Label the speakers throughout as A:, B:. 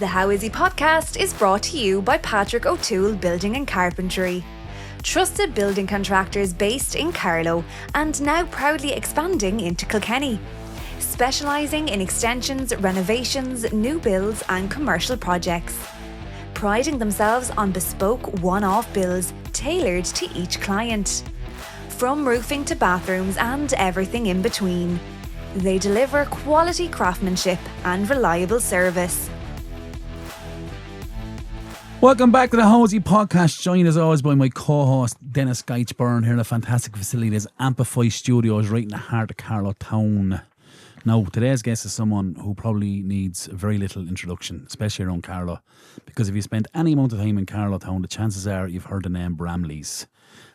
A: The How Is He podcast is brought to you by Patrick O'Toole Building and Carpentry. Trusted building contractors based in Carlow and now proudly expanding into Kilkenny. Specialising in extensions, renovations, new builds and commercial projects. Priding themselves on bespoke one-off builds tailored to each client. From roofing to bathrooms and everything in between. They deliver quality craftsmanship and reliable service.
B: Welcome back to the Hosey podcast, joined as always by my co-host Dennis Guich here in a fantastic facility. There's Amplify Studios right in the heart of Carlow town. Now, today's guest is someone who probably needs very little introduction, especially around Carlow, because if you spent any amount of time in Carlow town, the chances are you've heard the name Bramley's.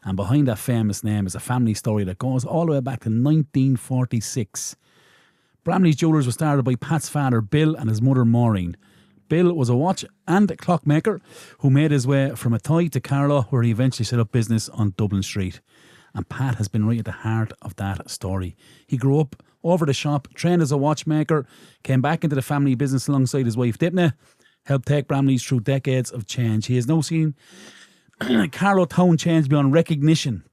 B: And behind that famous name is a family story that goes all the way back to 1946. Bramley's Jewellers was started by Pat's father Bill and his mother Maureen. Bill was a watch and a clockmaker who made his way from Athy to Carlow, where he eventually set up business on Dublin Street. And Pat has been right at the heart of that story. He grew up over the shop, trained as a watchmaker, came back into the family business alongside his wife Dympna, helped take Bramley's through decades of change. He has now seen Carlow town change beyond recognition.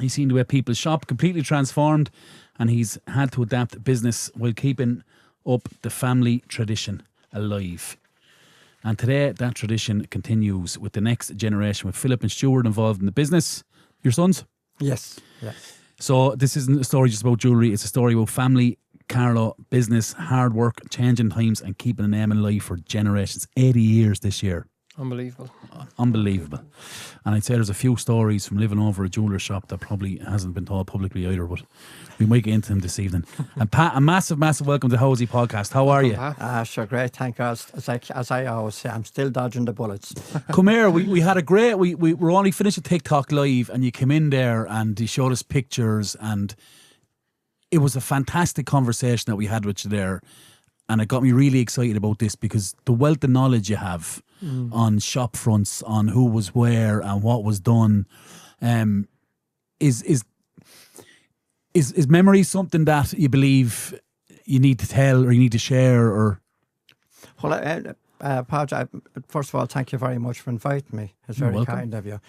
B: He's seen the way people shop completely transformed, and he's had to adapt business while keeping up the family tradition alive. And today that tradition continues with the next generation, with Philip and Stuart involved in the business. Your sons?
C: Yes.
B: So this isn't a story just about jewellery, it's a story about family, Carlow, business, hard work, changing times and keeping a name alive for generations. 80 years this year.
D: Unbelievable.
B: And I'd say there's a few stories from living over a jeweller shop that probably hasn't been told publicly either, but we might get into them this evening. And Pat, a massive welcome to the Hosey podcast. How are you?
C: Sure, great. Thank God. As I always say, I'm still dodging the bullets.
B: Come here. We had a great. We were only finished a TikTok live, and you came in there and you showed us pictures, and it was a fantastic conversation that we had with you there. And it got me really excited about this because the wealth of knowledge you have on shop fronts, on who was where and what was done, is memory something that you believe you need to tell or you need to share? Or
C: Well, Podge, first of all, thank you very much for inviting me. It's very kind of you.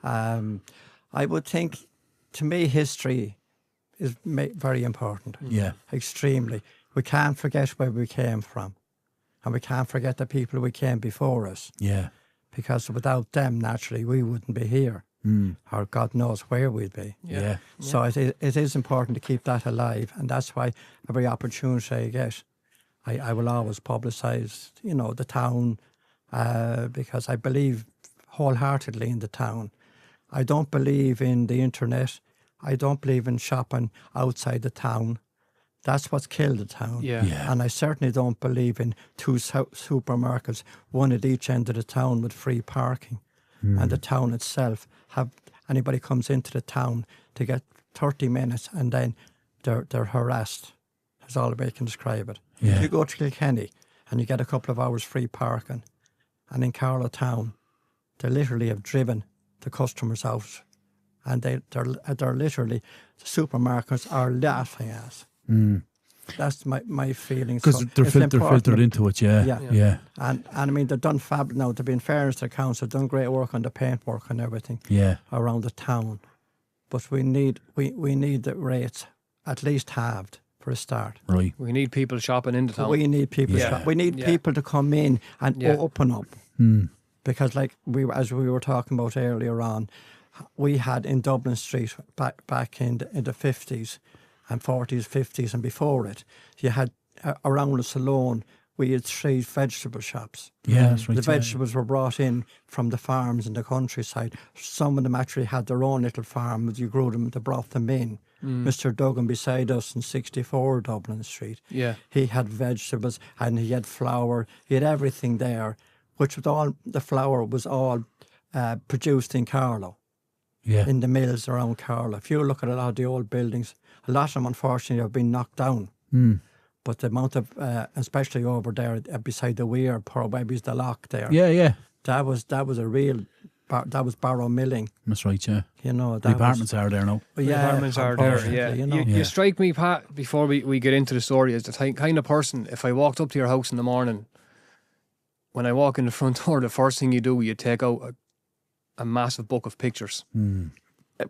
C: I would think, to me, history is very important.
B: Yeah,
C: extremely. We can't forget where we came from, and we can't forget the people who came before us.
B: Yeah,
C: because without them, naturally, we wouldn't be here, or God knows where we'd be.
B: Yeah.
C: So it is important to keep that alive, and that's why every opportunity I get, I will always publicise, the town, because I believe wholeheartedly in the town. I don't believe in the internet. I don't believe in shopping outside the town. That's what's killed the town.
D: Yeah.
C: And I certainly don't believe in two supermarkets, one at each end of the town with free parking. And the town itself, have anybody comes into the town to get 30 minutes and then they're harassed. That's all the way I can describe it.
B: Yeah.
C: If you go to Kilkenny and you get a couple of hours free parking, and in Carlow town, they literally have driven the customers out, and they're literally, the supermarkets are laughing at us. That's my feelings.
B: Because they're filtered into it, yeah.
C: And I mean, they've done fab now. To be in fairness to the council, they've done great work on the paintwork and everything around the town. But we need the rates at least halved for a start.
B: Right.
D: We need people shopping in the town.
C: We need people. We need people to come in and open up. Because, like as we were talking about earlier on, we had in Dublin Street back in the 50s. And 40s, 50s, and before it, you had around the Salone, we had 3 vegetable shops.
B: Yeah, that's right.
C: The vegetables were brought in from the farms in the countryside. Some of them actually had their own little farm. You grew them, they brought them in. Mr. Duggan beside us in 64 Dublin Street.
D: Yeah.
C: He had vegetables and he had flour. He had everything there, which was all, the flour was all produced in Carlow.
B: Yeah.
C: In the mills around Carlow. If you look at a lot of the old buildings, a lot of them unfortunately have been knocked down. But the amount of, especially over there beside the weir, poor babies, the lock there.
B: Yeah.
C: That was a real, that was barrow milling.
B: That's right, yeah.
C: The
B: apartments are there now.
C: Yeah,
D: the apartments are there, yeah. You strike me, Pat, before we get into the story, as the kind of person, if I walked up to your house in the morning when I walk in the front door, the first thing you do, you take out a massive book of pictures.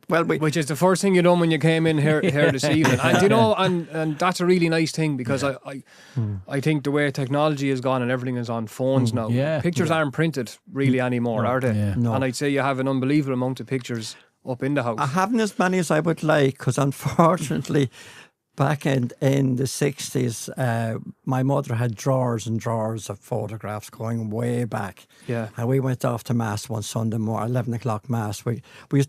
C: Well,
D: which is the first thing you done when you came in here this evening. And you know, and that's a really nice thing, because I think the way technology has gone and everything is on phones now. Pictures aren't printed really anymore, are they?
C: No.
D: And I'd say you have an unbelievable amount of pictures up in the house.
C: I haven't as many as I would like, because unfortunately, back in the 60s, my mother had drawers and drawers of photographs going way back.
D: Yeah.
C: And we went off to Mass one Sunday morning, 11 o'clock Mass.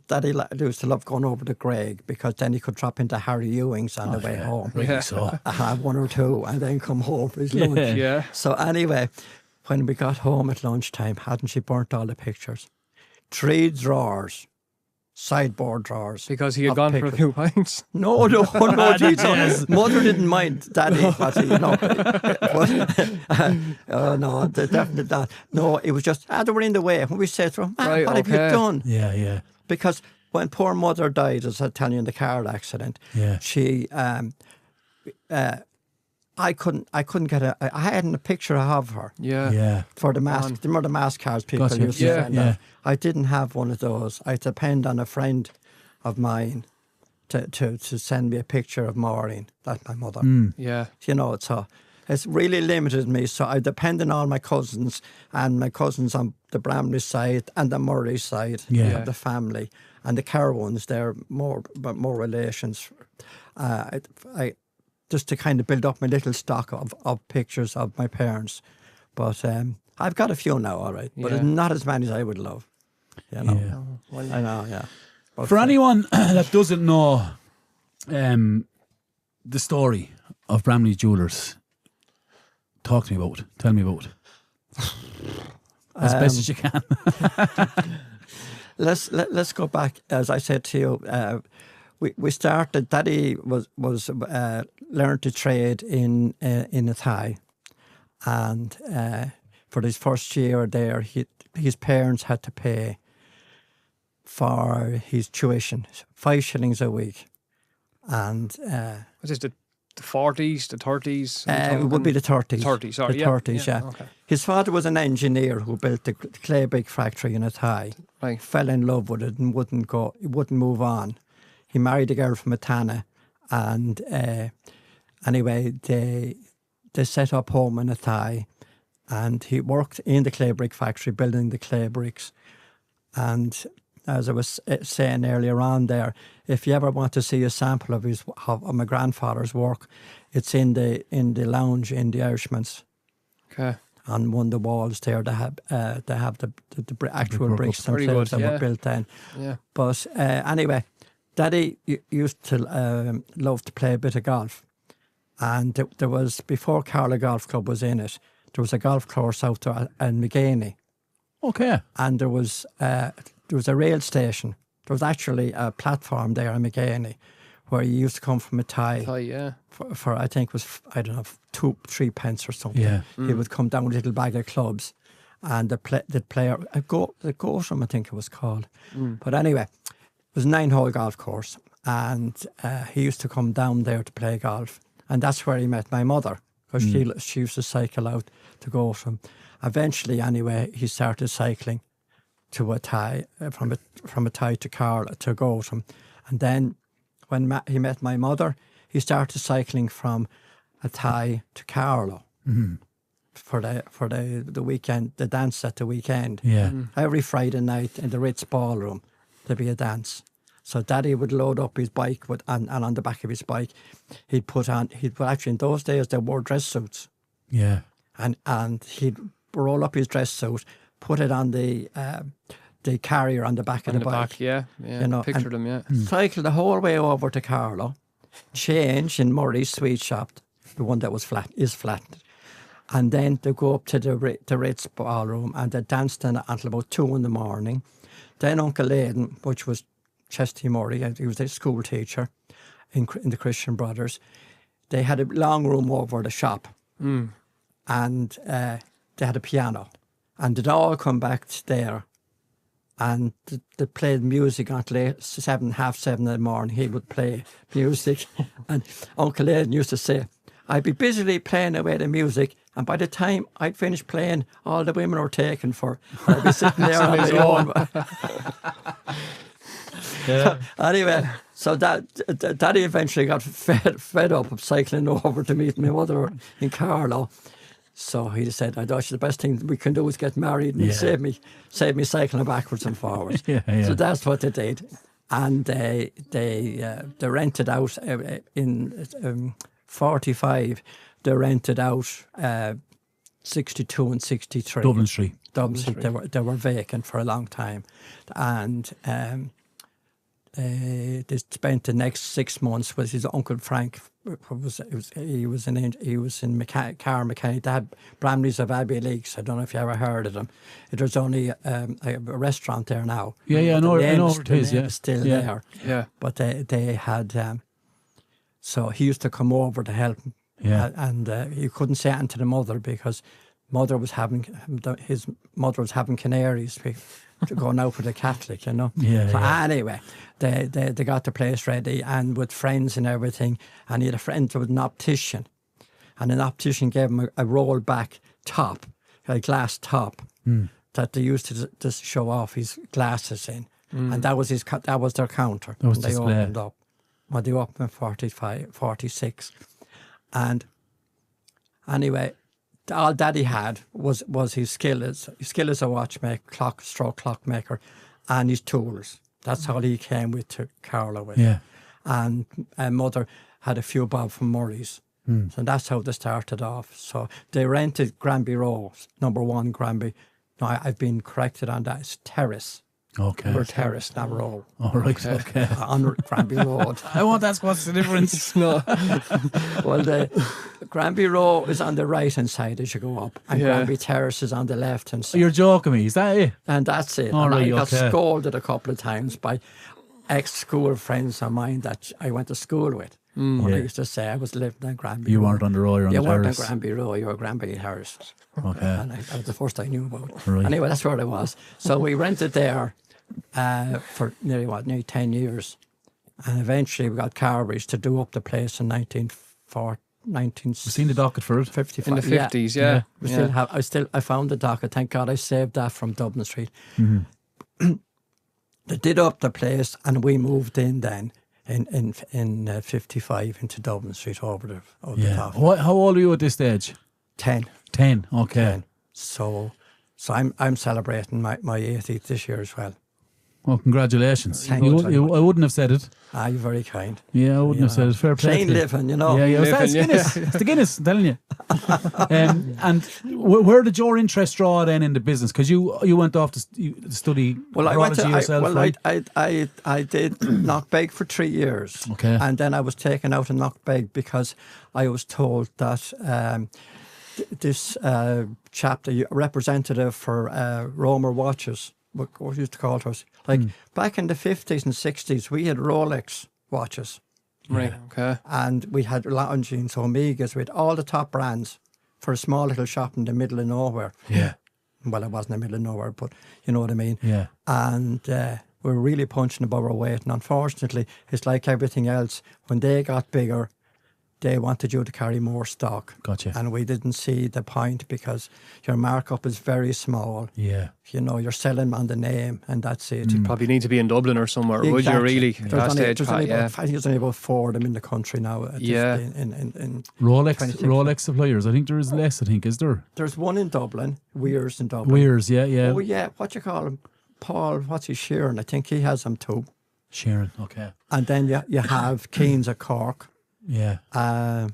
C: Daddy used to love going over to Greg, because then he could drop into Harry Ewing's on the way home.
B: So.
C: Have one or two and then come home for his lunch.
D: Yeah.
C: So anyway, when we got home at lunchtime, hadn't she burnt all the pictures? 3 drawers. Sideboard drawers.
D: Because he had gone for a few pints.
C: No, Jesus. Mother didn't mind Daddy, but no, definitely not. No, it was just, they were in the way. When we said to him, what have you done?
B: Yeah.
C: Because when poor mother died, as I tell you, in the car accident, she, I couldn't get I hadn't a picture of her.
D: Yeah.
C: For the mask, the mask cards people used to send out. I didn't have one of those. I depend on a friend of mine to send me a picture of Maureen. That's my mother.
D: Yeah.
C: You know, it's really limited me. So I depend on all my cousins, and my cousins on the Bramley side and the Murray side of the family, and the Carrow ones. They're more relations. I just to kind of build up my little stock of pictures of my parents. But I've got a few now, all right, but not as many as I would love. You know?
D: Well,
C: I know, But
B: for anyone that doesn't know the story of Bramley Jewellers, talk to me about it. Tell me about it. As best as you can.
C: Let's go back. As I said to you, we started. Daddy was learned to trade in Athy, and for his first year there, his parents had to pay for his tuition, 5 shillings a week, and
D: was this the 40s, the 30s?
C: It would be the 30s.
D: 30s, sorry,
C: the 30s, yeah.
D: Okay.
C: His father was an engineer who built the clay brick factory in Athy.
D: Right.
C: Fell in love with it and wouldn't move on. He married a girl from Atana, and anyway, they set up home in Athy, and he worked in the clay brick factory building the clay bricks. And as I was saying earlier on there, if you ever want to see a sample of my grandfather's work, it's in the lounge in the Irishman's.
D: Okay.
C: On one of the walls there, they have the actual bricks themselves that were built then.
D: Yeah.
C: But anyway, Daddy used to love to play a bit of golf, and there was, before Carlow Golf Club was in it, there was a golf course out there in McGaney. Okay. And there was a rail station. There was actually a platform there in McGaney where you used to come from Athy.
D: Oh, yeah.
C: For I think it was, I don't know, 2-3 pence or something.
B: Yeah.
C: He would come down with a little bag of clubs, and the player, the Gosham, I think it was called. But anyway, it was a 9-hole golf course, and he used to come down there to play golf, and that's where he met my mother, because she used to cycle out to Gosham. Eventually, anyway, he started cycling to Athy, from Athy to Carlow to Gosham, and then when he met my mother, he started cycling from Athy to Carlow for the weekend, the dance at the weekend. Yeah. Every Friday night in the Ritz Ballroom, there'd be a dance. So Daddy would load up his bike and on the back of his bike, he'd put actually in those days they wore dress suits. Yeah. And he'd roll up his dress suit, put it on the carrier on the back of the bike.
D: Back, yeah. You know, picture them, yeah.
C: Cycle the whole way over to Carlow, change in Murray's sweet shop, the one that is flattened, and then they go up to the Ritz Ballroom and they danced until about 2 in the morning. Then Uncle Aidan, which was Chesty Murray, he was a school teacher in the Christian Brothers, they had a long room over the shop, and they had a piano, and they'd all come back there. And they played music until 7, half 7 in the morning. He would play music. And Uncle Aidan used to say, I'd be busily playing away the music. And by the time I'd finished playing, all the women were taken for. I'd be sitting there on my own. Anyway, so Daddy eventually got fed up of cycling over to meet my mother in Carlow. So he said, I thought the best thing we can do is get married and save me cycling backwards and forwards. So that's what they did. And they rented out in 45. They rented out 62 and 63.
B: Dublin Street.
C: They were vacant for a long time, and they spent the next 6 months with his uncle Frank. He was in car mechanic. They had Bramley's of Abbey Lakes. I don't know if you ever heard of them. There's only a restaurant there now.
B: I know it is. Yeah,
C: still there.
D: Yeah,
C: but they had. So he used to come over to help.
B: Yeah,
C: and he couldn't say anything to the mother because his mother was having canaries to go out with a Catholic, you know. Anyway, they got the place ready and with friends and everything. And he had a friend with an optician, and an optician gave him a roll back top, a glass top that they used to show off his glasses in, and that was their counter.
B: That was
C: they opened up. Well, they opened in 46. And anyway, all Daddy had was his skill as a watchmaker, clockmaker, and his tools. That's all he came with to Carlow with.
B: Yeah.
C: And Mother had a few bob from Murray's. So that's how they started off. So they rented Granby Row, number 1 Granby. No, I've been corrected on that. It's Terrace.
B: Okay.
C: Or Terrace, not Row.
B: All right, okay.
C: On Granby Road.
B: I want to ask what's the difference.
D: No.
C: Well, the Granby Row is on the right-hand side as you go up, and Granby Terrace is on the left-hand side.
B: You're joking me, is that it?
C: And that's it.
B: All right,
C: I got scolded a couple of times by ex-school friends of mine that I went to school with. I used to say I was living on Granby
B: You
C: Row.
B: weren't on the row, you were on the terrace.
C: You weren't on Granby Row, you were Granby Terrace.
B: Okay.
C: And that was the first I knew about.
B: Right.
C: Anyway, that's where I was. So we rented there for nearly 10 years. And eventually we got Carberry's to do up the place in 1940.
B: We've seen the docket for it.
C: 55.
D: In the 50s, yeah.
C: We still have. I found the docket. Thank God I saved that from Dublin Street. They did up the place, and we moved in then in 55 into Dublin Street over the top.
B: How old are you at this stage?
C: 10.
B: 10. Okay.
C: 10. So I'm celebrating my 80th this year as well.
B: Well, congratulations.
C: Thank you.
B: I wouldn't have said it.
C: You're very kind.
B: Yeah, I wouldn't have said it. Fair play.
C: Plain living, you know.
B: Yeah. It's Guinness. It's the Guinness, I'm telling you. And where did your interest draw then in the business? Because you went off to study horology yourself, right?
C: I did Knockbeg for 3 years.
B: Okay.
C: And then I was taken out of Knockbeg because I was told that this chap, the representative for Romer watches, what we used to call it was, like back in the 50s and 60s, we had Rolex watches.
D: Right, okay.
C: And we had Longines, Omegas, we had all the top brands for a small little shop in the middle of nowhere.
B: Yeah.
C: Well, it wasn't the middle of nowhere, but you know what I mean.
B: Yeah.
C: And we were really punching above our weight. And unfortunately, it's like everything else. When they got bigger, they wanted you to carry more stock.
B: Gotcha.
C: And we didn't see the point because your markup is very small.
B: Yeah.
C: You know, you're selling on the name and that's it.
D: You probably need to be in Dublin or somewhere, would you really? At that stage,
C: I think there's only about 4 of them in the country now. In
B: Rolex suppliers. I think there is less, is there?
C: There's one in Dublin, Weir's in Dublin.
B: Weir's, yeah.
C: Oh, yeah. What you call him? Paul, what's he, Sheeran? I think he has them too.
B: Sheeran, okay.
C: And then you have Keen's at Cork.
B: Yeah.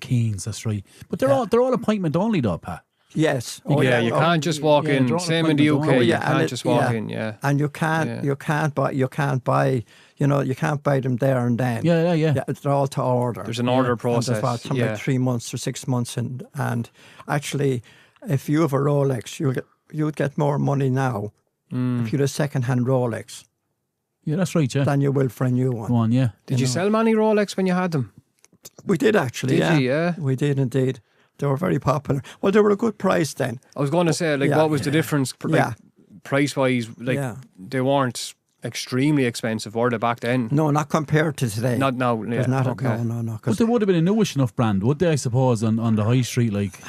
B: Keen's, that's right. But they're all appointment only though, Pat.
C: Yes.
D: You can't just walk in. Same in the UK. You can't just walk in. Yeah.
C: And you can't buy. You know, you can't buy them there and then.
B: Yeah.
C: They're all to order.
D: There's an order process.
C: There's something like 3 months or 6 months, and actually, if you have a Rolex, you'd get more money now if you had a second-hand Rolex.
B: Yeah, that's right. Yeah.
C: Than you will for a new one.
B: Yeah.
D: Did you sell many Rolex when you had them?
C: We did actually.
D: Did you? Yeah.
C: We did indeed. They were very popular. Well, they were a good price then.
D: I was going to say, what was the difference, price-wise? They weren't extremely expensive, were they, back then?
C: No, not compared to today.
D: Not now. Yeah.
C: No.
B: But they would have been a newish enough brand, would they? I suppose on the high street, like.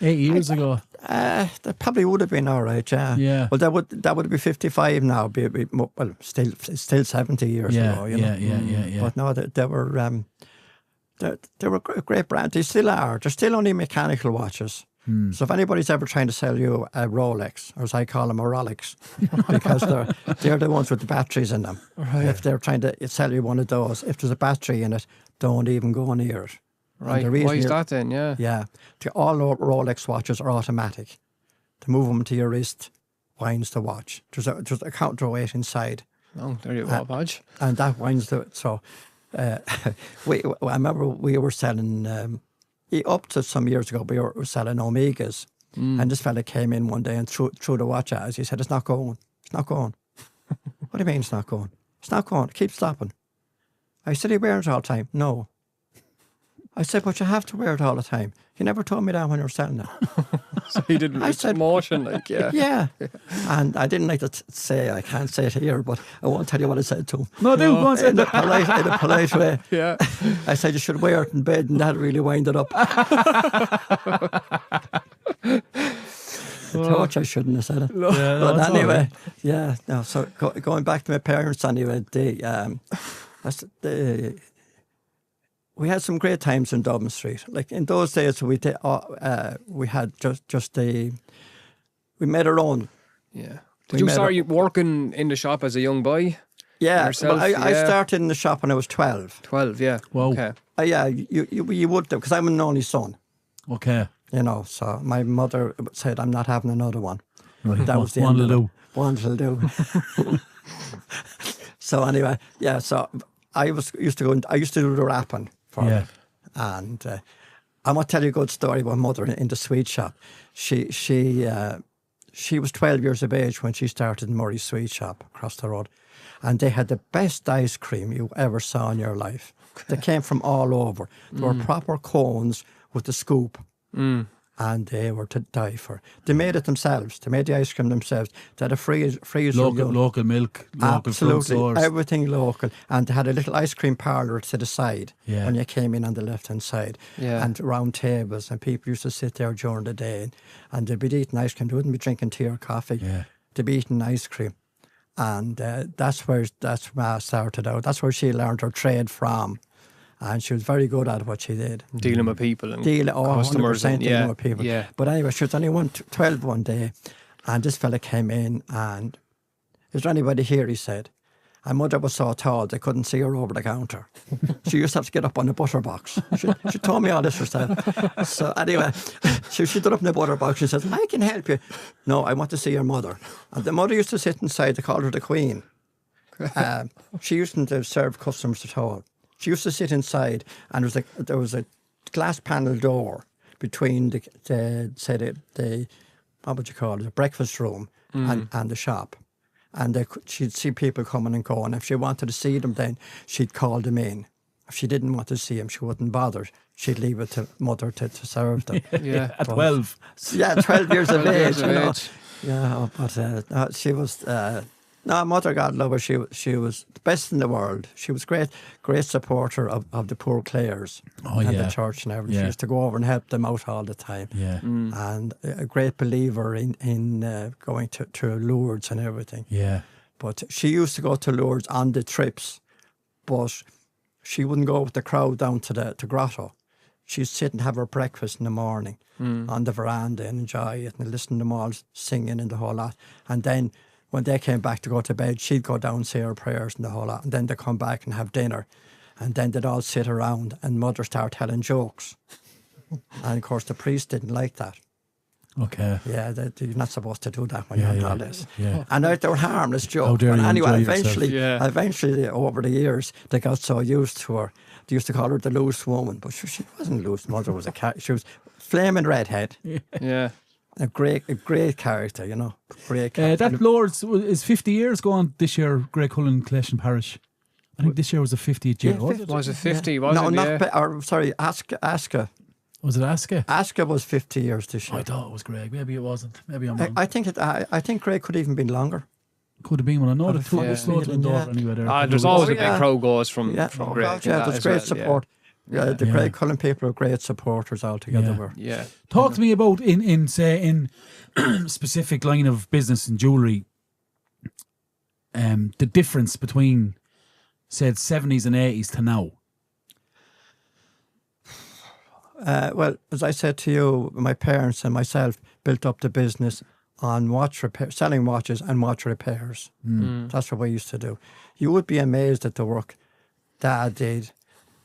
B: 8 years ago.
C: That probably would have been all right, yeah.
B: Yeah.
C: Well, that would be 55 now. Well, still 70 years ago, you know.
B: Yeah.
C: But no, they were a great brand. They still are. They're still only mechanical watches. So if anybody's ever trying to sell you a Rolex, or as I call them, a Rolex, because they're the ones with the batteries in them.
D: Right.
C: If they're trying to sell you one of those, if there's a battery in it, don't even go near it.
D: Right. Why is that then? Yeah.
C: Yeah. All Rolex watches are automatic. To move them to your wrist winds the watch. There's a counterweight inside.
D: Oh, there you go, Podge.
C: And that winds the... So I remember we were selling... up to some years ago, we were selling Omegas. And this fella came in one day and threw the watch at us. He said, it's not going. It's not going. What do you mean it's not going? It's not going. It keeps stopping. I said, you wear it all the time? No. I said, but you have to wear it all the time. You never told me that when you were selling it.
D: So he didn't. I said, motion, like, yeah.
C: Yeah. And I didn't like to say, I can't say it here, but I won't tell you what I said to him.
B: No, do go on, say
C: in a polite way.
D: Yeah.
C: I said, you should wear it in bed, and that really wound it up. I thought I shouldn't have said it.
B: Yeah, no,
C: but anyway,
B: right.
C: yeah. No, so going back to my parents anyway, we had some great times in Dublin Street. Like in those days, we had we made our own.
D: Yeah. Did you start working in the shop as a young boy?
C: Yeah,
D: yourself?
C: I started in the shop when I was 12.
D: 12, yeah.
B: Whoa.
D: Okay.
C: Yeah, you would do, because I'm an only son.
B: Okay.
C: You know, so my mother said, I'm not having another one.
B: Right.
C: That was the
B: one
C: end
B: will
C: of
B: do.
C: it. One will do. So anyway, yeah, so I used to do the wrapping for her. And I want to tell you a good story about mother in the sweet shop. She was 12 years of age when she started in Murray's sweet shop across the road. And they had the best ice cream you ever saw in your life. They came from all over. They were proper cones with the scoop. And they were to die for. They made it themselves. They made the ice cream themselves. They had a freezer.
B: Local milk, local fruit stores.
C: Everything local. And they had a little ice cream parlour to the side when you came in on the left-hand side.
D: Yeah.
C: And round tables. And people used to sit there during the day. And they'd be eating ice cream. They wouldn't be drinking tea or coffee.
B: Yeah.
C: They'd be eating ice cream. And that's where Ma started out. That's where she learned her trade from. And she was very good at what she did.
D: Dealing with people and
C: customers. 100% dealing with people.
D: Yeah.
C: But anyway, she was only 12 one day. And this fella came in and, is there anybody here, he said. And mother was so tall, they couldn't see her over the counter. She used to have to get up on the butter box. She told me all this herself. So anyway, she stood up in the butter box. She says, I can help you. No, I want to see your mother. And the mother used to sit inside. They called her the Queen. She used to serve customers at all. She used to sit inside, and there was a glass panel door between the what would you call it, the breakfast room and the shop. And she'd see people coming and going. If she wanted to see them, then she'd call them in. If she didn't want to see them, she wouldn't bother. She'd leave it to mother to serve them.
B: Yeah, at 12.
C: Yeah, 12 years of
D: 12
C: age.
D: years of
C: You know.
D: age.
C: Yeah, but no, she was. No, mother, God love her, she was the best in the world. She was great supporter of the poor Clares and the church and everything. She used to go over and help them out all the time.
B: Yeah.
C: And a great believer in going to Lourdes and everything.
B: Yeah.
C: But she used to go to Lourdes on the trips, but she wouldn't go with the crowd down to Grotto. She'd sit and have her breakfast in the morning on the veranda and enjoy it and listen to them all singing and the whole lot. And then when they came back to go to bed, she'd go down and say her prayers and the whole lot. And then they'd come back and have dinner. And then they'd all sit around and mother started telling jokes. And of course, the priest didn't like that.
B: Okay.
C: Yeah, you're not supposed to do that when you're on holidays.
B: Yeah.
C: And they were harmless jokes.
B: How dare
C: But
B: you
C: anyway,
B: enjoy
C: eventually, over the years, they got so used to her. They used to call her the loose woman, but she wasn't loose. Mother was a cat. She was flaming redhead.
D: Yeah.
C: A great character, you know. Great character.
B: That Lord's is 50 years gone this year, Grey Cullen, Cleston Parish. I think this year was the 50th year.
D: Was it 50?
C: Yeah.
D: Was
C: no,
D: it?
C: not sorry, Aska.
B: Was it Aska?
C: Aska was 50 years this year.
B: I thought it was Greg. Maybe it wasn't. Maybe I'm wrong.
C: I think Greg could even been longer.
B: Could have been one. I know the
C: Yeah.
B: slow to the door anyway there.
D: There's always a big crowd goes from
C: Yeah,
D: Greg.
C: yeah, there's great support. The great Cullen people are great supporters altogether.
D: Yeah.
B: Talk to me about in specific line of business and jewellery, the difference between, say, the 70s and 80s to now.
C: Well, as I said to you, my parents and myself built up the business on selling watches and watch repairs. That's what we used to do. You would be amazed at the work Dad did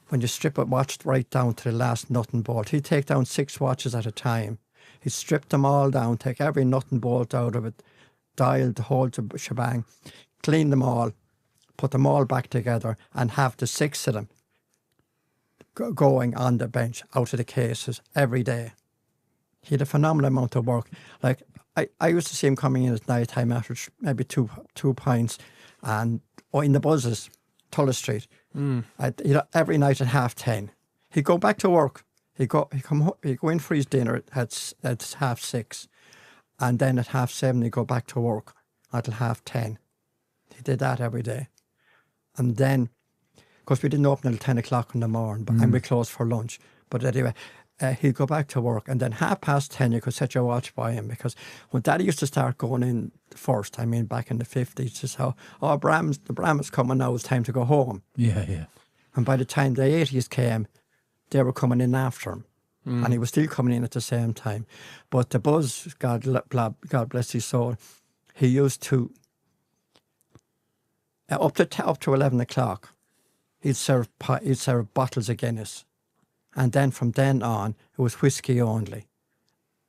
C: when you strip a watch right down to the last nut and bolt. He'd take down 6 watches at a time. He'd strip them all down, take every nut and bolt out of it, dial the whole shebang, clean them all, put them all back together, and have the 6 of them going on the bench out of the cases every day. He had a phenomenal amount of work. Like I used to see him coming in at night time after maybe two pints, and in the buzzes, Dublin Street. Every night at 10:30. He'd go back to work. He'd go in for his dinner at 6:30, and then at 7:30 he'd go back to work until 10:30. He did that every day, and then, of course, we didn't open until 10 o'clock in the morning, and we closed for lunch. But anyway, he'd go back to work, and then 10:30 you could set your watch by him, because when Daddy used to start going in first, I mean back in the 50s, just how, the Bram's coming now, it's time to go home.
B: Yeah.
C: And by the time the 80s came, they were coming in after him. And he was still coming in at the same time. But the buzz, God bless his soul, he used to, up to 11 o'clock, he'd serve bottles of Guinness. And then from then on, it was whiskey only.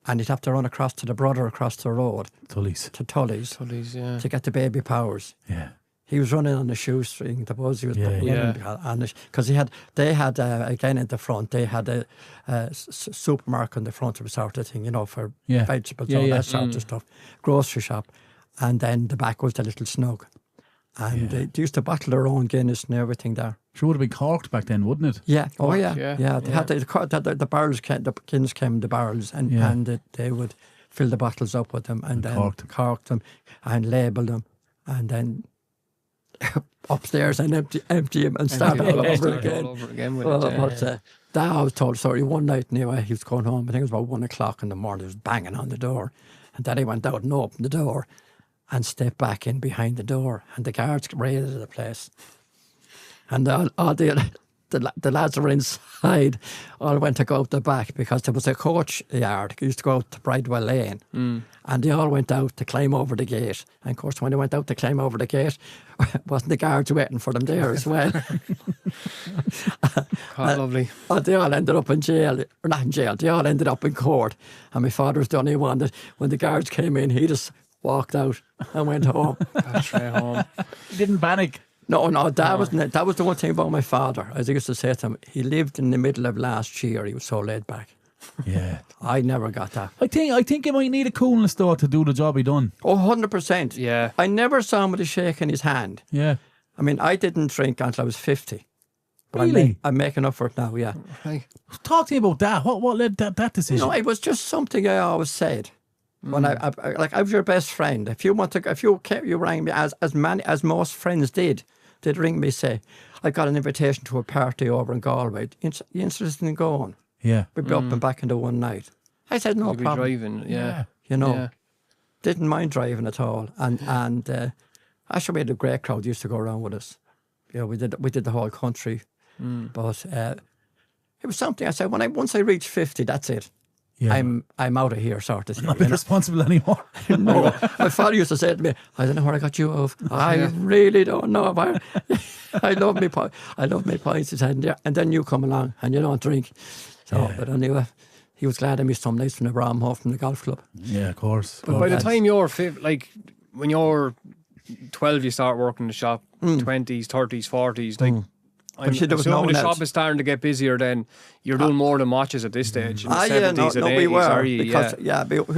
C: And he'd have to run across to the brother across the road.
B: Tully's.
C: To Tully's.
D: Yeah.
C: To get the baby powers.
B: Yeah.
C: He was running on the shoestring, the buzz. He was because they had again in the front, they had a supermarket in the front of the sort of thing, for vegetables, all that sort of stuff. Grocery shop. And then the back was the little snug. And they used to bottle their own Guinness and everything there.
B: Sure would have been corked back then, wouldn't it?
C: Yeah. Oh, yeah.
D: They
C: had the barrels, the Guinness came in the barrels, and they would fill the bottles up with them and then cork them and label them, and then upstairs and empty them and start all over again. That I was told, sorry, one night anyway, he was going home, I think it was about 1 o'clock in the morning, he was banging on the door, and then he went out and opened the door and stepped back in behind the door, and the guards raided the place. And all the lads were inside, all went to go out the back, because there was a coach yard. He used to go out to Bridewell Lane. And they all went out to climb over the gate. And of course, when they went out to climb over the gate, wasn't the guards waiting for them there as well?
D: Lovely.
C: And they all ended up in jail, or not in jail, they all ended up in court. And my father was the only one that, when the guards came in, he just walked out and went home.
D: Straight home.
B: He didn't panic.
C: No, that was the one thing about my father. As I used to say to him, he lived in the middle of last year. He was so laid back.
B: Yeah.
C: I never got that.
B: I think he might need a coolness though to do the job he done.
C: Oh, 100%.
D: Yeah.
C: I never saw him with a shake in his hand.
B: Yeah.
C: I mean, I didn't drink until I was 50. But
B: Really?
C: I'm making up for it now, yeah.
D: Right.
B: Talk to me about that. What led that decision?
C: No, it was just something I always said. When I was your best friend. If you rang me as most friends did. They'd ring me, say, I got an invitation to a party over in Galway. You interested in going?
B: Yeah.
C: We'd be up and back into one night. I said, no
D: You'd
C: problem.
D: be driving, yeah.
C: Didn't mind driving at all. And actually, we had a great crowd used to go around with us. We did the whole country. But it was something I said, once I reach 50, that's it.
B: Yeah.
C: I'm out of here, sort of thing.
B: Not responsible anymore.
C: No, my father used to say to me, I don't know where I got you off. I really don't know. I love me pints. He said, and then you come along and you don't drink. So, but anyway, he was glad I missed some nights from the Bramhall from the golf club.
B: Yeah, of course.
D: But by the time you're when you're 12, you start working in the shop. 20s, 30s, 40s, I'm assuming the shop is starting to get busier. Then you're doing more than watches at this stage. In the 70s and 80s,
C: we were,
D: are you?
C: Because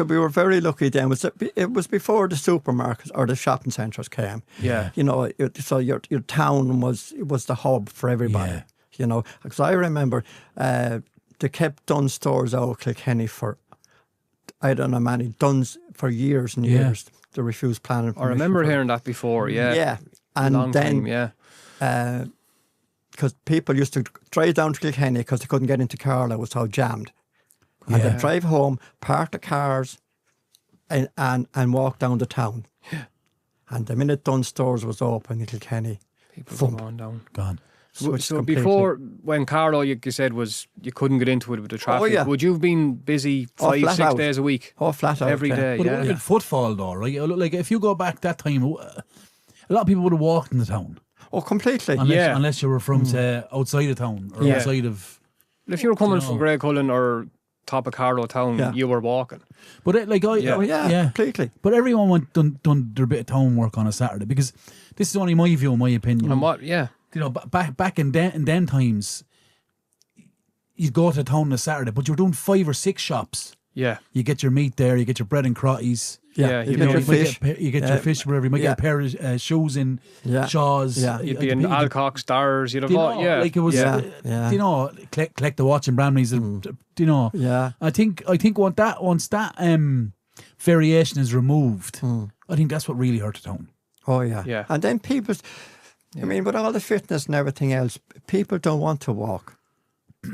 C: we were very lucky then. It was before the supermarkets or the shopping centres came.
D: Yeah,
C: so your town was the hub for everybody.
B: Yeah.
C: Because I remember they kept Dunn stores out of Kilkenny for I don't know many Dunns for years and years. They refused planning.
D: I remember hearing that before. Yeah,
C: yeah, and
D: long
C: then
D: time,
C: because people used to drive down to Kilkenny because they couldn't get into Carlow, it was so jammed. And they'd drive home, park the cars and walk down the town.
D: Yeah.
C: And the minute Dunn Stores was open in Kilkenny,
D: people were going down.
B: Gone.
D: So before, when Carlow, you said, was you couldn't get into it with the traffic, would you have been busy 5-6 days a week?
C: Oh, flat out.
D: Every day,
B: But it would have been footfall though, right? Like if you go back that time, a lot of people would have walked in the town.
C: Oh, completely.
B: Unless you were from, say, outside of town or outside of...
D: If you were coming from Greycullen or top of Carlow town, you were walking.
B: But
C: completely.
B: But everyone done their bit of town work on a Saturday, because this is only my view, my opinion.
D: And
B: you know, back in them times, you'd go to town on a Saturday, but you're doing 5 or 6 shops.
D: Yeah.
B: You get your meat there, you get your bread and crotties.
C: You get your fish.
B: You get your fish wherever. You might get a pair of shoes in Shaws.
C: Yeah.
D: You'd be in Alcock Stars. You'd have
B: like it was. You know, collect the watch and Bramley's. You know.
C: Yeah.
B: I think once that variation is removed, I think that's what really hurt the town.
C: Oh yeah.
D: Yeah.
C: And then people, I mean, with all the fitness and everything else, people don't want to walk.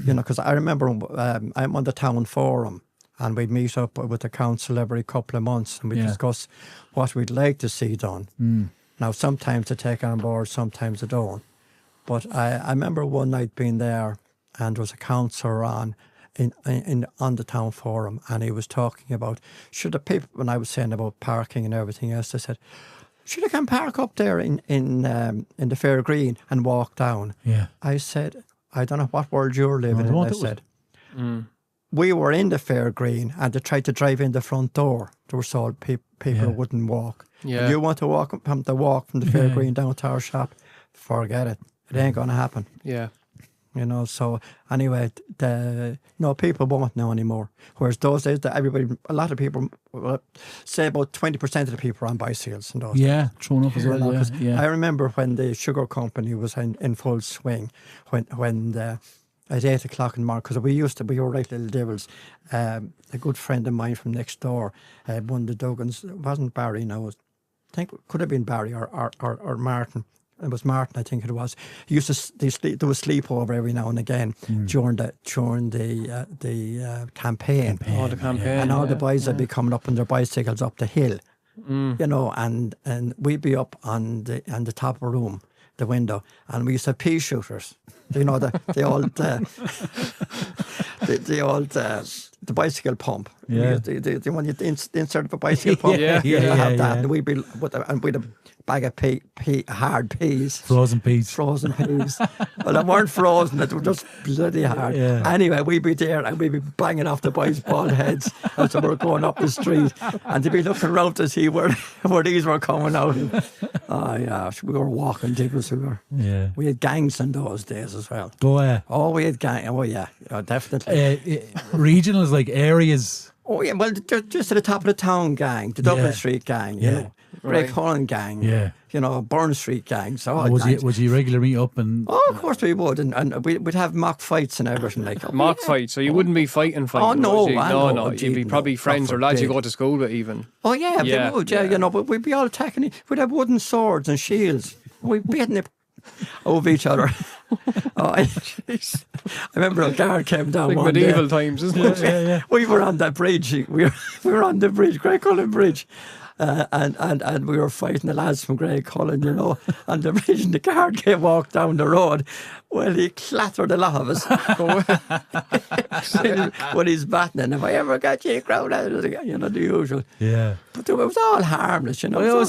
C: You know, because I remember I'm on the town forum. And we'd meet up with the council every couple of months and we'd discuss what we'd like to see done. Now, sometimes they take on board, sometimes they don't. But I remember one night being there and there was a councillor on the town forum and he was talking about, should the people, when I was saying about parking and everything else, they said, should I come park up there in the Fair Green and walk down?
B: Yeah.
C: I said, I don't know what world you're living in, I said. We were in the Fair Green and they tried to drive in the front door. There were so people wouldn't walk.
D: Yeah.
C: If you want to walk from the Fair Green down to our shop, forget it. It ain't going to happen.
D: Yeah.
C: You know, so anyway, people won't know anymore. Whereas those days, a lot of people, say about 20% of the people were on bicycles in those days.
B: Yeah, true enough as well.
C: I remember when the sugar company was in full swing, when at 8 o'clock in the morning, because we were right little devils. A good friend of mine from next door, one of the Duggans, it wasn't Barry, no, I think it could have been Barry or Martin. It was Martin, I think it was. He used to do a sleepover every now and again during the campaign.
D: Oh, the campaign.
C: And all the boys would be coming up on their bicycles up the hill, you know, and we'd be up on the top of a room, the window, and we used to have pea shooters. You know, the bicycle pump.
B: Yeah.
C: The one you insert of a bicycle pump.
B: Yeah.
C: And we'd be with a bag of hard peas.
B: Frozen peas.
C: Well, they weren't frozen, they were just bloody hard. Yeah. Anyway, we'd be there and we'd be banging off the boys' bald heads as we were going up the street. And they'd be looking around to see where these were coming out. Oh, yeah, we were walking devils. We had gangs in those days as well.
B: Oh, yeah.
C: Oh, we had gangs. Oh, yeah, definitely.
B: Regionals, like areas.
C: Oh, yeah, well, just at the top of the town gang, the Dublin Street gang, you know. Greycullen gang, you know, Burn Street gang. So
B: would you regularly meet up and?
C: Oh, of course we would, and we'd have mock fights and everything like that.
D: Mock fights, so you wouldn't be fighting.
C: Oh no,
D: no, you'd be probably friends or lads you go to school with even.
C: Oh yeah, they would, you know, but we'd be all attacking. We'd have wooden swords and shields. We'd be beating it over each other. I remember a guard came down one
D: medieval
C: day.
D: Times, isn't it?
C: Yeah. We were on that bridge. We were on the bridge, Greycullen Bridge. And we were fighting the lads from Greycullen, you know, on the bridge, and the guard walked down the road. Well, he clattered a lot of us when he's batting. If I ever got you, crowd out of it, you know, the usual.
B: Yeah.
C: But it was all harmless, you know.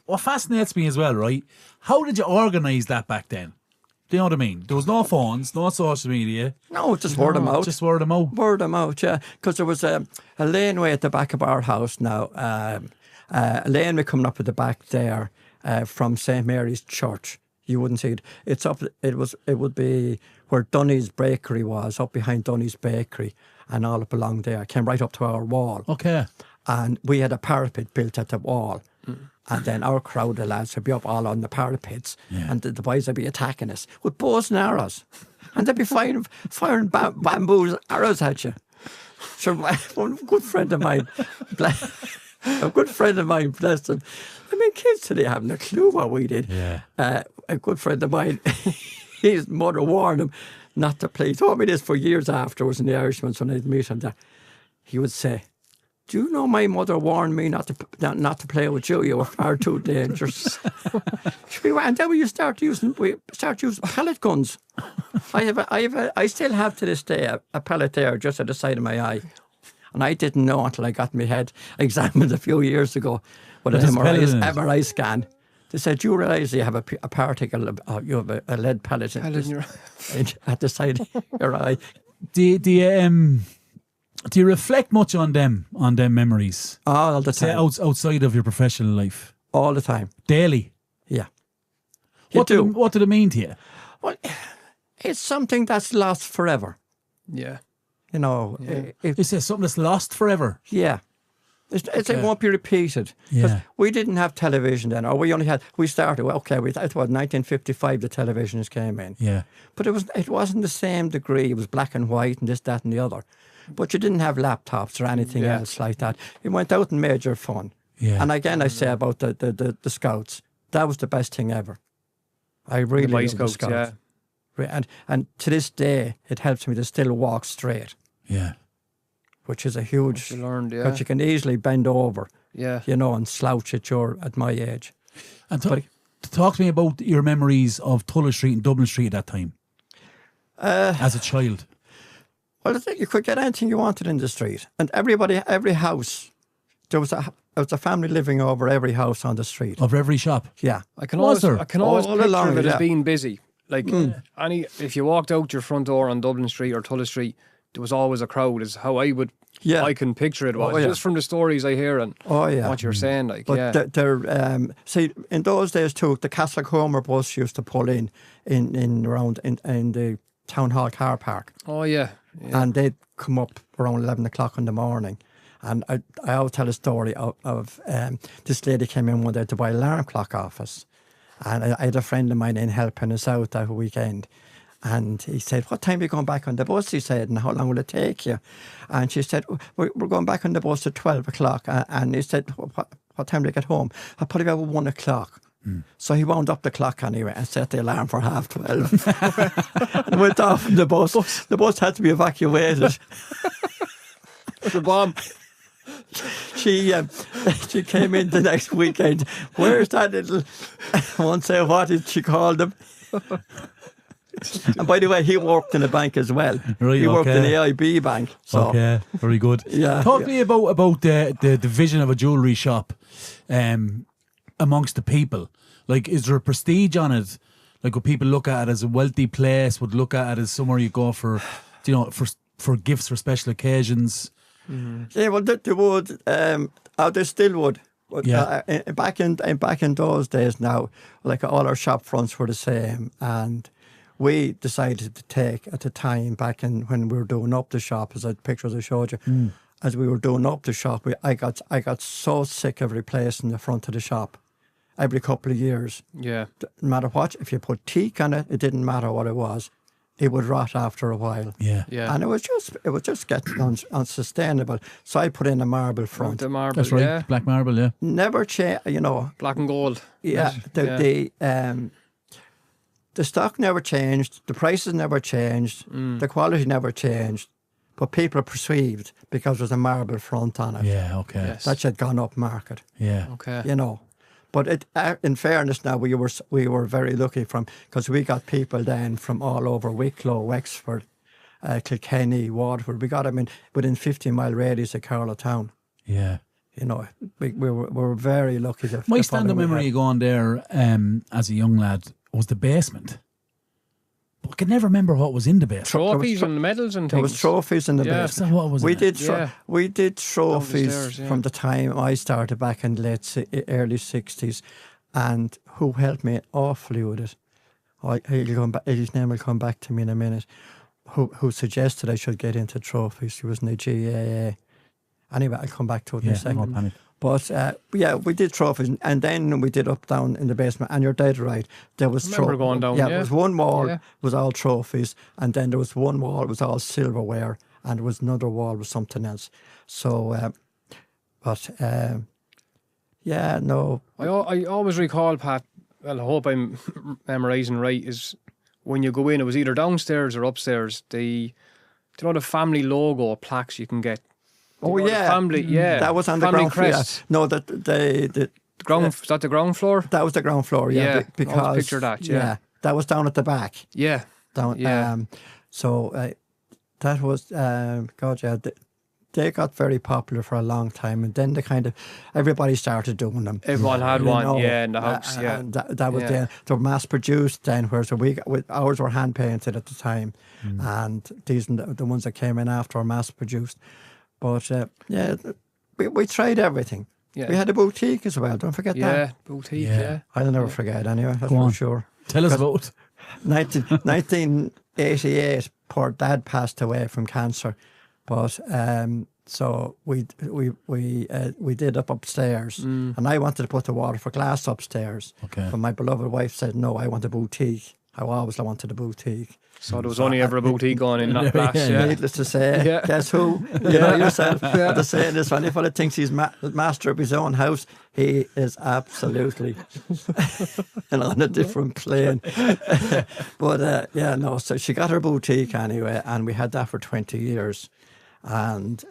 B: What fascinates me as well, right? How did you organise that back then? Do you know what I mean? There was no phones, no social media.
C: No, just word of mouth.
B: Just word of mouth.
C: Word of mouth, yeah. Because there was a laneway at the back of our house now. A laneway coming up at the back there from St Mary's Church. You wouldn't see it. It's up. It would be where Dunny's Bakery was, up behind Dunny's Bakery, and all up along there. Came right up to our wall.
B: Okay.
C: And we had a parapet built at the wall. And then our crowd of lads would be up all on the parapets, and the boys would be attacking us with bows and arrows. And they'd be firing bamboo arrows at you. So one good friend of mine, A good friend of mine, bless him. I mean, kids today haven't a clue what we did.
B: Yeah.
C: A good friend of mine, his mother warned him not to play. He told me this for years afterwards in the Irishman when I'd meet him. That he would say, "Do you know my mother warned me not to play with you? You were far too dangerous." And then we start using pellet guns. I still have to this day a pellet there just at the side of my eye, and I didn't know until I got my head examined a few years ago with an MRI scan. They said, "You realise you have a particle, you have a lead pellet at the side of your eye."
B: Do you reflect much on them memories?
C: All the time.
B: Outside of your professional life?
C: All the time.
B: Daily?
C: Yeah.
B: What did it mean to you?
C: Well, it's something that's lost forever.
D: Yeah.
C: You know.
D: Yeah.
B: Is it something that's lost forever?
C: Yeah. It won't be repeated.
B: Yeah.
C: We didn't have television then, or we started, it was 1955 the televisions came in.
B: Yeah.
C: But it wasn't the same degree. It was black and white and this, that and the other. But you didn't have laptops or anything else like that. You went out and made your fun.
B: Yeah.
C: And again, I say about the Scouts, that was the best thing ever. I really love the Scouts. Yeah. And to this day, it helps me to still walk straight.
B: Yeah.
C: Which is a huge...
D: You learned, yeah.
C: Because you can easily bend over,
D: yeah,
C: you know, and slouch at my age.
B: And talk to me about your memories of Tulla Street and Dublin Street at that time, as a child.
C: Well, I think you could get anything you wanted in the street. And every house, there was a family living over every house on the street.
B: Of every shop?
C: Yeah.
D: I can always picture it as being busy. Like, if you walked out your front door on Dublin Street or Tulla Street, there was always a crowd, is how I can picture it was. Just from the stories I hear and what you're saying. Like,
C: but see, in those days too, the Castlecomer bus used to pull in around in the Town Hall car park.
D: Oh, yeah.
C: And they'd come up around 11 o'clock in the morning. And I always tell a story of this lady came in one day to buy an alarm clock off us. And I had a friend of mine in helping us out that weekend. And he said, "What time are you going back on the bus?" He said, "And how long will it take you?" And she said, we're going back on the bus at 12 o'clock. And he said, what time do you get home? I'll probably about 1 o'clock. So he wound up the clock anyway and set the alarm for 12:30 and went off in the bus. The bus had to be evacuated.
D: The bomb.
C: She came in the next weekend. Where's that little... I won't say what she called him. And by the way, he worked in a bank as well.
B: Right,
C: he worked in the AIB bank. So.
B: Okay, very good.
C: Yeah.
B: Talk to me about the vision of a jewellery shop amongst the people. Like, is there a prestige on it? Like, would people look at it as a wealthy place? Would look at it as somewhere you go for, for gifts for special occasions?
C: Mm-hmm. Yeah, well, they would. They still would. But, back in those days now, like all our shop fronts were the same, and we decided to take at the time back in when we were doing up the shop, as the pictures I showed you, as we were doing up the shop, I got so sick of replacing the front of the shop every couple of years. Yeah, no matter what, if you put teak on it, it didn't matter what it was. It would rot after a while. Yeah. And it was just getting unsustainable. So I put in a marble front.
D: The marble,
B: that's right, black marble, yeah.
C: Never change,
D: black and gold.
C: Yeah. The stock never changed. The prices never changed. The quality never changed. But people perceived because there was a marble front on it.
B: Yeah. Okay.
C: Yes. That had gone up market.
B: Yeah.
D: Okay.
C: But in fairness, now we were very lucky because we got people then from all over Wicklow, Wexford, Kilkenny, Waterford. We got them within 50-mile radius of Carlow town.
B: Yeah,
C: we were very lucky.
B: My stand-up memory going there as a young lad was the basement. But I can never remember what was in the basement.
D: Trophies and medals and things.
C: There was trophies in the basement.
B: What was it?
C: We did trophies from the time I started back in the early 60s, and who helped me awfully with it. His name will come back to me in a minute. Who suggested I should get into trophies? He was in the GAA. Anyway, I'll come back to it in a second.
B: No panic.
C: But we did trophies, and then we did up down in the basement. And you're dead right. There was
D: going down.
C: There was one wall was all trophies, and then there was one wall was all silverware, and there was another wall was something else. So, Yeah, no.
D: I always recall, Pat, well, I hope I'm memorising right, is when you go in, it was either downstairs or upstairs, the family logo plaques you can get.
C: Oh,
D: The
C: yeah.
D: family, yeah.
C: That was on the
D: family
C: ground floor.
D: crest.
C: Yeah. No, the
D: Ground, is that the ground floor?
C: that was the ground floor, yeah.
D: Yeah,
C: Because,
D: I always picture that, yeah.
C: That was down at the back.
D: Yeah.
C: Down,
D: Yeah.
C: So that was, they got very popular for a long time, and then everybody started doing them.
D: Everyone had one, in the house,
C: And that was then. They were mass produced then, whereas ours were hand painted at the time, and these the ones that came in after were mass produced. But we tried everything. Yeah. We had a boutique as well. Don't forget that.
D: Yeah, boutique. Yeah.
C: I'll never forget. Anyway, that's
B: Go
C: for
B: on.
C: sure.
B: Tell us about it.
C: 1988, poor dad passed away from cancer, but so we did upstairs, and I wanted to put the water for glass upstairs.
B: Okay.
C: But my beloved wife said no. I want a boutique. I wanted a boutique.
D: So there was only ever a boutique going in that class.
B: Yeah.
D: Yeah.
C: Needless to say, guess who? You know yourself. The saying is, when anybody thinks he's master of his own house, he is absolutely on a different plane. But so she got her boutique anyway, and we had that for 20 years, and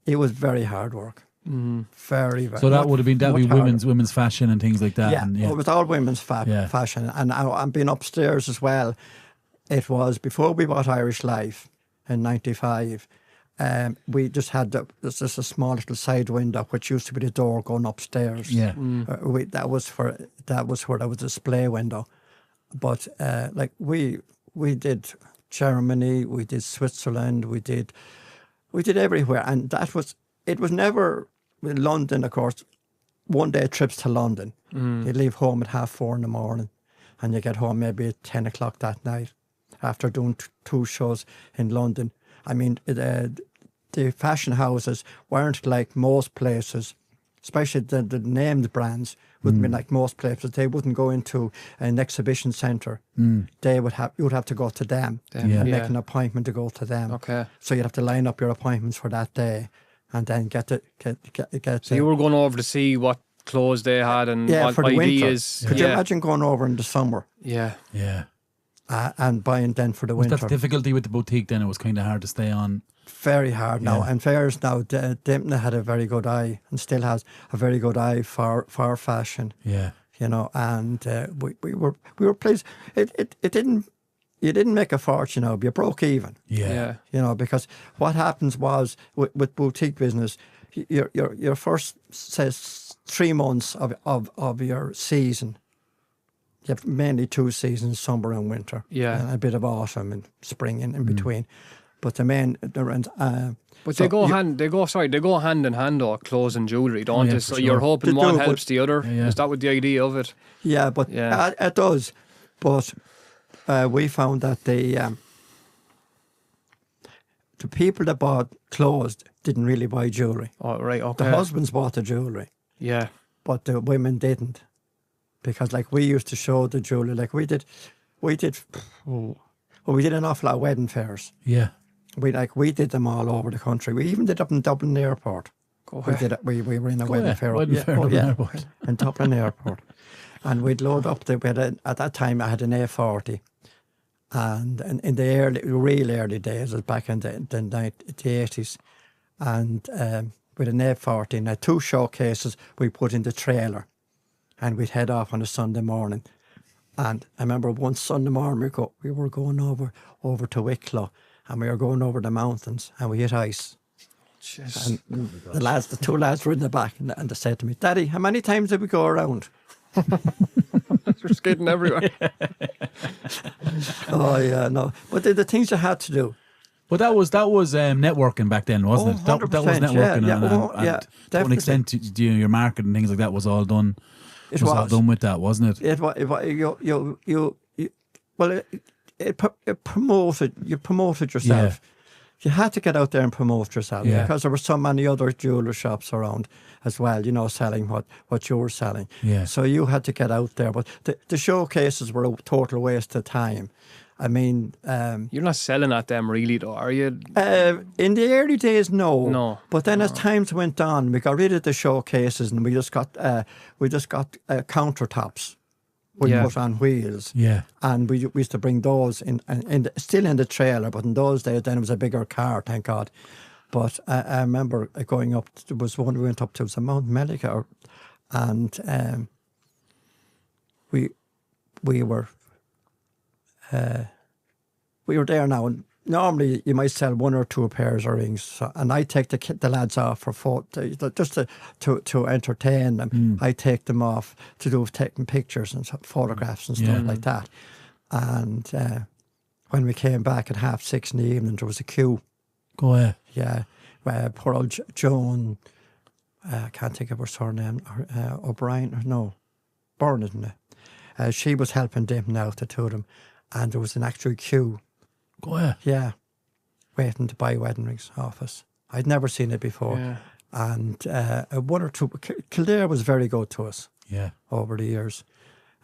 C: it was very hard work. Very, very.
B: So that would be women's fashion and things like that.
C: Yeah,
B: and,
C: it was all women's fashion, and I've been upstairs as well. It was before we bought Irish Life in '95. We just had there's just a small little side window, which used to be the door going upstairs.
B: Yeah,
C: that was where there was a display window. But we did Germany, we did Switzerland, we did everywhere, and it was never in London. Of course, one day trips to London. You leave home at 4:30 in the morning, and you get home maybe at 10 o'clock that night, after doing two shows in London. I mean, the fashion houses weren't like most places, especially the named brands wouldn't be like most places. They wouldn't go into an exhibition centre. You would have to go to them and make an appointment to go to them.
D: Okay.
C: So you'd have to line up your appointments for that day, and then get.
D: So you were going over to see what clothes they had and what
C: for the
D: ideas.
C: Winter. Could you imagine going over in the summer?
D: Yeah.
B: yeah.
C: And buying then for the winter.
B: That's the difficulty with the boutique. Then it was kind of hard to stay on.
C: Very hard now. And fairs now, Dympna had a very good eye, and still has a very good eye for fashion.
B: Yeah.
C: You know, and we were pleased. It didn't. You didn't make a fortune out, you broke even.
B: Yeah.
C: You know, because what happens was with boutique business, your first says 3 months of your season. You have mainly 2 seasons, summer and winter.
D: Yeah.
C: And a bit of autumn and spring in between. But the main
D: but they go hand in hand, or clothes and jewellery, don't they? So you're hoping one helps the other.
B: Yeah.
D: Is that what the idea of it?
C: Yeah, but it does. But we found that the people that bought clothes didn't really buy jewellery.
D: Oh, right, okay.
C: The husbands bought the jewellery.
D: Yeah.
C: But the women didn't. Because we used to show the jewellery, we did an awful lot of wedding fairs.
B: Yeah.
C: We did them all over the country. We even did up in Dublin Airport. We were in a wedding fair.
B: Airport.
C: In Dublin Airport. And we'd load up at that time I had an A40. And in the real early days, it was back in the 80s. And with an A40, and 2 showcases we put in the trailer. And we'd head off on a Sunday morning. And I remember one Sunday morning we were going over to Wicklow, and we were going over the mountains, and we hit ice.
D: Jeez.
C: And the 2 lads were in the back, and they said to me, "Daddy, how many times did we go around?"
D: You're skating everywhere.
C: Oh yeah, no. But the things you had to do.
B: But that was networking back then, wasn't it? That was networking, and to an extent, your market and things like that was all done. It was all done with that, wasn't it? It promoted. You promoted yourself. Yeah.
C: You had to get out there and promote yourself because there were so many other jeweller shops around as well. You know, selling what you were selling.
B: Yeah.
C: So you had to get out there. But the showcases were a total waste of time. I mean,
D: you're not selling at them really, though, are you?
C: in the early days, no.
D: No.
C: But then as times went on, we got rid of the showcases and we just got countertops. We put on wheels.
B: Yeah.
C: And we used to bring those in still in the trailer, but in those days, then it was a bigger car, thank God. But I remember going up, there was one we went up to, it was a Mount Melica, and we were there now, and normally you might sell 1 or 2 pairs of rings, and I take the lads off for just to entertain them. I take them off to do taking pictures and photographs and stuff like that. And when we came back at 6:30 in the evening, there was a queue.
B: Go ahead.
C: Yeah, poor old Joan. I can't think of her surname. O'Brien. No, Byrne, isn't it? She was helping Dympna out, the two of them, and there was an actual queue.
B: Go ahead.
C: Yeah, waiting to buy wedding rings off us. I'd never seen it before. Yeah. And 1 or 2. Kildare was very good to us.
B: Yeah.
C: Over the years.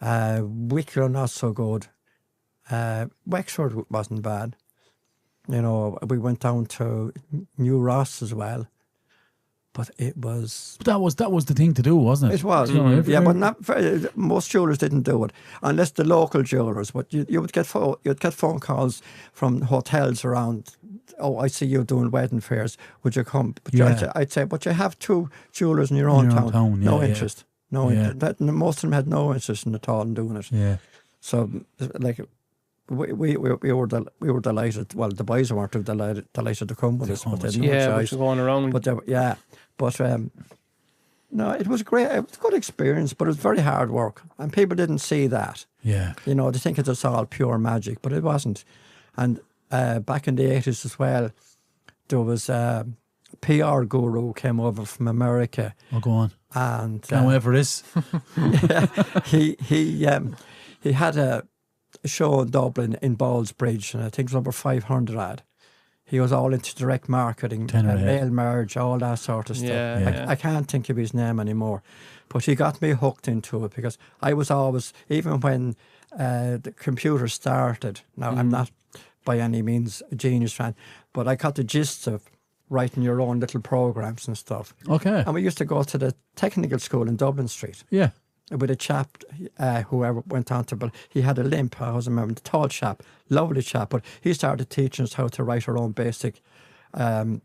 C: Wicklow not so good. Wexford wasn't bad. You know, we went down to New Ross as well. But it was...
B: But that was the thing to do, wasn't it?
C: It was. But most jewellers didn't do it, unless the local jewellers. But you would get phone calls from hotels around. Oh, I see you doing wedding fairs. Would you come? But I'd say, but you have 2 jewellers in your own town. No interest. No interest. Most of them had no interest in at all in doing it. Yeah. So, like... We were delighted. Well, the boys weren't too delighted to come with us, but they had no choice.
D: But going around.
C: But no, it was great. It was a good experience, but it was very hard work, and people didn't see that.
B: Yeah,
C: you know, they think it's just all pure magic, but it wasn't. And back in the 80s as well, there was a PR guru came over from America.
B: Oh, go on.
C: And
B: however it is,
C: he had a show in Dublin in Ballsbridge, and I think it was number 500 ad. He was all into direct marketing, mail merge, all that sort of stuff. I can't think of his name anymore, but he got me hooked into it because I was always, even when the computer started, now I'm not by any means a genius fan, but I got the gist of writing your own little programs and stuff.
B: Okay.
C: And we used to go to the technical school in Dublin Street. Yeah. With a chap, whoever went on to, but he had a limp, I always remember, the tall chap, lovely chap, but he started teaching us how to write our own basic algorithms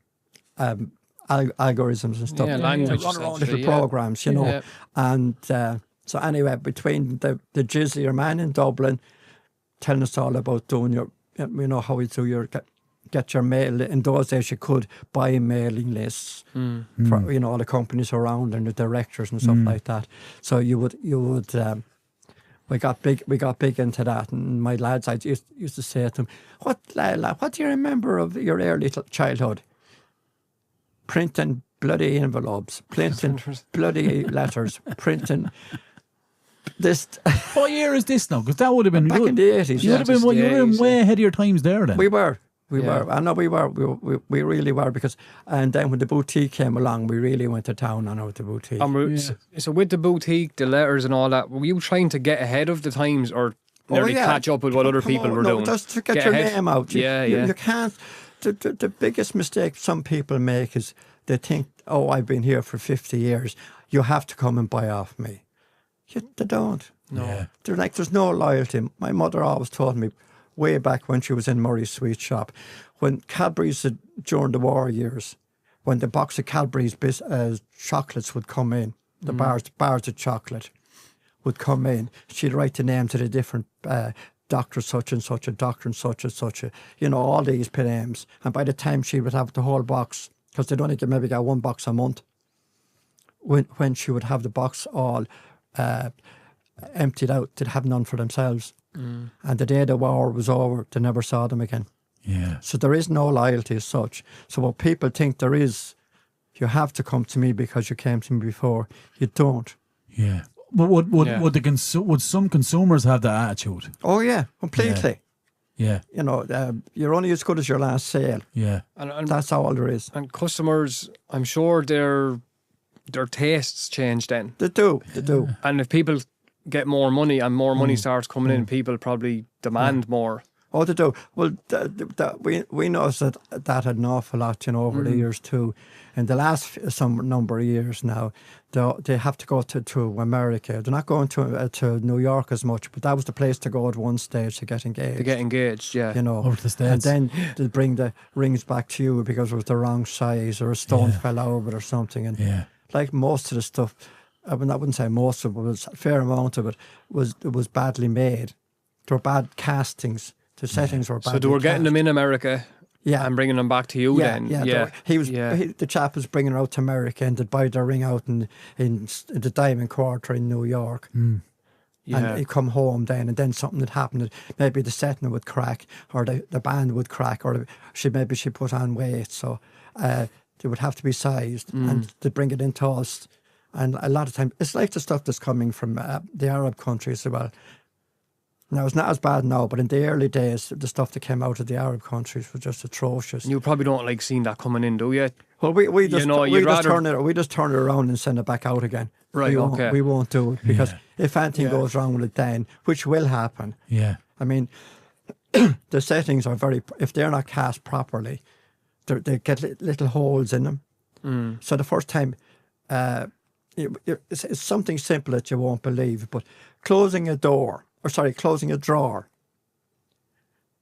C: and stuff.
D: Language.
C: Run our own little programs, you know. Yeah. And so anyway, between the jizzier man in Dublin telling us all about doing your, you know, how we do your... Get your mail. In those days, you could buy mailing lists for, you know, all the companies around and the directors and stuff like that. So you would. We got big into that, and my lads, I used to say to them, "What do you remember of your early childhood? Printing bloody envelopes, printing bloody letters, printing." This.
B: What year is this now? Because that would have been
C: back in the 80s.
B: You would have been way ahead of your times there. Then
C: we were. I know we were. We really were, because, and then when the boutique came along, we really went to town on with the boutique.
D: So with the boutique, the letters and all that, were you trying to get ahead of the times or nearly catch up with what other people were doing?
C: Just to get your name out. You can't. The biggest mistake some people make is they think, oh, I've been here for 50 years. You have to come and buy off me. They don't.
D: No. Yeah.
C: There's no loyalty. My mother always told me, way back when she was in Murray's sweet shop, when Cadbury's during the war years, when the box of Cadbury's chocolates would come in, the bars of chocolate would come in, she'd write the names of the different doctor such and such, a doctor and such, you know, all these names. And by the time she would have the whole box, because they'd only maybe get 1 box a month, when she would have the box all emptied out, they'd have none for themselves. And the day the war was over, they never saw them again.
B: Yeah.
C: So there is no loyalty as such. So what people think there is, you have to come to me because you came to me before. You don't.
B: Yeah. But would some consumers have that attitude?
C: Oh yeah, completely.
B: Yeah.
C: You know, you're only as good as your last sale.
B: Yeah.
D: And
C: that's all there is.
D: And customers, I'm sure their tastes change then.
C: They do.
D: And if people get more money and more money starts coming in, people probably demand more.
C: Oh, they do. Well, we noticed that an awful lot, over the years too. In the last some number of years now, they have to go to America. They're not going to New York as much, but that was the place to go at one stage to get engaged.
D: To get engaged, yeah.
B: Over to the States.
C: And then they bring the rings back to you because it was the wrong size or a stone fell over it or something. And like most of the stuff, I wouldn't say most of it, but a fair amount of it was badly made. There were bad castings. The settings were bad.
D: So they were getting them in America.
C: Yeah,
D: and bringing them back to you then.
C: Yeah. The chap was bringing her out to America and they'd buy their ring out in the Diamond Quarter in New York. And he'd come home then, and then something had happened. Maybe the setting would crack, or the band would crack, or she put on weight, so they would have to be sized, and they'd bring it into us. And a lot of times, it's like the stuff that's coming from the Arab countries as well. Now, it's not as bad now, but in the early days, the stuff that came out of the Arab countries was just atrocious.
D: You probably don't like seeing that coming in, do you?
C: Well, we just turn it around and send it back out again.
D: Right,
C: We won't do it, because if anything goes wrong with it then, which will happen.
B: Yeah.
C: I mean, the settings are if they're not cast properly, they get little holes in them. So the first time, it's something simple that you won't believe, but closing a drawer,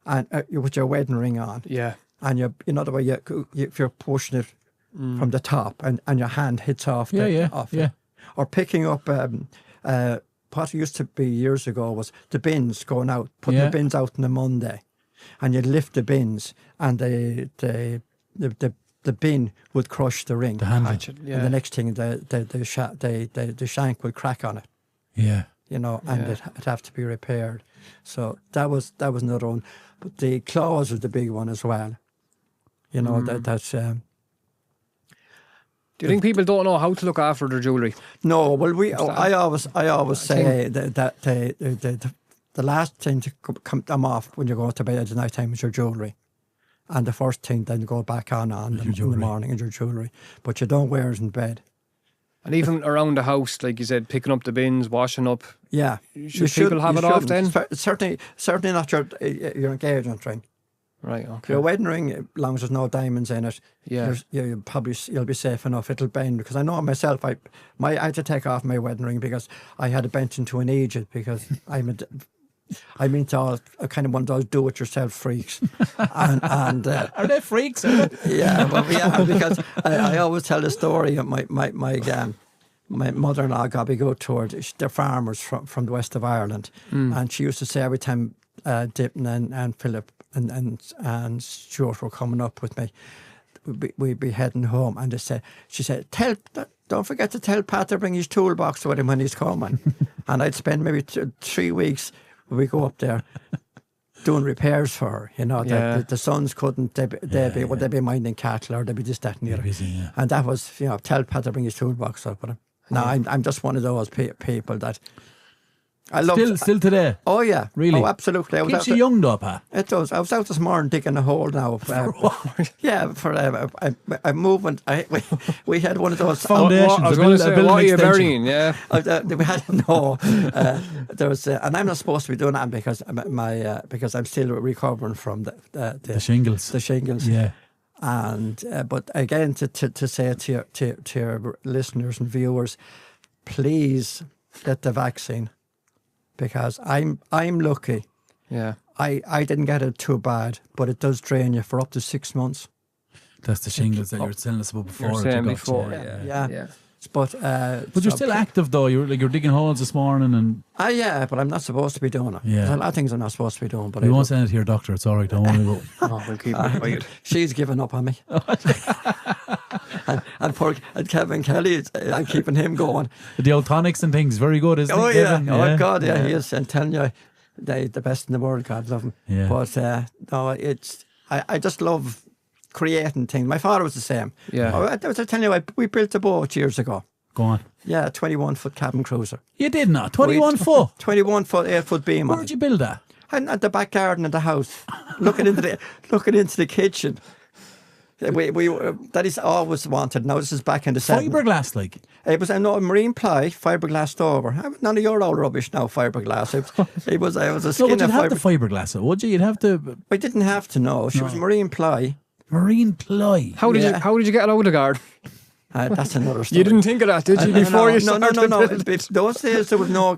C: and with your wedding ring on. Yeah. And the way if you're pushing it from the top and your hand hits off it. Or picking up what used to be years ago was the bins going out, putting the bins out on a Monday, and you'd lift the bins and the bin would crush the ring.
B: The handle.
C: And the next thing the shank would crack on it.
B: Yeah.
C: And it'd have to be repaired. So that was another one. But the claws was the big one as well. That's... Do
D: you think people don't know how to look after their jewellery?
C: No, well, I always say that the last thing to come off when you go to bed at night time is your jewellery. And the first thing then go back on in the morning is your jewellery. But you don't wear it in bed.
D: And even around the house, like you said, picking up the bins, washing up.
C: Yeah.
D: Should people have it off then?
C: Certainly not your engagement ring.
D: Right, okay.
C: Your wedding ring, as long as there's no diamonds in it, you'll be safe enough. It'll bend, because I know myself. I had to take off my wedding ring because I had it bent into an Egypt, because I'm kind of one of those do-it-yourself freaks. and
B: are they freaks?
C: Yeah, because I always tell the story of my mother-in-law, Gabby Goodtord. They're farmers from the west of Ireland, and she used to say every time Dympna and Philip and Stuart were coming up with me, we'd be heading home, and she said, don't forget to tell Pat to bring his toolbox with him when he's coming. And I'd spend maybe 3 weeks. We go up there doing repairs for her, the sons couldn't, they'd be minding cattle, or they'd be this, that and the other. And that was, tell Pat to bring his toolbox up with him. Now, I'm just one of those people that I love.
B: Still today?
C: Oh, yeah.
B: Really?
C: Oh, absolutely.
B: Keeps you young though, Pat.
C: It does. I was out this morning digging a hole now. For a movement. We had one of those
B: foundations.
D: I was going to say, what are you burying? Yeah.
C: We had there was, and I'm not supposed to be doing that because I'm still recovering from the
B: shingles.
C: The shingles.
B: Yeah.
C: And but again, to say to your listeners and viewers, please get the vaccine. Because I'm lucky.
D: Yeah.
C: I didn't get it too bad, but it does drain you for up to 6 months.
B: That's the shingles that you were telling us about before.
D: You were saying before, yeah.
C: But
B: you're still active though. You're digging holes this morning and.
C: Yeah, but I'm not supposed to be doing it.
B: Yeah.
C: There's a lot of things I'm not supposed to be doing. But
B: we won't send it to your doctor. It's all right. Don't worry about.
D: Oh, we'll keep it quiet.
C: She's given up on me. and Kevin Kelly, I'm keeping him going.
B: The old tonics and things, very good, isn't he?
C: Yeah. Oh God, yeah, he is. I'm telling you, the best in the world. God love him.
B: Yeah.
C: But no, I just love creating things. My father was the same.
B: Yeah.
C: I was telling you, we built a boat years ago.
B: Go on.
C: Yeah, a 21-foot cabin cruiser.
B: You did not? 21 foot?
C: 21-foot, 8-foot beam.
B: Where'd you build that?
C: And at the back garden of the house, looking into the kitchen. That is always wanted. Now this is back in the 70s.
B: Fiberglass, like.
C: It was marine ply, fiberglass over. None of your old rubbish now, fiberglass. It was a skin
B: No, but you'd
C: of
B: have
C: fiber.
B: to fiberglass it, would you? You'd have to.
C: I didn't have to know. She was marine ply.
B: Marine ply.
D: How did you get it out of the garden?
C: That's another story.
D: You didn't think of that, did you? Before you started?
C: No. Those days there was no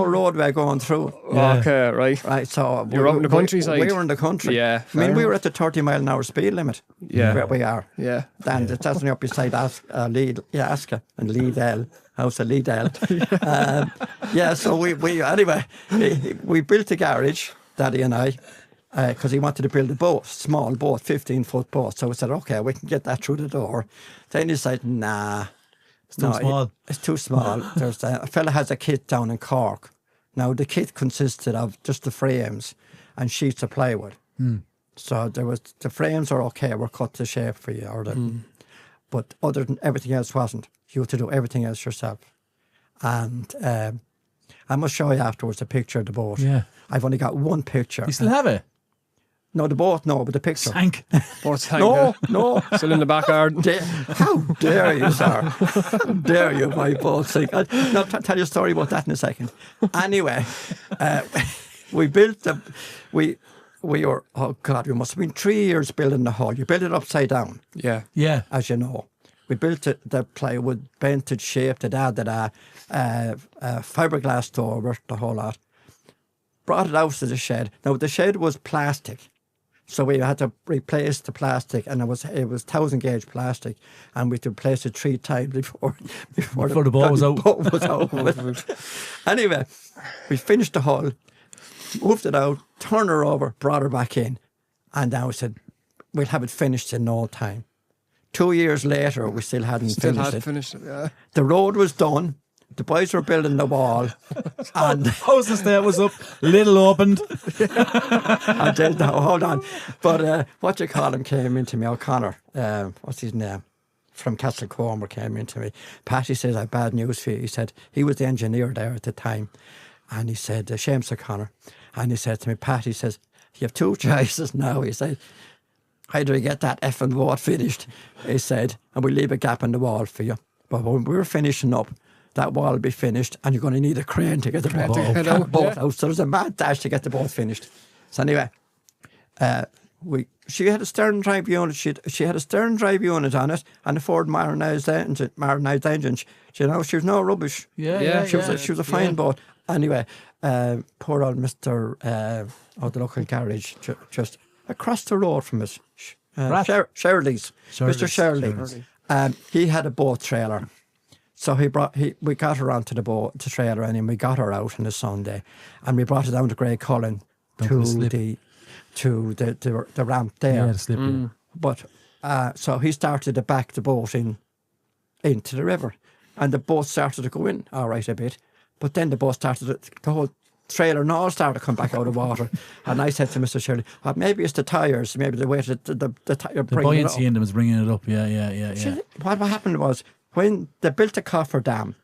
C: roadway going through.
B: Yeah.
D: Okay, right.
C: Right, so
D: You're out in the countryside.
C: We were in the country.
D: Yeah,
C: I mean,
D: fair
C: we were at the 30-mile-an-hour speed limit.
D: Yeah.
C: Where we are.
D: Yeah.
C: And it's only up beside Aska and Leadale, House of Leadale. So we built a garage, Daddy and I, because he wanted to build a boat, small boat, 15-foot boat. So we said, okay, we can get that through the door. Then he said, nah.
B: It's too small.
C: It's too small. There's a fella has a kit down in Cork. Now, the kit consisted of just the frames and sheets of plywood. So the frames are okay, were cut to shape for you. But other than everything else wasn't. You had to do everything else yourself. And I must show you afterwards a picture of the boat.
B: Yeah.
C: I've only got one picture.
B: You still have it?
C: No, the boat, no, but the picture.
B: Sank.
D: Both hang
C: No.
D: Still in the back garden.
C: How dare you, sir? How dare you, my boat sink? I'll tell you a story about that in a second. Anyway, we built we were, oh God, we must have been 3 years building the hull. You build it upside down.
B: Yeah.
C: As you know. We built the plywood, bent it, shaped it, added a fiberglass over the whole lot. Brought it out to the shed. Now, the shed was plastic. So we had to replace the plastic, and it was 1,000 gauge plastic, and we had to replace it 3 times before
B: the boat was out.
C: Boat was out. Anyway, we finished the hull, moved it out, turned her over, brought her back in, and now we said we'll have it finished in no time. 2 years later, we still hadn't finished it.
D: Yeah.
C: The road was done. The boys were building the wall, and
B: House estate was up, little opened.
C: I did now. Hold on, but what you call him came into me. O'Connor, what's his name? From Castlecormer came into me. Patty says, "I have bad news for you." He said he was the engineer there at the time, and he said, "Seamus O'Connor," and he said to me, "Patty says you have 2 choices now." He said, "Either you get that effing boat finished," he said, "and we leave a gap in the wall for you. But when we're finishing up, that wall will be finished, and you're going to need a crane to get the boat out. So there's a mad dash to get the boat finished." So anyway, she had a stern drive unit. She had a stern drive unit on it, and a Ford modernised engine. She was no rubbish. She was a fine boat. Anyway, poor old Mr. The local garage, just across the road from us, Shirley's. Mr. Shirley. He had a boat trailer. So we got her onto the trailer, and we got her out on a Sunday, and we brought her down to Grey Cullen to the ramp there.
B: Yeah, the slip.
C: But so he started to back the boat into the river, and the boat started to go in all right a bit, but then the boat the whole trailer and all started to come back out of water. And I said to Mr. Shirley, maybe it's the tyres, maybe the way the tyre
B: the buoyancy in them is bringing it up. Yeah.
C: What happened was, when they built the coffer dam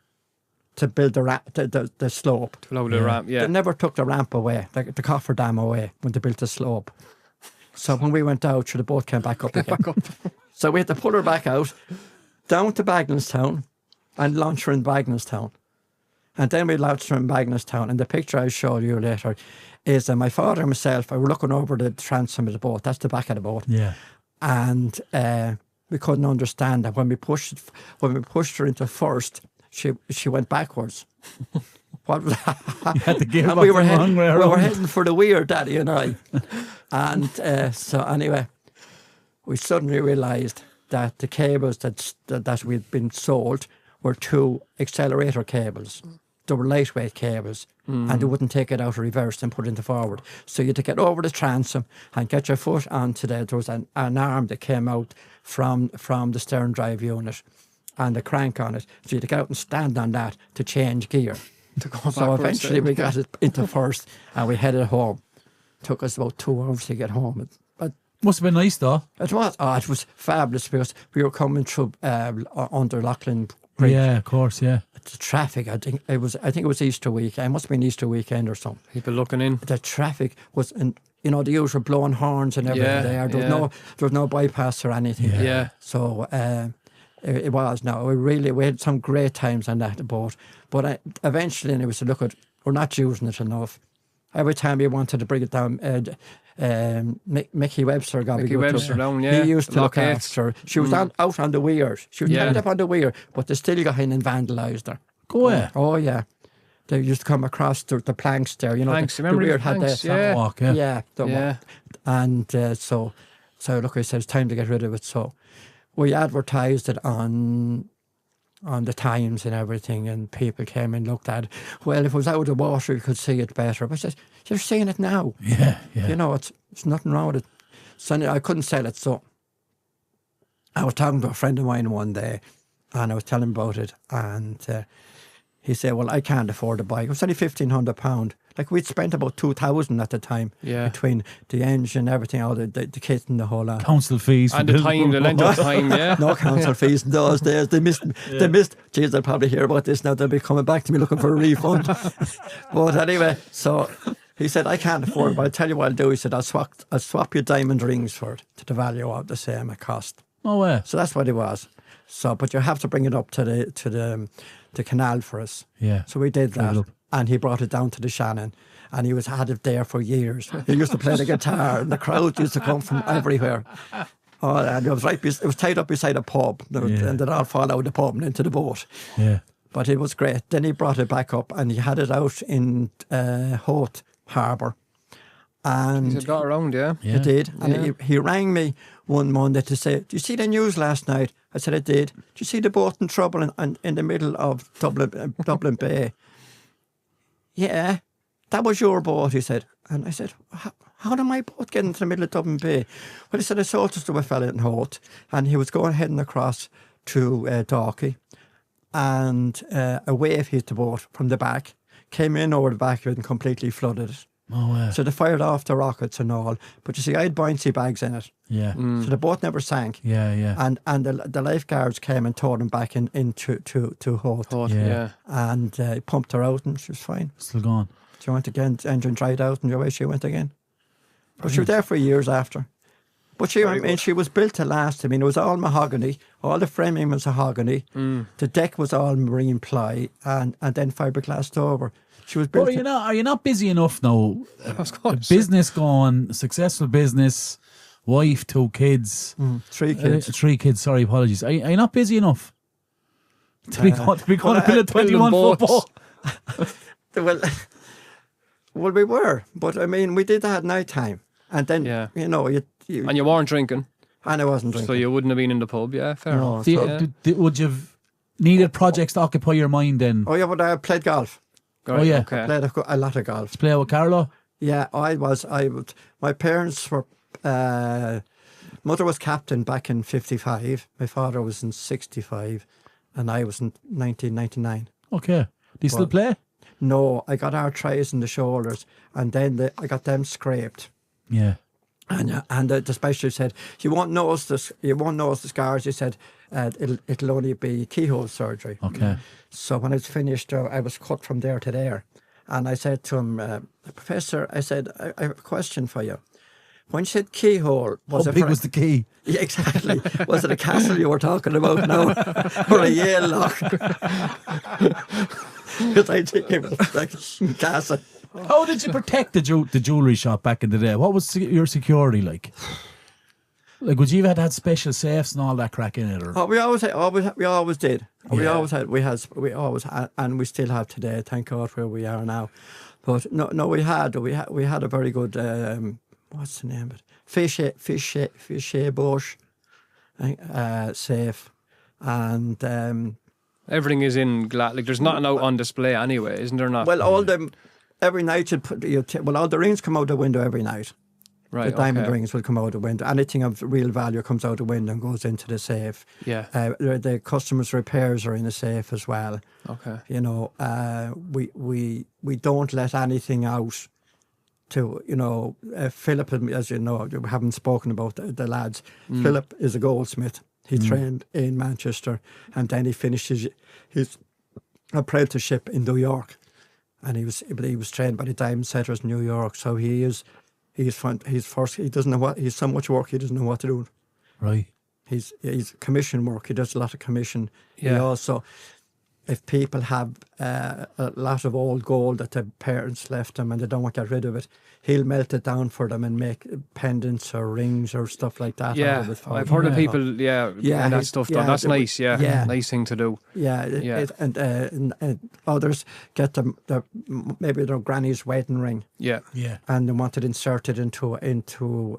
C: to build the slope,
D: to lower the ramp,
C: they never took the ramp away, the coffer dam away, when they built the slope. So when we went out, the boat came back up again. So we had to pull her back out, down to Bagnallstown, and launch her in Bagnallstown. And then we launched her in Bagnallstown, and the picture I show you later is my father and myself, I were looking over the transom of the boat. That's the back of the boat.
B: Yeah.
C: And we couldn't understand that when we pushed her into first, she went backwards. What was that?
B: You had to give
C: and we were heading for the weir, Daddy and I. And so anyway, we suddenly realised that the cables that we'd been sold were 2 accelerator cables. They were lightweight cables, and they wouldn't take it out of reverse and put it into forward. So you had to get over the transom and get your foot onto there. There was an arm that came out from the stern drive unit and the crank on it. So you had to get out and stand on that to change gear. So eventually we got it into first, and we headed home. Took us about 2 hours to get home. But
B: must have been nice though.
C: It was. It was fabulous, because we were coming through under Loughlin Bridge.
B: Yeah, of course, yeah.
C: The traffic, I think it was Easter weekend. It must have been Easter weekend or something.
D: People looking in.
C: The traffic was, and you know, the usual blowing horns and everything there. There was no bypass or anything.
D: Yeah.
C: So it was. No, we had some great times on that boat. But eventually, it was look at, we're not using it enough. Every time we wanted to bring it down, Mickey Webster got
D: Mickey Webster down, yeah.
C: He used to look
D: Lockheed.
C: after her. She was out on the weirs. She was tied up on the weir, but they still got in and vandalised her.
B: Go ahead.
C: Oh, yeah. They used to come across the planks there, you know.
D: Planks,
C: the
D: remember
C: weir
D: the
C: had
D: planks?
C: the
D: Yeah.
B: Walk,
C: yeah, walk. And so look, I said it's time to get rid of it. So we advertised it on the Times and everything, and people came and looked at it. Well, if it was out of the water, you could see it better. But I said, you're seeing it now.
B: Yeah.
C: You know, it's nothing wrong with it. So I couldn't sell it. So I was talking to a friend of mine one day, and I was telling him about it, and he said, well, I can't afford to buy it. It was only £1,500. Like, we'd spent about 2,000 at the time between the engine, everything, all the kit and the whole lot.
B: Council fees.
D: And the time, the length of time,
C: No council fees in those days. They missed. Geez, they'll probably hear about this now. They'll be coming back to me looking for a refund. But anyway, so he said, I can't afford it, but I'll tell you what I'll do. He said, I'll swap your diamond rings for it to the value of the same it cost.
B: No way.
C: So that's what it was. So, but you have to bring it up to the canal for us.
B: Yeah.
C: So we did that, and he brought it down to the Shannon, and he had it there for years. He used to play the guitar, and the crowd used to come from everywhere. Oh, and it was tied up beside a pub, and they'd all fall out of the pub and into the boat.
B: Yeah.
C: But it was great. Then he brought it back up, and he had it out in Howth Harbour. And
D: it got around,
C: He did. And he rang me one Monday to say, "Do you see the news last night?" I said, "I did." "Do you see the boat in trouble in the middle of Dublin Bay?" "Yeah, that was your boat," he said. And I said, "How did my boat get into the middle of Dublin Bay?" Well, he said, "I sold it to a fella in Howth, and he was heading across to Dalkey, and a wave hit the boat from the back, came in over the back of it and completely flooded it.
B: Oh, wow.
C: So they fired off the rockets and all. But you see, I had buoyancy bags in it.
B: Yeah.
C: So the boat never sank.
B: Yeah.
C: And the lifeguards came and towed them back into Howth.
B: Yeah.
C: And pumped her out, and she was fine.
B: Still gone.
C: She went again, engine dried out, and away she went again. But she was there for years after. But she was built to last. I mean, it was all mahogany. All the framing was mahogany. The deck was all marine ply, and then fiberglassed over. She was built.
B: But are you not busy enough now? Business going, successful business, wife, 2 kids.
C: 3 kids.
B: 3 kids, sorry, apologies. Are you not busy enough to be going to build a 21-foot boat?
C: Well, we were. But, I mean, we did that at night time. And then, you know...
D: And you weren't drinking.
C: And I wasn't drinking.
D: So you wouldn't have been in the pub, fair enough.
B: Would you have needed projects to occupy your mind then?
C: Oh, yeah, but I played golf.
B: Oh, yeah.
C: I played a lot of golf.
B: Did you play out with Carlow?
C: Yeah, I was. My parents were... mother was captain back in 55. My father was in 65. And I was in 1999.
B: Okay. Do you still play?
C: No, I got arthritis in the shoulders. And then I got them scraped.
B: Yeah.
C: And the specialist said, you won't notice the scars. He said, it'll only be keyhole surgery.
B: Okay.
C: So when I was finished, I was cut from there to there. And I said to him, Professor, I said, I have a question for you. When you said keyhole,
B: how big was the key?
C: Yeah, exactly. Was it a castle you were talking about now? Or a Yale lock? Because I think it was like a castle.
B: How did you protect the jewellery shop back in the day? What was your security like? Like, would you have had special safes and all that crack in it? Or?
C: Oh, we always did. Yeah. We always had, and we still have today. Thank God where we are now. But no, we had a very good. What's the name of it? Fichet Bosch safe, and
D: everything is in glass. Like, there's nothing out on display anyway, isn't there? Not.
C: Well, all them every night all the rings come out the window every night.
D: Right,
C: the diamond rings will come out the window. Anything of real value comes out the window and goes into the safe.
D: Yeah.
C: The customers' repairs are in the safe as well.
D: Okay.
C: You know, we don't let anything out. To Philip, as you know, we haven't spoken about the lads. Philip is a goldsmith. He trained in Manchester, and then he finished his apprenticeship in New York, and he was trained by the diamond setters in New York. So he's He's first. He doesn't know what. He's so much work. He doesn't know what to do.
B: Right.
C: He's commission work. He does a lot of commission.
D: Yeah.
C: He also, if people have a lot of old gold that their parents left them and they don't want to get rid of it, he'll melt it down for them and make pendants or rings or stuff like that.
D: Yeah, I've heard of people, and that stuff done. That's nice, nice thing to do.
C: And others get them, maybe their granny's wedding ring.
D: Yeah.
C: And they want it inserted into another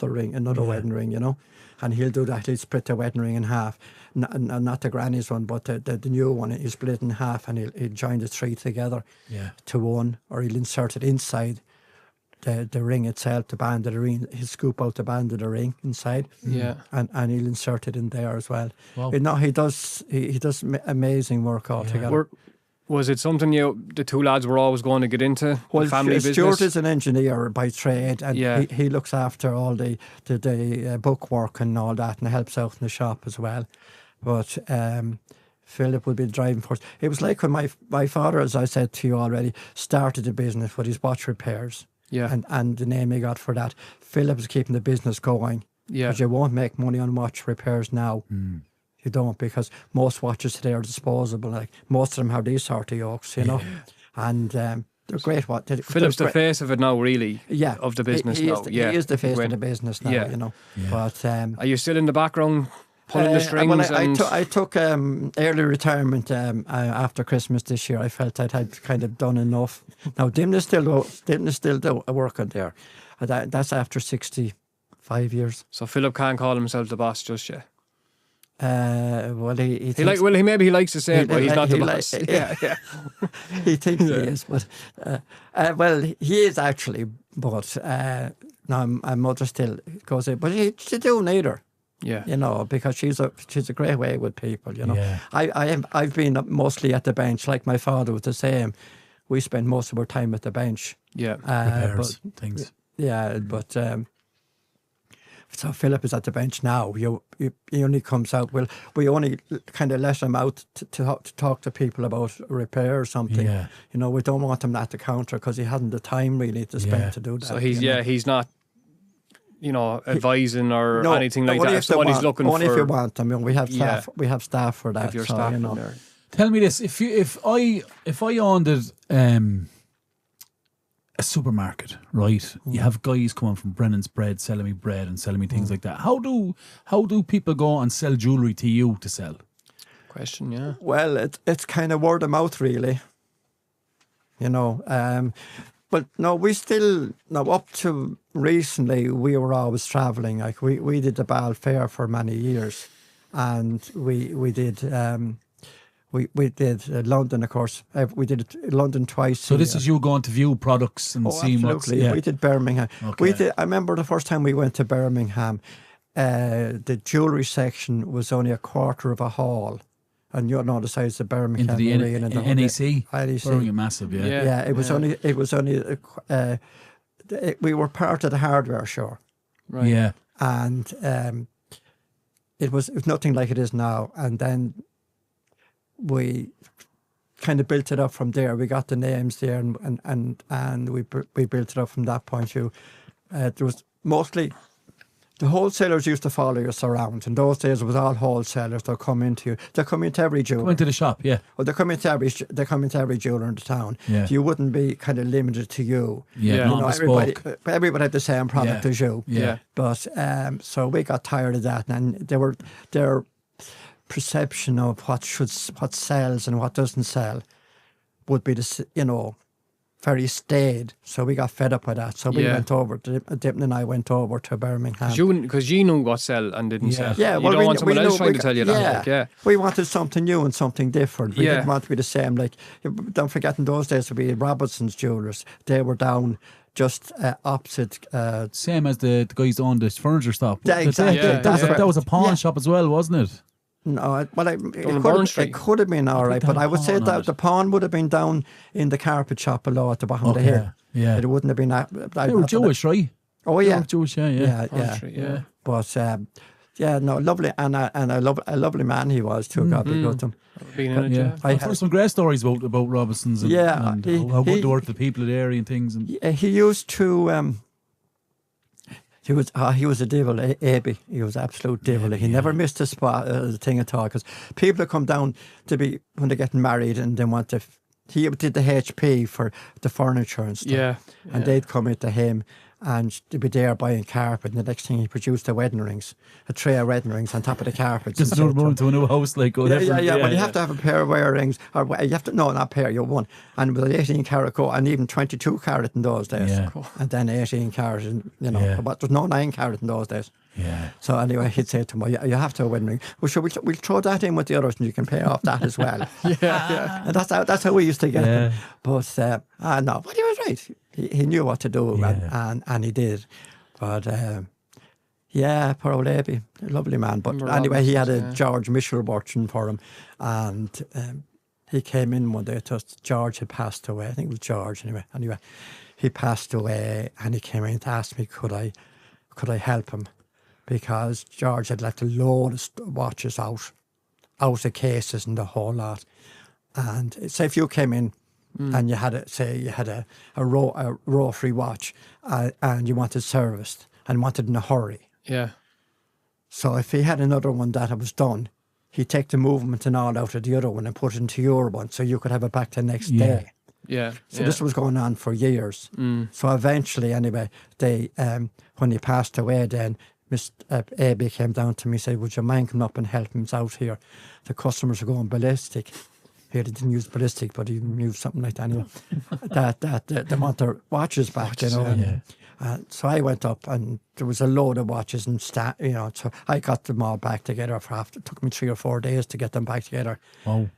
C: ring, another wedding ring, you know. And he'll do that. He'll split the wedding ring in half. Not the granny's one, but the new one. He'll split it in half and he'll join the three together to one, or he'll insert it inside the ring itself, the band of the ring. He'll scoop out the band of the ring inside.
D: Yeah.
C: And he'll insert it in there as well.
B: Wow.
C: He does amazing work altogether.
D: Was it something the two lads were always going to get into?
C: Well,
D: family business?
C: Stuart is an engineer by trade, and
D: Yeah.
C: he looks after all the book work and all that, and helps out in the shop as well. But Philip would be the driving force. It was like when my father, as I said to you already, started the business with his watch repairs.
D: Yeah.
C: And the name he got for that. Philip was keeping the business going.
D: Yeah.
C: Because you won't make money on watch repairs now. You don't, because most watches today are disposable. Like most of them have these sort of yokes, you know. And they're great.
D: Philip's the face of it now, really.
C: Yeah,
D: of the business
C: he
D: now.
C: He is the face of the business now. You know.
B: Yeah.
C: But
D: are you still in the background pulling the strings?
C: I took early retirement after Christmas this year. I felt I'd kind of done enough. Now Dympna still working there. That's after 65 years.
D: So Philip can't call himself the boss just yet.
C: Well, he
D: maybe he likes to say it, but he's not the boss.
C: He thinks he is, but well, he is actually. But now my mother still goes in, but she do neither.
D: Yeah,
C: you know, because she's a great way with people. You know,
B: Yeah.
C: I've been mostly at the bench, like my father was the same. We spend most of our time at the bench.
D: Yeah,
B: repairs, things.
C: Yeah, but. So Philip is at the bench now. He only comes out. Well, we only kind of let him out to talk to people about a repair or something.
B: Yeah.
C: You know, we don't want him at the counter because he hasn't the time really to spend to do that.
D: So he's not, advising or anything like that. If somebody's looking for,
C: only if you want them. You know, we have staff. We have staff for that.
D: If you're staff in there.
B: Tell me this: if I owned a supermarket, right? You have guys coming from Brennan's Bread, selling me bread and selling me things like that. How do people go and sell jewellery to you to sell?
D: Question, yeah.
C: Well, it's kind of word of mouth, really. You know, but no, up to recently we were always travelling. Like we did the Ball Fair for many years, and we did. We did London, of course. We did London twice.
B: So this is you going to view products and see what's...
C: Absolutely. We did Birmingham.
B: Okay.
C: I remember the first time we went to Birmingham, the jewellery section was only a quarter of a hall. And you know the size of Birmingham.
B: Into the NEC? Birmingham, massive, yeah.
C: Yeah, it was only... we were part of the hardware show.
D: Right.
B: Yeah.
C: And it was nothing like it is now. And then we kind of built it up from there. We got the names there, and we built it up from that point of view. There was mostly the wholesalers used to follow us around. In those days, it was all wholesalers. They'll come into every jeweler.
B: Come into the shop, yeah.
C: Well, they come into every jeweler in the town.
B: Yeah.
C: So you wouldn't be kind of limited to you.
B: Yeah,
C: you know, everybody had the same product as you.
B: Yeah.
C: But so we got tired of that, and their perception of what sells and what doesn't sell would be very staid. So we got fed up with that. So we went over. Dympna and I went over to Birmingham.
D: Because you knew what sell and didn't sell.
C: Yeah,
D: you don't want someone else trying to tell you that.
C: Yeah. We wanted something new and something different. We didn't want to be the same. Like, don't forget, in those days, it would be Robertson's Jewellers. They were down just opposite.
B: Same as the guys that owned this furniture shop.
C: Yeah, exactly.
B: That was a pawn shop as well, wasn't it?
C: No, it could have been all right, but I would say that the pawn would have been down in the carpet shop below at the bottom of the hill.
B: Yeah,
C: it wouldn't have been.
B: They were Jewish, right?
C: Oh yeah,
B: Jewish, yeah.
C: But lovely, and a lovely man he was too. God be good to him.
D: Being in it, yeah.
B: I've heard some great stories about Robinsons and, and how good they were to the people of the area and things. And
C: he used to. He was a devil, Abby. He was absolute devil. He never missed a spot, a thing at all. Because people come down to be when they're getting married and they want to. He did the HP for the furniture and stuff. And they'd come into him and they'd be there buying carpet. And the next thing he produced the wedding rings, a tray of wedding rings on top of the carpet.
B: Just don't move to a new house like
C: Well, you have to have a pair of wedding rings, or you have to not a pair. You have one, and with an 18 karat gold, and even 22 karat in those days. And then 18 karat, but there's no 9 karat in those days. So anyway, he'd say to me, "You have to have a wedding ring. Well, sure, we'll throw that in with the others, and you can pay off that as well." And that's how we used to get them. But no, but he was right. He knew what to do, and he did. But poor old Abby, a lovely man. But anyway, he had a George Mitchell watching for him, and he came in one day. George had passed away. I think it was George anyway. He passed away, and he came in to ask me could I help him, because George had left a load of watches out of cases and the whole lot. And say if you came in and you had a rotary watch and you wanted serviced and wanted in a hurry. So if he had another one that was done, he'd take the movement and all out of the other one and put it into your one, so you could have it back the next day. So this was going on for years. So eventually, anyway, they when he passed away, then Mr. Abby came down to me and said, "Would you mind coming up and help him out here? The customers are going ballistic." Here they didn't use ballistic, but he used something like that anyway. They want their watches back, so I went up, and there was a load of watches and so I got them all back together. It took me 3 or 4 days to get them back together.
B: Wow.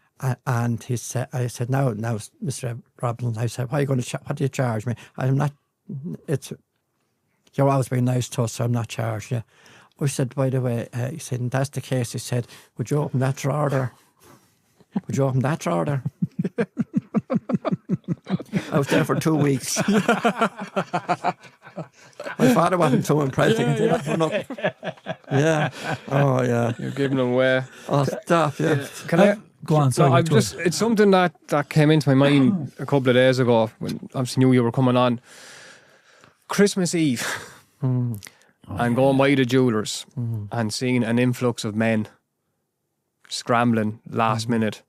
C: And he said, "I said, now, Mr. Robinson," I said, what do you charge me? I'm not. You're always being nice to us, so I'm not charged you. I said, by the way, he said, "And that's the case." He said, "Would you open that drawer there? Would you open that drawer there?" I was there for 2 weeks. My father wasn't too impressed. Oh, yeah.
D: You're giving them away.
C: Oh, stop,
D: Can I...
B: Go on, sorry.
D: It's something that came into my mind a couple of days ago when obviously knew you were coming on. Christmas Eve. And going by the jewellers and seeing an influx of men scrambling last minute.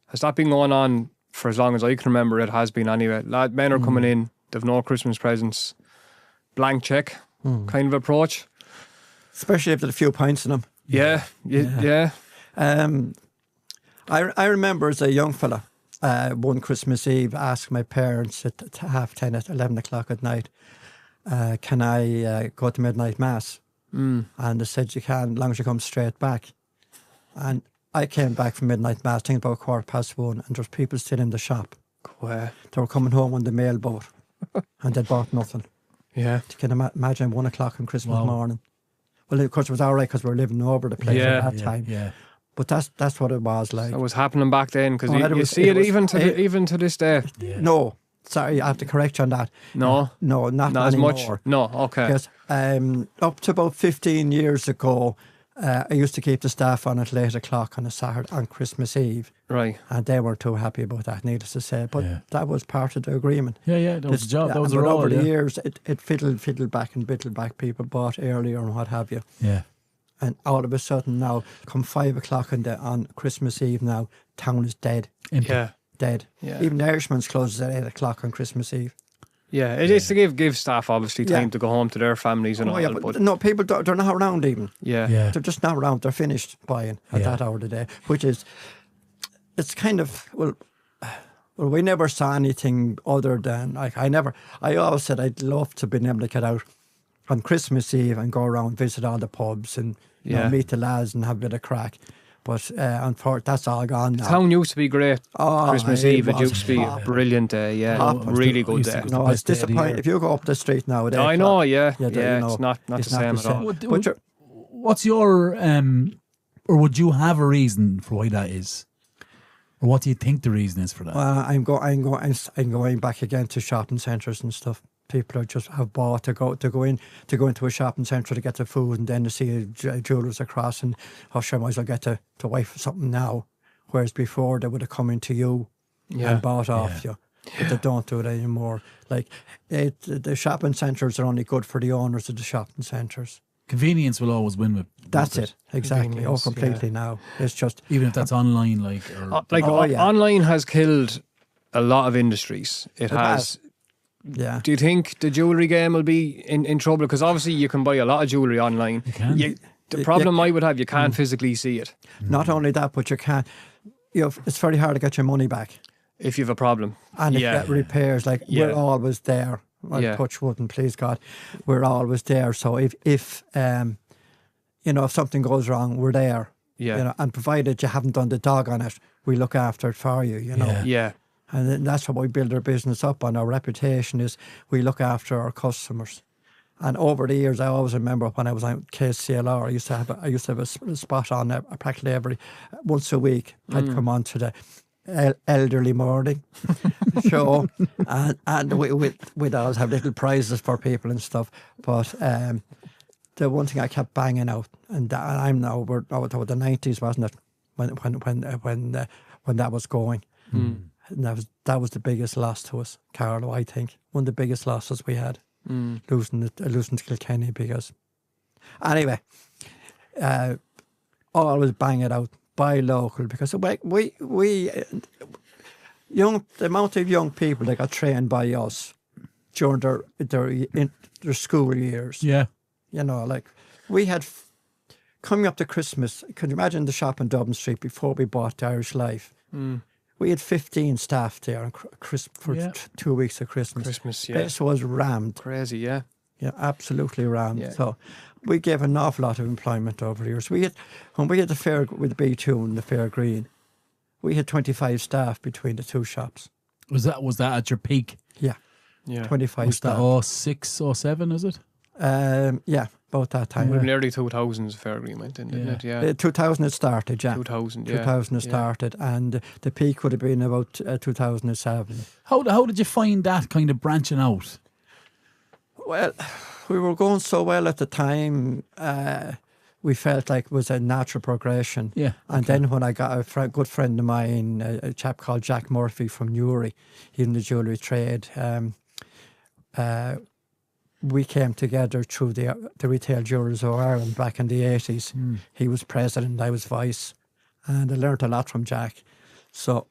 D: Has that been going on for as long as I can remember? It has been anyway. Men are coming in, they've no Christmas presents, blank check kind of approach.
C: Especially if there's a few pints in them.
D: Yeah.
C: I remember as a young fella, one Christmas Eve, asked my parents at 10:30 at 11 o'clock at night, can I go to midnight mass? And they said you can, as long as you come straight back. And I came back from midnight mass, I think about 1:15, and there was people still in the shop. They were coming home on the mailboat, and they'd bought nothing. You can imagine 1 o'clock on Christmas morning. Well, of course, it was all right because we were living over the place at that time. But that's what it was like.
D: It was happening back then, because you see it even to this day.
C: No, sorry, I have to correct you on that.
D: No,
C: not
D: as
C: anymore.
D: much. No, okay.
C: Because up to about 15 years ago, I used to keep the staff on at 8 o'clock on a Saturday on Christmas Eve.
D: Right.
C: And they weren't too happy about that, needless to say. But that was part of the agreement.
B: That was the job. That was the role.
C: Over the years, it fiddled back and bittled back. People bought earlier and what have you. And all of a sudden now, come 5 o'clock on Christmas Eve now, town is dead. Dead. Even the Irishman's closes at 8 o'clock on Christmas Eve.
D: It is to give staff obviously time to go home to their families and all.
C: But no, people they're not around even.
D: They're
C: just not around. They're finished buying at that hour of the day, which is, it's kind of well, we never saw anything other than I always said I'd love to be able to get out on Christmas Eve and go around, visit all the pubs and meet the lads and have a bit of crack. But unfortunately, that's all gone now.
D: Town used to be great. Christmas Eve, it used to be a brilliant day. Really good day.
C: No, it's disappointing. If you go up the street nowadays.
D: I know, it's not the same at all.
B: What's your, or would you have a reason for why that is? Or what do you think the reason is for that?
C: Well, I'm going back again to shopping centres and stuff. people are just have bought to go into a shopping centre to get the food, and then to see a jewellers across, and sure, I might as well get to wife something now. Whereas before they would have come into you and bought off you. But they don't do it anymore. Like the shopping centres are only good for the owners of the shopping centres.
B: Convenience will always win with.
C: That's it, exactly. Completely now. It's just
B: even if that's online,
D: online has killed a lot of industries. It has.
C: Yeah.
D: Do you think the jewellery game will be in trouble? Because obviously you can buy a lot of jewellery online.
B: You can.
D: The problem I would have, you can't physically see it.
C: Not only that, but you can't. It's very hard to get your money back
D: if you have a problem.
C: And if you get repairs, we're always there. Touch wood and please God, we're always there. So if something goes wrong, we're there.
D: Yeah.
C: And provided you haven't done the dog on it, we look after it for you.
D: Yeah.
C: And then that's how we build our business up on. Our reputation is we look after our customers. And over the years, I always remember when I was on KCLR, I used to have a spot on practically once a week. I'd come on to the elderly morning show, and we'd always have little prizes for people and stuff. But the one thing I kept banging out, and we're the 90s, wasn't it? When that was going. And that was the biggest loss to us, Carlow, I think. One of the biggest losses we had, losing to Kilkenny, because... Anyway, always bang it out, buy local, because the amount of young people that got trained by us during their school years.
B: Yeah.
C: We had... Coming up to Christmas, can you imagine the shop in Dublin Street before we bought the Irish Life? We had 15 staff there for 2 weeks of Christmas. This was rammed.
D: Crazy, yeah.
C: Yeah, absolutely rammed.
D: Yeah.
C: So we gave an awful lot of employment over the years. When we had the fair with the B2 and the Fair Green, we had 25 staff between the two shops.
B: Was that at your peak?
C: Yeah. 25 staff.
B: Was that 06, 07, is it?
C: Yeah, about that time.
D: In the early 2000s, Fair Green went in, didn't it? Yeah.
C: 2000 it started, yeah.
D: 2000
C: it started, and the peak would have been about 2007.
B: How did you find that kind of branching out?
C: Well, we were going so well at the time, we felt like it was a natural progression.
B: Yeah.
C: And then when I got a good friend of mine, a chap called Jack Murphy from Newry, he's in the jewellery trade, we came together through the Retail Jewellers of Ireland back in the 80s. He was president, I was vice, and I learnt a lot from Jack. So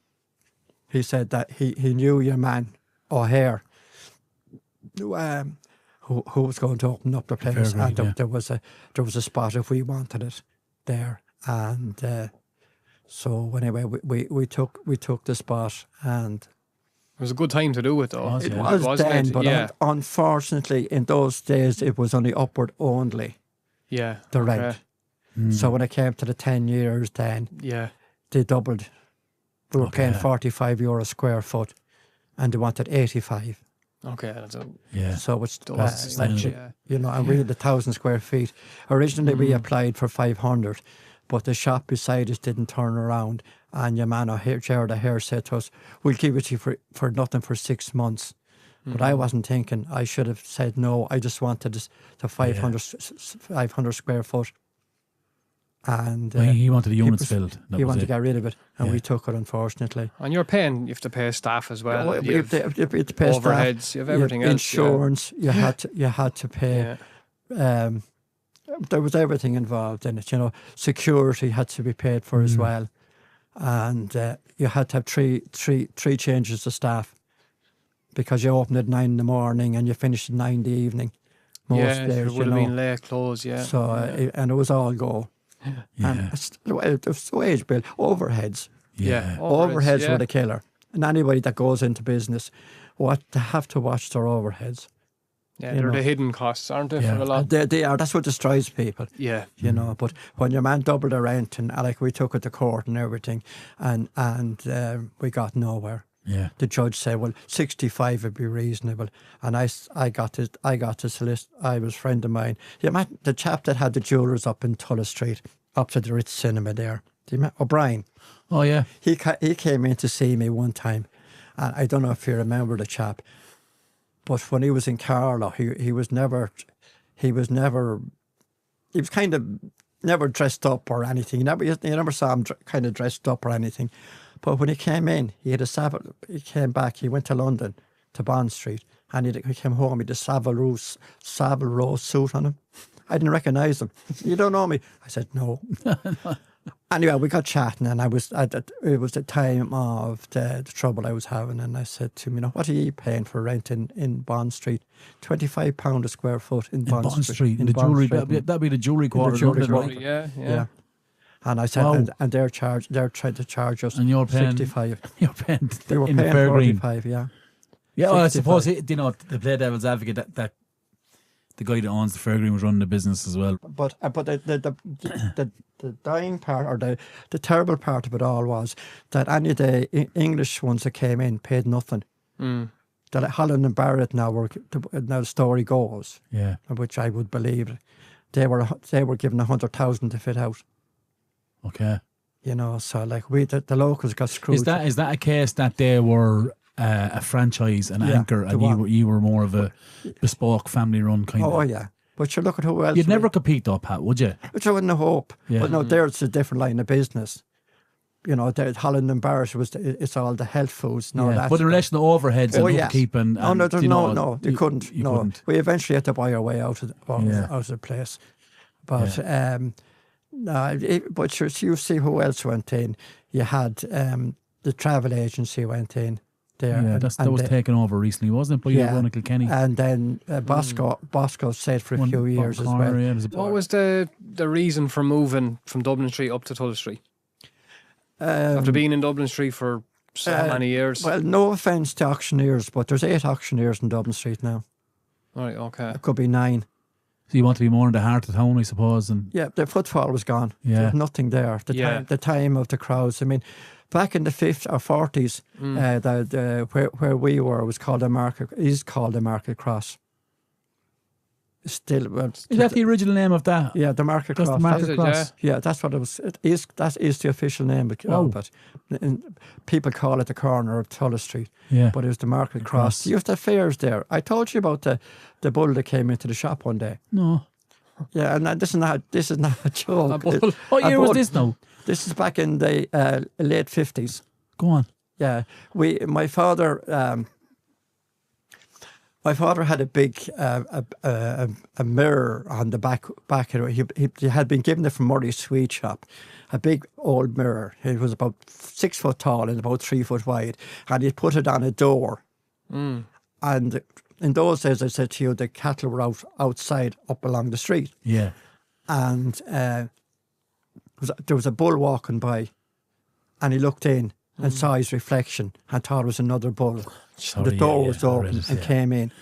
C: he said that he knew your man, O'Hare, who was going to open up the place, and there was a spot if we wanted it there. And so anyway, we took the spot, and
D: it was a good time to do it, though.
C: It was then, but unfortunately, in those days, it was only upward only.
D: Yeah.
C: The rent. So when it came to the 10 years, then they doubled. We were paying €45 square foot, and they wanted 85.
D: Okay, that's
C: So it's
D: and
C: we had 1,000 square feet. Originally, we applied for 500. But the shop beside us didn't turn around, and your man Jared O'Hare said to us, "We'll give it to you for nothing for 6 months." But I wasn't thinking. I should have said no. I just wanted the 500 square foot, and
B: he wanted the units filled.
C: He wanted to get rid of it, and we took it, unfortunately.
D: And you're paying. You have to pay staff as well.
C: You have to pay
D: overheads.
C: Staff,
D: you have everything else.
C: Insurance. You had to pay. There was everything involved in it, Security had to be paid for as well, and you had to have three changes of staff, because you opened at 9 in the morning and you finished at 9 in the evening. Most days,
D: it would have been late close,
C: So and it was all go. And it was wage bill, overheads. Overheads were the killer. And anybody that goes into business, they have to watch their overheads.
D: Yeah, they're the hidden costs, aren't they, for a lot?
C: They are. That's what destroys people.
D: Yeah.
C: But when your man doubled the rent, and we took it to court and everything, and we got nowhere.
B: Yeah.
C: The judge said, well, 65 would be reasonable. And I got this list. I was a friend of mine. The chap that had the jewellers up in Tulla Street, up to the Ritz Cinema there. O'Brien.
B: Oh, yeah.
C: He came in to see me one time. And I don't know if you remember the chap. But when he was in Carlow, he was kind of never dressed up or anything. You never saw him kind of dressed up or anything. But when he came in, he came back, he went to London, to Bond Street, and he came home, he had a Savile Row suit on him. I didn't recognise him. You don't know me? I said, no. Anyway, we got chatting, and it was the time of the trouble I was having, and I said to him, what are you paying for rent in Bond Street? £25 a square foot in Bond Street.
B: In the jewellery, that'd be the jewellery quarter.
C: Yeah. And I said, wow. and they're trying to charge us, and you're paying 65.
B: You're paying
C: they were
B: in
C: paying
B: the fair
C: 45,
B: green.
C: yeah.
B: Yeah, well, I suppose the play devil's advocate that the guy that owns the fair green was running the business as well.
C: But the dying part, or the terrible part of it all, was that any of the English ones that came in paid nothing. That Holland and Barrett now the story goes, which I would believe, they were given 100,000 to fit out.
B: Okay.
C: So like the locals got screwed.
B: Is that a case that they were a franchise, an anchor, and you were more of a bespoke family-run kind of?
C: Oh, yeah. But you look at who else.
B: You'd never compete though, Pat, would you?
C: Which I wouldn't hope.
B: Yeah.
C: But no, there's a different line of business. Holland and Barrett it's all the health foods.
B: But in relation to overheads and upkeep and
C: they couldn't. We eventually had to buy our way out of the place. But but you see who else went in. You had the travel agency went in there.
B: Yeah, that was taken over recently, wasn't it? By Ronnie Kilkenny.
C: And then Bosco stayed for a few years as well.
D: What was the reason for moving from Dublin Street up to Tull Street? After being in Dublin Street for so many years?
C: Well, no offence to auctioneers, but there's 8 auctioneers in Dublin Street now.
D: All right, okay.
C: It could be 9.
B: So you want to be more in the heart of town, I suppose. And
C: the footfall was gone.
B: Yeah.
C: There was nothing there. The time of the crowds. I mean, back in the 50s or 40s, where we were was called the Market Cross. Still,
B: is that the original name of that?
C: Yeah, the Market Cross.
B: The Market Cross.
C: Yeah, that's what it was. That is the official name. But people call it the corner of Tull Street.
B: Yeah,
C: but it was the Market Cross. You used to have fairs there. I told you about the bull that came into the shop one day.
B: No.
C: Yeah, and this is not a joke.
B: What year was this now?
C: This is back in the late 50s.
B: Go on.
C: Yeah, my father had a big a mirror on the back of it. He had been given it from Murray's Sweet Shop, a big old mirror. It was about 6 foot tall and about 3 foot wide, and he put it on a door. And in those days, I said to you, the cattle were outside up along the street.
B: Yeah,
C: and there was a bull walking by, and he looked in and saw his reflection and thought it was another bull. The door was open and came in.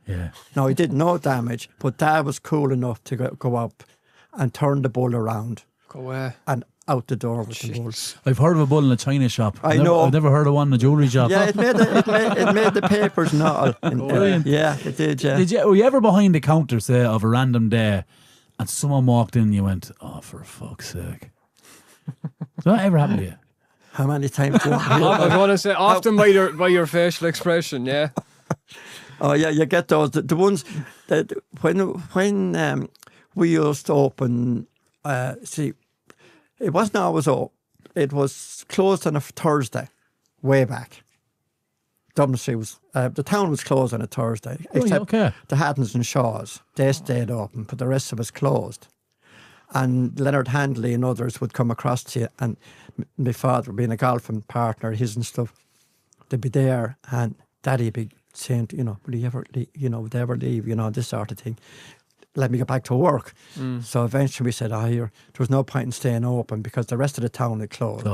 B: Yeah.
C: Now, he did no damage, but Dad was cool enough to go up and turn the bull around.
D: Go away.
C: And out the door with the bull.
B: I've heard of a bull in a china shop.
C: I know.
B: I've never heard of one in a jewellery shop.
C: Yeah, it made the papers and all. Yeah, it did, yeah.
B: Were you ever behind the counter, say, of a random day and someone walked in and you went, oh, for fuck's sake. Does that ever happen to you?
C: How many times do you want to hear
D: I was going to say, often by your facial expression, yeah.
C: Oh, yeah, you get those. The ones that when we used to open, it wasn't always open. It was closed on a Thursday, way back. Dublin Street was, the town was closed on a Thursday, except the Hattons and Shaws. They stayed open, but the rest of us closed. And Leonard Handley and others would come across to you, and my father, being a golfing partner, his and stuff, they'd be there, and Daddy'd be saying, will you ever, would they ever leave, this sort of thing. Let me get back to work. So eventually we said, here, there was no point in staying open because the rest of the town had closed.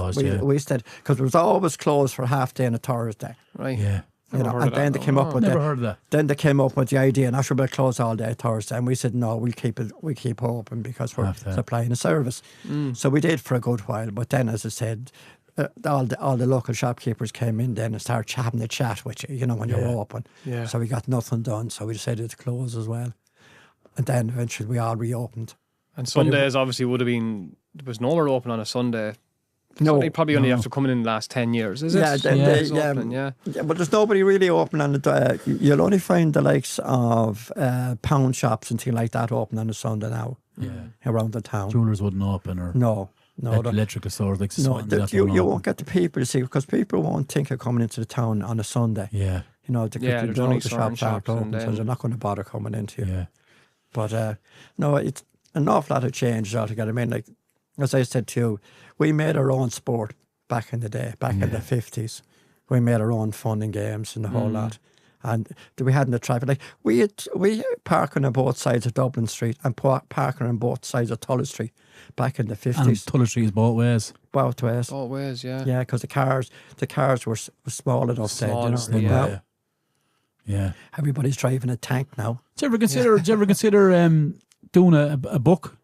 C: We said, because it was always closed for half day on a Thursday.
D: Right.
B: Yeah.
C: And then they came up with Then they came up with the idea, and I should be closed all day Thursday. And we said, no, we keep open because we're supplying a service. So we did for a good while. But then, as I said, all the local shopkeepers came in then and started having a chat with you, when you're open.
D: Yeah.
C: So we got nothing done. So we decided to close as well. And then eventually we all reopened.
D: And Sundays obviously would have been, there was nowhere open on a Sunday So they probably only have to come in the last 10 years, is it?
C: Yeah, but there's nobody really open on the. You'll only find the likes of pound shops and things like that open on a Sunday now. Around the town.
B: Jewelers wouldn't open, or
C: no,
B: electrical stores like
C: you won't get the people, you see, because people won't think of coming into the town on a Sunday.
B: Yeah.
C: You know, the shops aren't open, so they're not going to bother coming into you.
B: Yeah.
C: But no, it's an awful lot of changes altogether. I mean, like, as I said to you, we made our own sport back in the day, back in the 50s. We made our own fun and games and the whole lot. And we hadn't the traffic. Like, we had parking on both sides of Dublin Street and parking on both sides of Tullow Street back in the 50s.
B: And Tullow Street is both ways.
C: Both ways.
D: Both ways, yeah.
C: Yeah, because the cars were small enough then, you know.
B: Yeah.
C: Everybody's driving a tank now.
B: Do you ever consider doing a book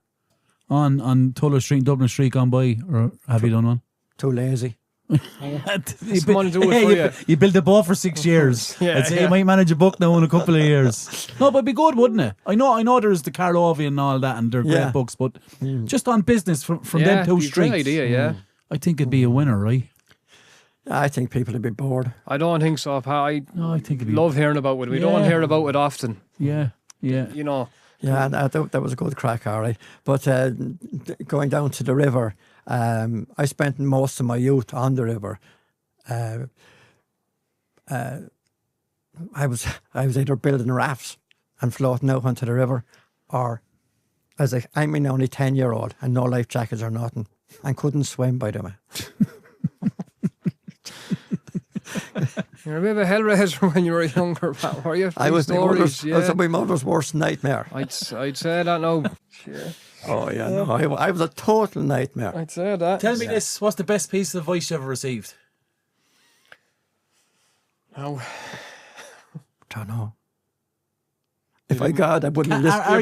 B: on Tullow Street and Dublin Street gone by, or have you done one?
C: Too lazy.
D: Someone do it for you.
B: You built a boat for 6 years. I'd say you might manage a book now in a couple of years. No, but it'd be good, wouldn't it? I know there's the Carlow and all that, and they're great books, but just on business from them two streets.
D: Great idea,
B: I think it'd be a winner, right?
C: I think people would be bored.
D: I don't think so, Pat. I
B: think it'd be
D: love hearing about it. We don't hear about it often.
B: Yeah.
D: You know.
C: Yeah, and that was a good crack, all right. But going down to the river, I spent most of my youth on the river. I was either building rafts and floating out onto the river, or I'm an only 10-year-old and no life jackets or nothing, and couldn't swim, by the way.
D: You're a bit of a hellraiser when you were younger, Pat, were you?
C: I was my mother's worst nightmare.
D: I'd say that now. Yeah.
C: Oh yeah, no, I was a total nightmare.
D: I'd say that.
B: Tell me this: what's the best piece of advice you ever received?
C: No, don't know. If I got, I wouldn't listen. I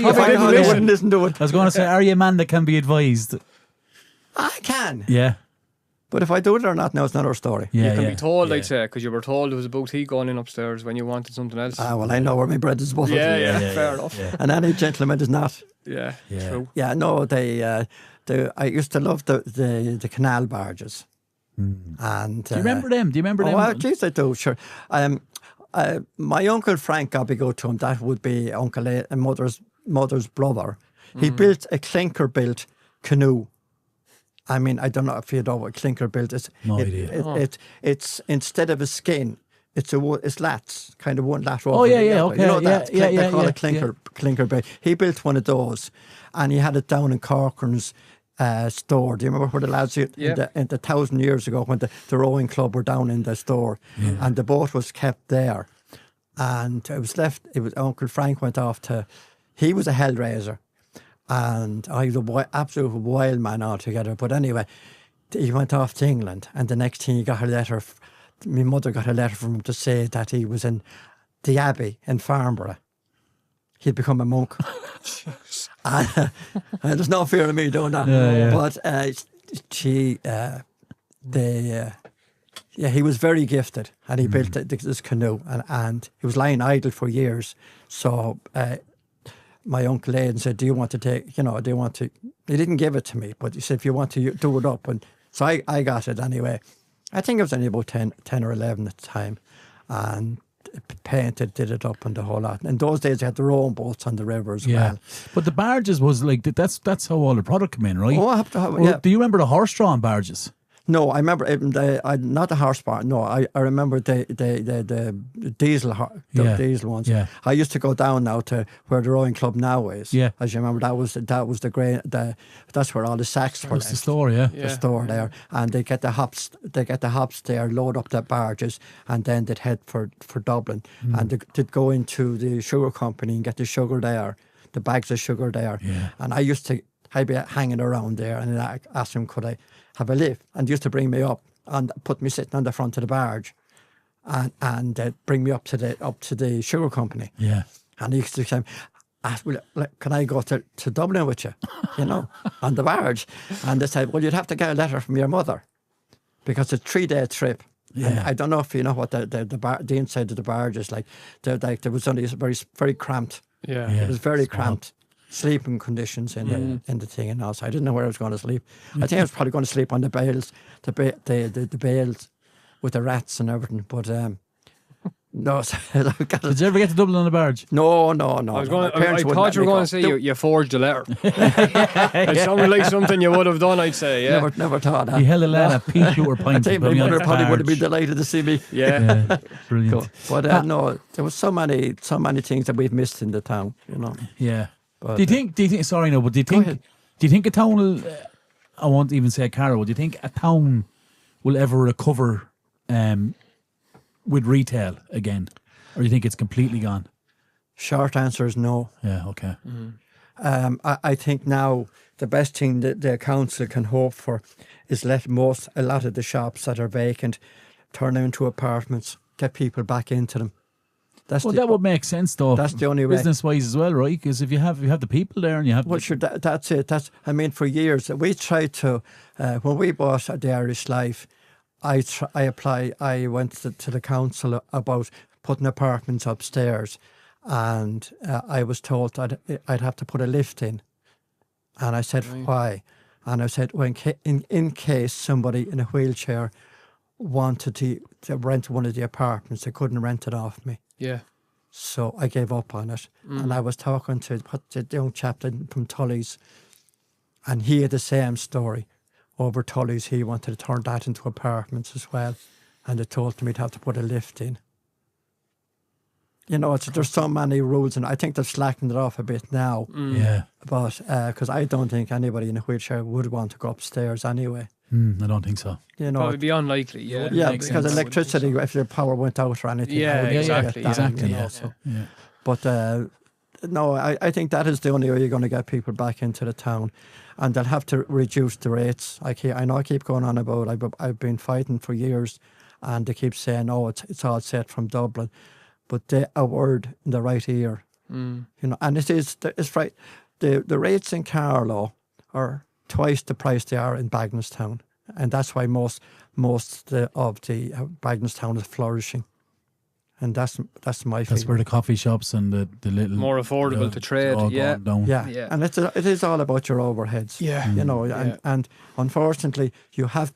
C: wouldn't listen to it.
B: I was going to say, are you a man that can be advised?
C: I can.
B: Yeah.
C: But if I do it or not, now it's another story.
D: Yeah, you can be told, I'd say, because you were told there was a boutique going in upstairs when you wanted something else.
C: Well, I know where my bread is buttered.
D: Yeah, fair enough.
C: Yeah. And any gentleman is not.
D: Yeah, true.
C: Yeah, no, I used to love the canal barges. And
B: do you remember them?
C: Oh, geez, I do, sure. My uncle Frank, God be good to him, that would be Uncle and mother's brother. He built a clinker-built canoe. I mean, I don't know if you know what clinker built is.
B: No idea.
C: It's instead of a skin, it's lats, kind of one lat over.
B: Oh yeah, okay.
C: You know that? They call it
B: clinker.
C: Clinker built. He built one of those, and he had it down in Corcoran's store. Do you remember where the lads in the 1,000 years ago when the rowing club were down in the store, and the boat was kept there, and it was Uncle Frank went off to. He was a hellraiser. And I was an absolute wild man altogether. But anyway, he went off to England, and the next thing he got a letter. My mother got a letter from him to say that he was in the Abbey in Farnborough. He'd become a monk. And there's no fear of me doing that. But he was very gifted, and he built this canoe, and he was lying idle for years. So. My uncle Aidan said, do you want to he didn't give it to me, but he said, if you want to do it up. And so I got it anyway. I think I was only about 10 or 11 at the time, and painted, did it up and the whole lot. In those days, they had their own boats on the river as well.
B: But the barges was like, that's how all the product came in, right?
C: Oh,
B: do you remember the horse-drawn barges?
C: No, I remember not the horse bar. No, I remember the diesel diesel ones.
B: Yeah.
C: I used to go down now to where the rowing club now is.
B: Yeah.
C: As you remember, that was the grain. That's where all the sacks were.
B: That's the store,
C: The store there, and they get the hops. They get the hops there, load up the barges, and then they'd head for Dublin, and they'd go into the sugar company and get the sugar there, the bags of sugar there. Yeah. And I'd be hanging around there, and I asked him, could I have a lift, and used to bring me up and put me sitting on the front of the barge, and bring me up to the sugar company.
B: Yeah,
C: and he used to say, "Can I go to Dublin with you?" On the barge, and they said, "Well, you'd have to get a letter from your mother, because it's a 3-day trip." Yeah. And I don't know if you know what the inside of the barge is like. There was only very very cramped.
B: Yeah,
C: it was very cramped. sleeping conditions in the thing and all. So I didn't know where I was going to sleep. I think I was probably going to sleep on the bales, the bales with the rats and everything. But no,
B: did you ever get to Dublin on a barge?
C: No.
D: I thought you were going to say you forged a letter. It sounded like something you would have done, I'd say. Yeah.
C: Never thought that.
B: You held a letter of pink or pints.
C: I think my mother probably would have been delighted to see me.
D: Yeah.
B: Brilliant.
C: Cool. But no, there was so many things that we've missed in the town, you know.
B: Yeah.
C: But,
B: do you think? Sorry, no, but do you think a town will? I won't even say Carlow. Do you think a town will ever recover with retail again, or do you think it's completely gone?
C: Short answer is no.
B: Yeah. Okay.
C: I think now the best thing that the council can hope for is let a lot of the shops that are vacant turn them into apartments, get people back into them.
B: That would make sense, though.
C: That's the only way,
B: business-wise as well, right? Because if you have the people there and you have...
C: Well, sure, that's it. For years, we tried to... when we bought the Irish Life, I went to the council about putting apartments upstairs, and I was told I'd have to put a lift in. And I said, why? And I said, well, in case somebody in a wheelchair wanted to rent one of the apartments, they couldn't rent it off me.
D: Yeah.
C: So I gave up on it. And I was talking to the young chap from Tully's, and he had the same story. Over Tully's, he wanted to turn that into apartments as well. And they told him he'd have to put a lift in. You know, there's so many rules, and I think they've slackened it off a bit now.
B: Yeah.
C: But because I don't think anybody in a wheelchair would want to go upstairs anyway.
B: I don't think so.
C: You know,
D: probably be unlikely. Yeah.
C: Yeah, because electricity, if the power went out or anything.
D: Yeah, exactly.
B: Yeah.
C: But no, I think that is the only way you're going to get people back into the town, and they'll have to reduce the rates. I know I keep going on about. I've been fighting for years, and they keep saying, "Oh, it's all set from Dublin," but a word in the right ear, you know. And it's right. The rates in Carlow are twice the price they are in Bagenalstown, and that's why most of the Bagenalstown is flourishing. And that's my feeling.
B: That's where the coffee shops and the little...
D: More affordable to trade,
B: yeah.
C: Yeah. And it is all about your overheads.
D: Yeah.
C: You know, and unfortunately, you have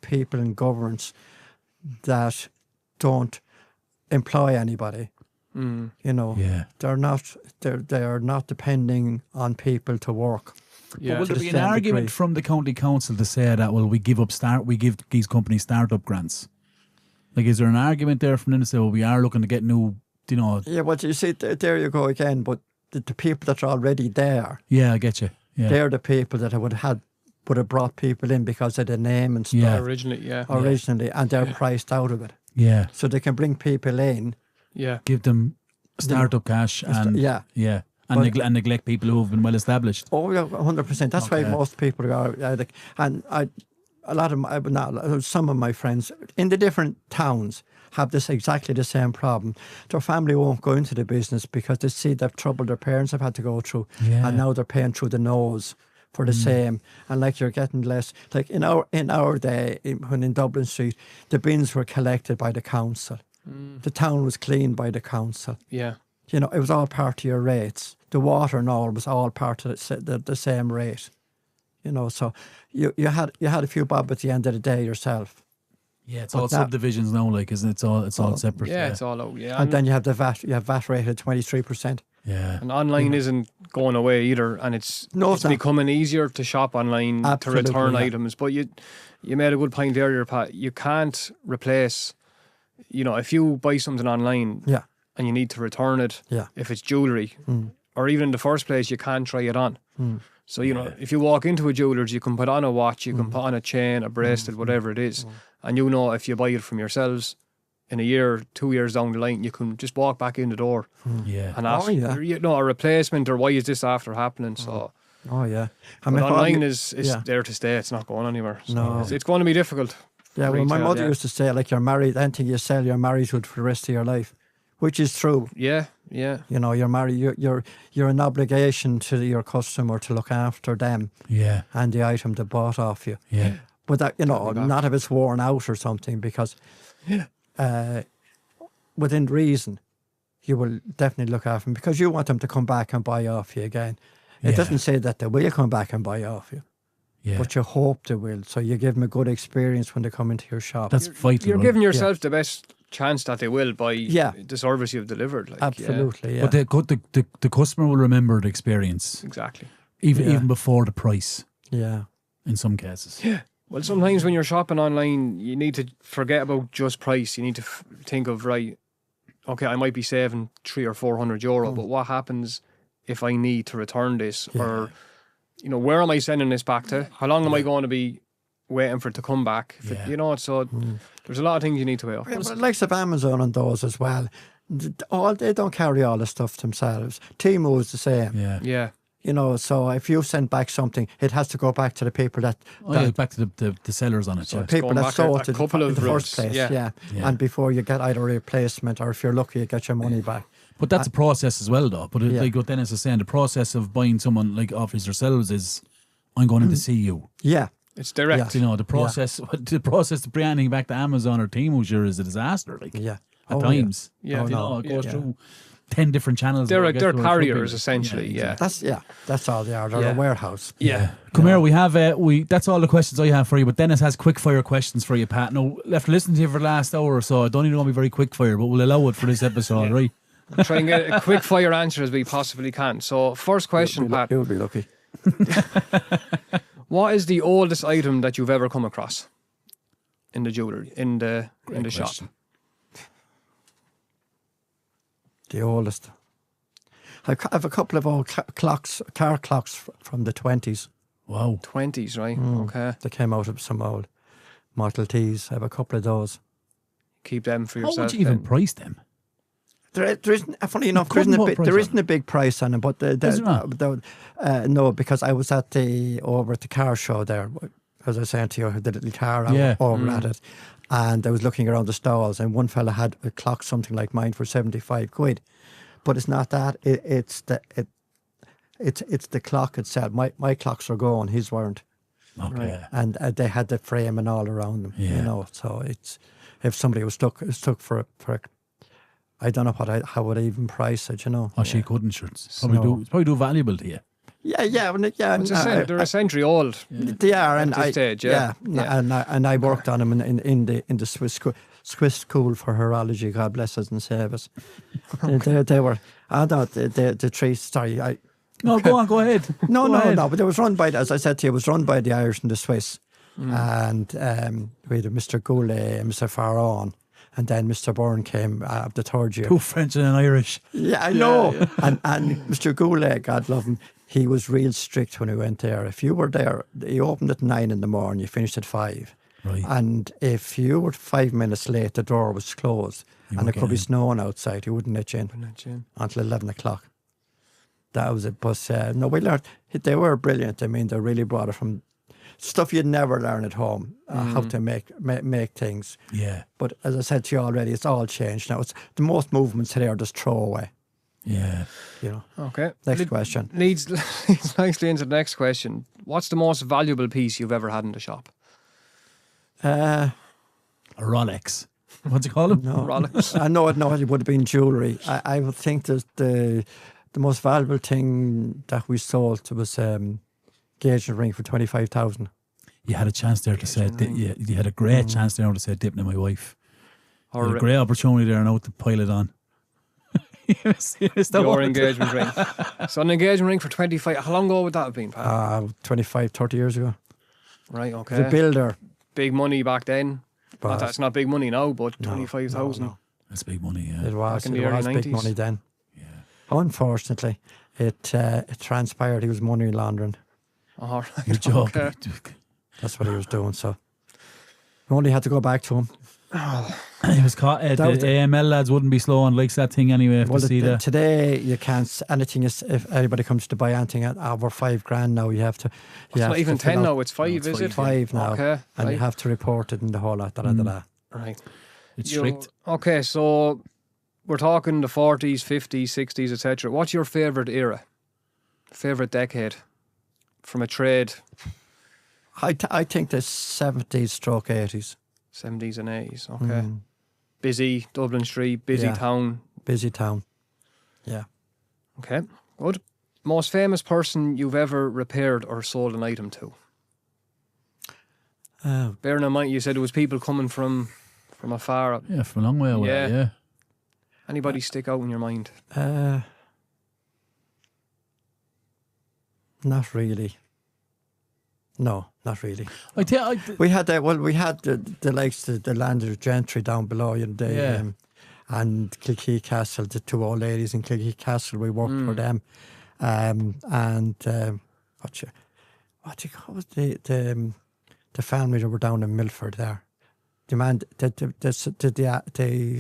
C: people in governments that don't employ anybody. You know, they are not depending on people to work.
B: Yeah. Will there be an argument from the county council to say that, well, we give these companies start-up grants? Like, is there an argument there from them to say, well, we are looking to get new, you know...
C: Yeah, well, you see, there you go again, but the people that are already there...
B: Yeah, I get you. Yeah.
C: They're the people that would have brought people in because of the name and stuff.
B: Yeah.
D: Originally,
C: and they're priced out of it.
B: Yeah.
C: So they can bring people in.
D: Yeah.
B: Give them start-up cash and...
C: Yeah.
B: And neglect people who have been well established.
C: Oh, yeah, 100%. That's why most people are... some of my friends in the different towns have exactly the same problem. Their family won't go into the business because they see the trouble their parents have had to go through, and now they're paying through the nose for the same. And like, you're getting less. Like in our day, when in Dublin Street, the bins were collected by the council. The town was cleaned by the council.
D: Yeah.
C: You know, it was all part of your rates. The water and all was all part of the same rate. You know, so you had a few bob at the end of the day yourself.
B: Yeah, it's all subdivisions now, like, isn't it? It's all separate.
D: Yeah, it's all out. Yeah,
C: and then you have the VAT. You have VAT rate at 23%.
B: Yeah,
D: and online isn't going away either, and it's becoming easier to shop online. Absolutely, to return items. But you made a good point there, Pat. You can't replace. You know, if you buy something online, and you need to return it, if it's jewellery, or even in the first place, you can't try it on. So, you know, if you walk into a jeweller's, you can put on a watch, you can put on a chain, a bracelet, whatever it is. And you know, if you buy it from yourselves, in a year, 2 years down the line, you can just walk back in the door and ask, you know, a replacement, or why is this after happening? So, online is there to stay. It's not going anywhere. So no. It's going to be difficult.
C: Yeah, well, my mother used to say, like, you're married, anything you sell, you're married to it for the rest of your life, which is true.
D: Yeah.
C: You know, you're married. You're an obligation to your customer to look after them.
B: Yeah.
C: And the item they bought off you.
B: Yeah.
C: But that, you know, not if it's worn out or something, because within reason, you will definitely look after them, because you want them to come back and buy off you again. It doesn't say that they will come back and buy off you.
B: Yeah.
C: But you hope they will. So you give them a good experience when they come into your shop.
B: That's vital.
D: You're
B: right?
D: giving yourself the best chance that they will by
C: Yeah.
D: the service you've delivered. Like,
C: Absolutely, yeah.
B: But the customer will remember the experience,
D: Exactly.
B: even before the price.
C: Yeah.
B: In some cases.
D: Yeah. Well, sometimes when you're shopping online, you need to forget about just price. You need to think of, right, okay, I might be saving €300 or €400, but what happens if I need to return this? Or, you know, where am I sending this back to? How long am I going to be waiting for it to come back? You know, so there's a lot of things you need to weigh up.
C: Yeah, but likes of Amazon and those as well. They don't carry all the stuff themselves. Temu is the same.
B: Yeah.
C: You know, so if you send back something, it has to go back to the people that
B: back to the sellers on it.
C: so
B: Yeah.
C: people
D: going
C: that
D: back
C: sold
D: a
C: it
D: couple
C: in
D: of
C: the
D: routes,
C: first place.
D: yeah.
C: And before you get either a replacement or if you're lucky, you get your money back.
B: But that's a process as well, though. But like what Dennis is saying, the process of buying someone like off yourselves is, I'm going in to see you.
C: Yeah.
D: It's direct.
B: You know, the process to bring anything back to Amazon or Temu sure is a disaster. Like at times,
D: Yeah.
B: you know, it goes through 10 different channels.
D: They're
B: before it gets to where it should be,
D: carriers,
B: like.
D: essentially. Yeah.
C: That's all they are. They're a warehouse.
D: Yeah.
B: Come here, we have that's all the questions I have for you, but Dennis has quick fire questions for you, Pat. Now, after listening to you for the last hour or so, I don't even want to be very quick fire, but we'll allow it for this episode, right?
D: Try and get a quick fire answer as we possibly can. So, first question, Pat.
C: You'll be lucky.
D: What is the oldest item that you've ever come across in the jewellery, in the shop?
C: The oldest. I have a couple of old clocks, car clocks from the 20s.
B: Wow.
D: 20s, right? Okay.
C: They came out of some old Model Ts. I have a couple of those.
D: Keep them for
B: How
D: yourself.
B: would you even
D: then.
B: price them?
C: There isn't, funny enough,
B: couldn't put a price
C: there
B: on
C: isn't a big price on them, but no, because I was at over at the car show there, as I was saying to you, I had the little car over at it, and I was looking around the stalls, and one fella had a clock something like mine for 75 quid, but it's not that. It's the clock itself. My clocks are gone, his weren't.
B: Okay.
C: And they had the frame and all around them, you know. So it's if somebody was stuck for a I don't know how would I even price it, you know.
B: Oh, she couldn't, sure. It's probably do valuable to you.
C: Yeah.
D: They're a century old.
C: They are, and
D: at this stage,
C: and I worked on them in the Swiss school for horology. God bless us and save us. They were. I thought the tree. Sorry,
B: No, go on, go ahead.
C: No. But it was run by, as I said to you, it was run by the Irish and the Swiss, and we had Mr. Goulet and Mr. Farron. And then Mr. Byrne came of the third year.
B: 2 French and an Irish.
C: Yeah, I know. Yeah. And Mr. Goulet, God love him, he was real strict when we went there. If you were there, you opened at 9 in the morning, you finished at 5.
B: Right.
C: And if you were 5 minutes late, the door was closed. And it could be snowing outside. He wouldn't let you in until 11 o'clock. That was it. But no, we learned, they were brilliant. I mean, they really brought it from stuff you'd never learn at home, how to make things.
B: Yeah.
C: But as I said to you already, it's all changed now. It's the most movements today are just throw away.
B: Yeah.
C: You know.
D: Okay.
C: Next question.
D: Leads nicely into the next question. What's the most valuable piece you've ever had in the shop?
B: A Rolex. What's it called?
C: No.
D: Rolex.
C: I know it would have been jewellery. I would think that the most valuable thing that we sold was engagement ring for 25,000.
B: You had a chance there to say, you had a great chance there to say Dympna, my wife. You had a great opportunity there now to pile it on.
D: Your engagement ring. So an engagement ring for 25. How long ago would that have been, Pat?
C: 25, 30 years ago.
D: Right, okay.
C: The builder.
D: Big money back then.
C: But
D: that's not big money now, but 25,000.
C: No.
B: That's big money, yeah.
C: It was.
D: Back in the early 90s.
C: Big money then.
B: Yeah.
C: Unfortunately, it transpired he was money laundering.
D: Oh, right.
B: Good job.
D: Okay.
C: That's what he was doing. So we only had to go back to him.
B: He was caught. The AML lads wouldn't be slow and likes that thing anyway.
C: Well,
B: to see that.
C: Today you can't. Anything is, if anybody comes to buy anything at over $5,000 now, you have to.
D: It's not even 10 now. It's 5, is it?
C: 5 now.
D: Okay.
C: And you have to report it in the whole lot.
D: Right.
B: It's strict.
D: Okay, so we're talking the 40s, 50s, 60s, etc. What's your favourite era? Favourite decade from a trade?
C: I think the 70s stroke 80s.
D: 70s and 80s, okay. Busy, Dublin Street, busy town.
C: Busy town. Yeah.
D: Okay, good. Most famous person you've ever repaired or sold an item to? Bearing in mind, you said it was people coming from afar.
B: Yeah, from a long way away. Yeah.
D: Anybody stick out in your mind?
C: Not really. No, not really.
B: We
C: had the likes the landed gentry down below, and Kilkee Castle, the two old ladies in Kilkee Castle. We worked for them, and what do you call it? The family that were down in Milford there. The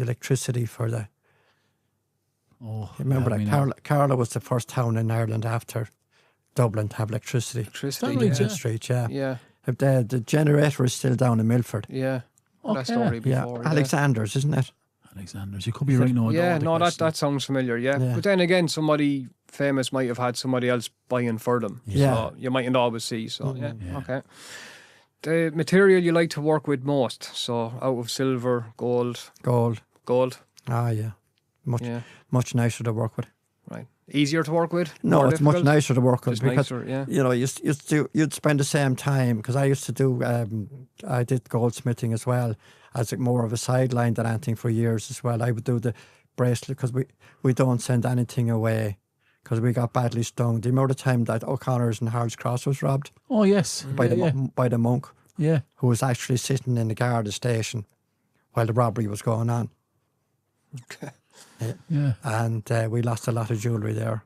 C: electricity for the.
B: Oh,
C: remember that Carlow was the first town in Ireland after Dublin to have electricity.
D: Dublin
C: Street, yeah. The generator is still down in Milford.
D: Yeah.
B: Okay.
D: That story before.
C: Yeah. Alexander's, isn't it?
B: Alexander's. You could be right now.
D: Yeah, no, that sounds familiar, yeah. But then again, somebody famous might have had somebody else buying for them.
C: Yeah.
D: So you mightn't always see. So, yeah, okay. The material you like to work with most? So, out of silver, gold?
C: Gold. Ah, yeah. Much nicer to work with.
D: Right. Easier to work with?
C: No, it's much nicer to work with because
D: nicer,
C: you know you'd spend the same time, because I used to do I did goldsmithing as well as more of a sideline than anything for years as well. I would do the bracelet because we don't send anything away because we got badly stung. Do you remember the time that O'Connor's and Harold's Cross was robbed?
B: Oh yes,
C: by the monk.
B: Yeah,
C: who was actually sitting in the guard station while the robbery was going on.
D: Okay.
B: Yeah.
C: And we lost a lot of jewellery there,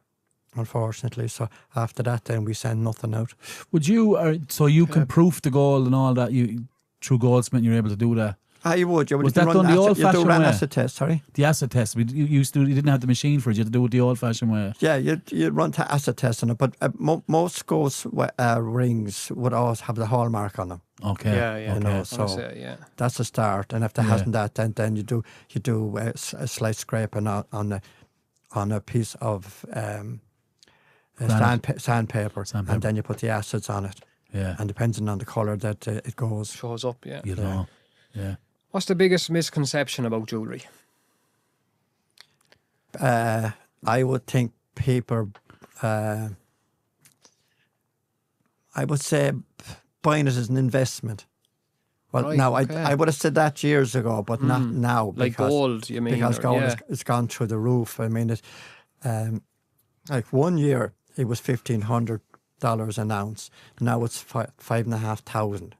C: unfortunately. So after that, then we send nothing out.
B: Would you? So you can proof the gold and all that. You through goldsmith, you're able to do that.
C: You would.
B: Was that done the old-fashioned way?
C: Acid test, sorry.
B: The acid test. You used to. You didn't have the machine for it. You had to do it the old-fashioned way.
C: Yeah, you'd run to acid test on it, but most gold rings would always have the hallmark on them.
B: Okay.
D: Yeah.
C: You know, so that's a start. And if there hasn't that, then you do a slight scraping on a piece of sandpaper, and then you put the acids on it.
B: Yeah.
C: And depending on the colour that it
D: shows up. Yeah.
B: You know. Yeah.
D: What's the biggest misconception about jewellery?
C: I would think people. I would say buying it as an investment. Well,
D: right,
C: now
D: okay.
C: I would have said that years ago, but not now.
D: Like gold, you mean?
C: Because gold has gone through the roof. I mean, like 1 year it was $1,500 an ounce. Now it's $5,500.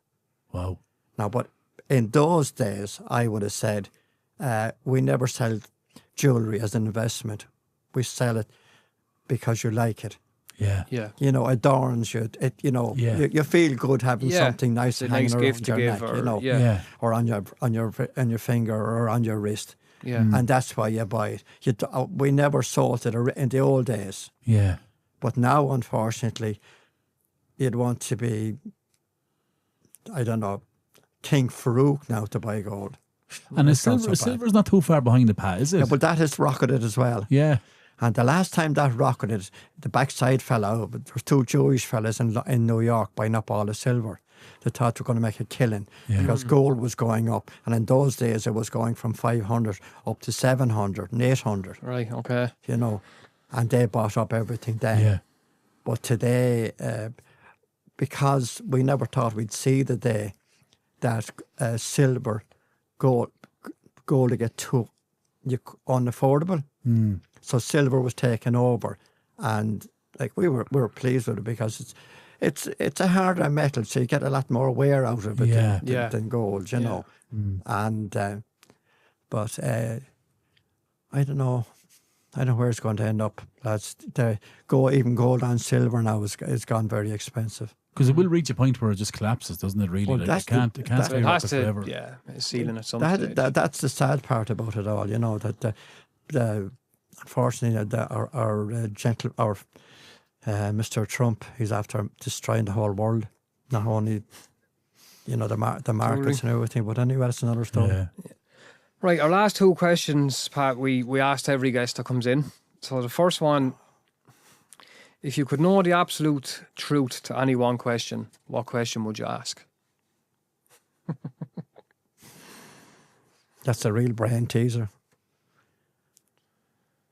B: Wow.
C: Now, but in those days, I would have said we never sell jewellery as an investment. We sell it because you like it.
B: Yeah.
D: Yeah.
C: You know, adorns you. You feel good having something nice hanging around your neck, or on your finger or on your wrist.
D: Yeah.
C: And that's why you buy it. We never sold it in the old days.
B: Yeah.
C: But now, unfortunately, you'd want to be, I don't know, King Farouk now to buy gold.
B: And silver's not too far behind the pat, is it?
C: Yeah, but that has rocketed as well.
B: Yeah.
C: And the last time that rocketed, the backside fell out. There were two Jewish fellas in New York buying up all the silver. They thought they were going to make a killing because gold was going up. And in those days, it was going from 500 up to 700 and 800.
D: Right, okay.
C: You know, and they bought up everything then.
B: Yeah.
C: But today, because we never thought we'd see the day that silver, gold to get too unaffordable.
B: Mm.
C: So silver was taken over, and like we were pleased with it because it's a harder metal, so you get a lot more wear out of it than gold, you know.
B: Mm.
C: And but I don't know where it's going to end up. Even gold and silver now is gone very expensive.
B: Because it will reach a point where it just collapses, doesn't it? Really,
C: well,
B: it can't stay up forever.
D: Yeah, it's ceiling at some stage.
C: That's the sad part about it all, you know. That unfortunately, our Mr. Trump, he's after destroying the whole world, not only the markets and everything, but anyway, that's another story.
B: Yeah.
D: Right, our last two questions, Pat, we asked every guest that comes in. So the first one, if you could know the absolute truth to any one question, what question would you ask?
C: That's a real brain teaser.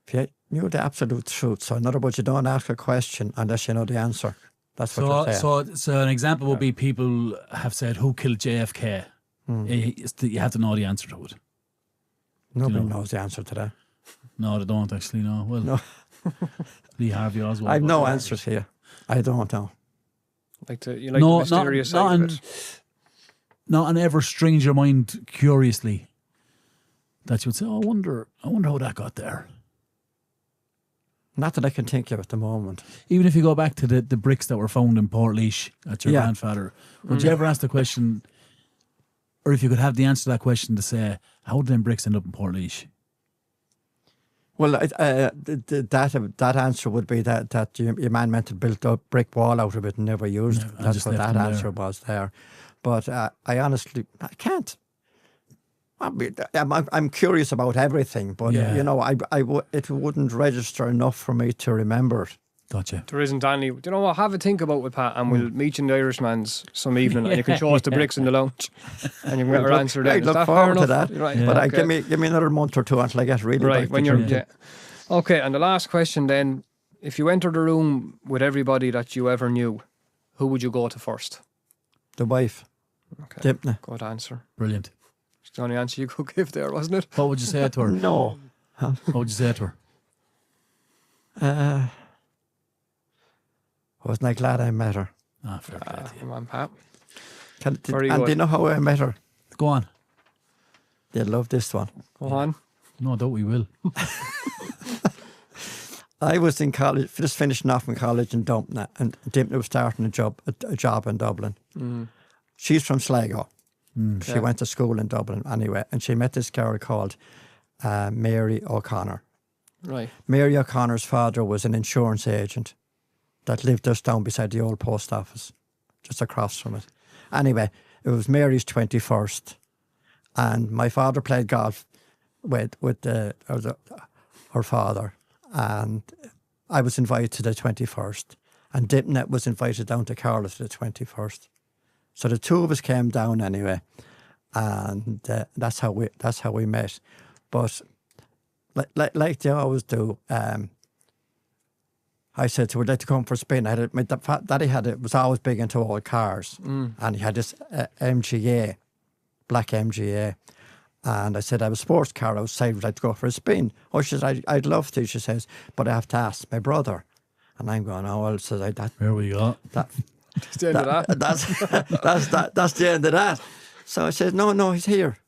C: If you knew the absolute truth, so in other words, you don't ask a question unless you know the answer. That's what they're saying.
B: So an example would be people have said, who killed JFK? You have to know the answer to it.
C: Nobody knows the answer to that.
B: No, they don't actually know. Well,
C: No.
B: Lee Harvey Oswald.
C: I have no answers here. I don't know.
D: You like the mysterious side of it.
B: Not an ever strange your mind curiously that you would say, I wonder how that got there.
C: Not that I can think of at the moment.
B: Even if you go back to the bricks that were found in Portlaoise at your grandfather, would you ever ask the question, or if you could have the answer to that question to say, how did them bricks end up in Portlaoise?
C: Well, that answer would be that your man meant to build a brick wall out of it and never used it. That's what that answer was there. But I honestly, I can't. I'm curious about everything, but you know, it wouldn't register enough for me to remember it.
B: Gotcha.
D: There isn't any. You know what? Have a think about it, Pat, and we'll meet you in the Irishman's some evening, and you can show us the bricks in the lounge, and you can get our answer then.
C: I look forward to that.
D: Right,
C: but
D: okay.
C: give me another month or two until I get really
D: right when you're Okay, and the last question then: if you entered a room with everybody that you ever knew, who would you go to first?
C: The wife.
D: Okay.
C: Dympna.
D: Good answer.
B: Brilliant.
D: It's the only answer you could give there, wasn't it?
B: What would you say to her?
C: No.
B: What would you say to her?
C: Wasn't I glad I met her?
B: Fair play to you.
D: Come on, Pat.
C: And do you know how I met her?
B: Go on.
C: You'll love this one.
D: Go on.
B: No, doubt we will.
C: I was in college, just finishing off in college in Dympna, and Dympna was starting a job in Dublin. She's from Sligo. She went to school in Dublin anyway, and she met this girl called Mary O'Connor.
D: Right.
C: Mary O'Connor's father was an insurance agent that lived just down beside the old post office, just across from it. Anyway, it was Mary's 21st, and my father played golf with her father, and I was invited to the 21st, and Dympna was invited down to Carlow to the 21st. So the two of us came down anyway, and that's how we met. But like they always do, I said to her, "I'd like to come for a spin." Daddy was always big into old cars, and he had this MGA, black MGA. And I said, I have a sports car outside, would like to go for a spin. Oh, she said, I'd love to, she says, but I have to ask my brother. And I'm going, oh, well, says I, that.
B: Where we go?
D: That's the end of that.
C: That's the end of that. So I said, no, he's here.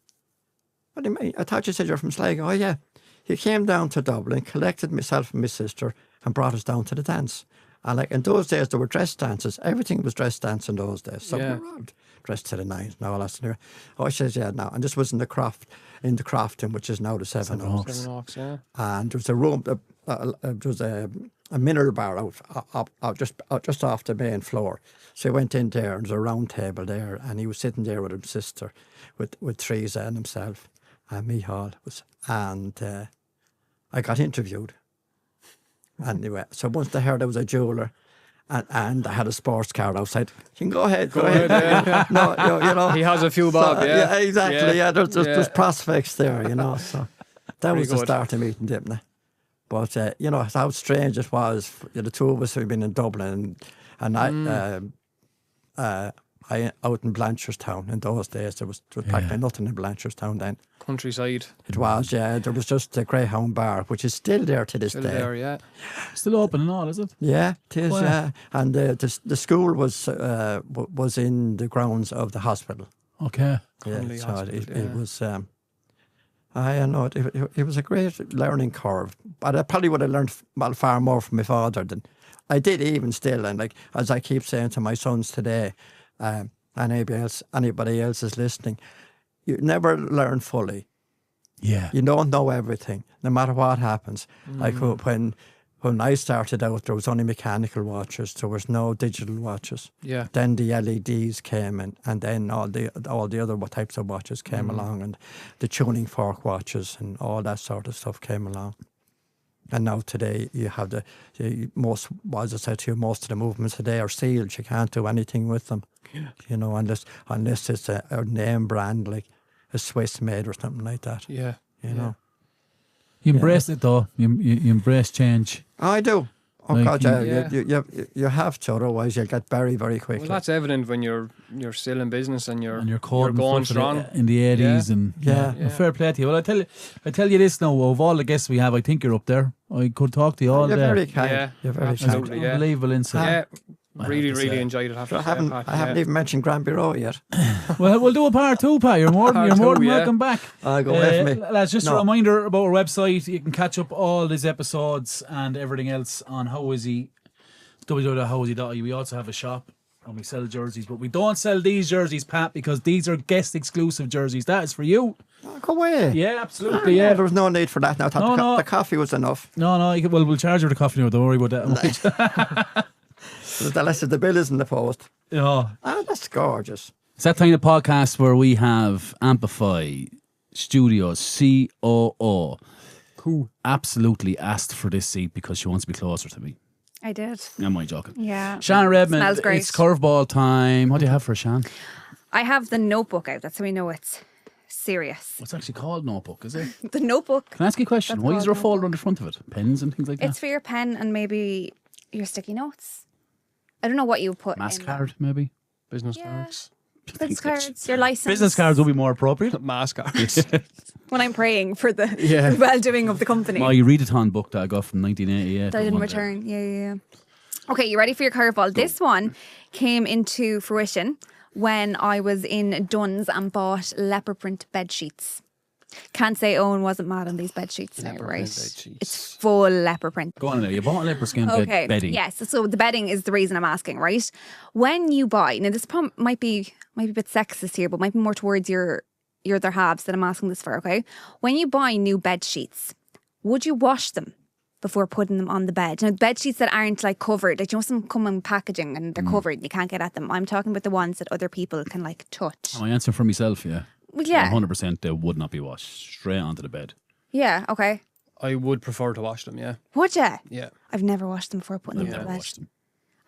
C: What do you mean? I thought you said you're from Sligo. Oh, yeah. He came down to Dublin, collected myself and my sister, and brought us down to the dance. And like in those days, there were dress dances. Everything was dress dance in those days. So we were all dressed to the nines and all that. Oh, she says, yeah, now. And this was in the Crofton, which is now the Seven Oaks.
D: Seven Oaks, yeah.
C: And there was a room, there was a mineral bar out just off the main floor. So he went in there, and there was a round table there, and he was sitting there with his sister, with Teresa and himself, and Michal was, and I got interviewed. Anyway, so once they heard I was a jeweller, and I had a sports car outside, you can go ahead.
D: Yeah.
C: No, you know.
D: He has a few bob,
C: yeah, exactly. Yeah, there's prospects there, you know. So that was the start of meeting Dympna. But you know how strange it was. The two of us had been in Dublin, and I out in Blanchardstown in those days. There was practically nothing in Blanchardstown then.
D: Countryside.
C: It was, yeah. There was just a Greyhound bar, which is still there to this day.
D: Still there, yeah.
B: Still open and all, is it?
C: Yeah, it is. Wow. Yeah, and the school was in the grounds of the hospital.
B: Okay.
C: Yeah, so it was. I don't know. It was a great learning curve, but I probably would have learned far more from my father than I did even still. And like as I keep saying to my sons today, anybody else is listening, you never learn fully.
B: Yeah,
C: you don't know everything, no matter what happens. Like when I started out, there was only mechanical watches. There was no digital watches.
D: Yeah.
C: Then the LEDs came in, and then all the other types of watches came along, and the tuning fork watches and all that sort of stuff came along. And now today you have most of the movements today are sealed. You can't do anything with them, you know, unless it's a name brand like a Swiss made or something like that.
D: Yeah,
C: you know.
B: You embrace it though. You embrace change.
C: I do. Oh
B: Like
C: God, you have to, otherwise you'll get very, very quickly.
D: Well, that's evident when you're still in business and you're
B: going
D: strong
B: in the 80s and
C: Yeah.
B: fair play to you. Well, I tell you this now. Of all the guests we have, I think you're up there. I could talk to you all
C: You're
B: day.
C: very kind.
D: Yeah,
C: You're very
D: absolutely.
C: kind.
D: Yeah.
B: Unbelievable insight.
D: Yeah, really,
B: have to
D: really
B: say.
D: enjoyed it.
C: I haven't even mentioned Granby Road yet.
B: Well, we'll do a part 2, Pat. You're more than welcome back.
C: Go with me.
B: Lads, just a reminder about our website. You can catch up all these episodes and everything else on www.howisy.ie. We also have a shop and we sell jerseys, but we don't sell these jerseys, Pat, because these are guest exclusive jerseys. That is for you.
C: Go away.
B: Yeah, absolutely. Yeah,
C: there was no need for that now. I thought the coffee was enough.
B: No, we'll charge you the coffee now. Don't worry about that.
C: The less of the bill is in the post.
B: Yeah.
C: Oh, that's gorgeous.
B: It's that kind of podcast where we have Amplify Studios COO, who absolutely asked for this seat because she wants to be closer to me.
A: I did.
B: Am I joking?
A: Yeah.
B: Shannon Redmond,
A: Smells great.
B: it's curveball time. What do you have for Shan?
A: I have the notebook out. That's how we know it's serious.
B: What's actually called notebook, is it?
A: The notebook.
B: Can I ask you a question?
A: That's
B: Why is there a
A: called
B: folder on the front of it? Pens and things like that?
A: It's for your pen and maybe your sticky notes. I don't know what you put
B: Mass
A: in
B: card, maybe?
D: Business
A: Yeah.
D: cards.
A: Business cards, your license.
B: Business cards would be more appropriate.
D: Mass cards.
A: When I'm praying for the
D: Yeah.
A: well-doing of the company.
B: My readathon book that I got from 1988.
A: That I didn't return. Yeah. Okay, you ready for your curveball? This one came into fruition when I was in Dunn's and bought leopard print bed sheets. Can't say Owen wasn't mad on these bed sheets now,
D: Leopard
A: right?
D: print bed sheets.
A: It's full leopard print.
B: Go on now. You bought a leopard skin
A: Okay.
B: bedding.
A: Yes. So the bedding is the reason I'm asking, right? When you buy, now this might be a bit sexist here, but might be more towards your other halves that I'm asking this for. Okay. When you buy new bed sheets, would you wash them before putting them on the bed? Now, bed sheets that aren't like covered, like you know, some come in packaging and they're covered, you can't get at them. I'm talking about the ones that other people can like touch.
B: My answer for myself, yeah.
A: Well, yeah.
B: 100% they would not be washed. Straight onto the bed.
A: Yeah. Okay.
D: I would prefer to wash them, yeah.
A: Would you?
D: Yeah.
A: I've never washed them before putting them
B: I've
A: on the
B: never
A: bed.
B: washed them.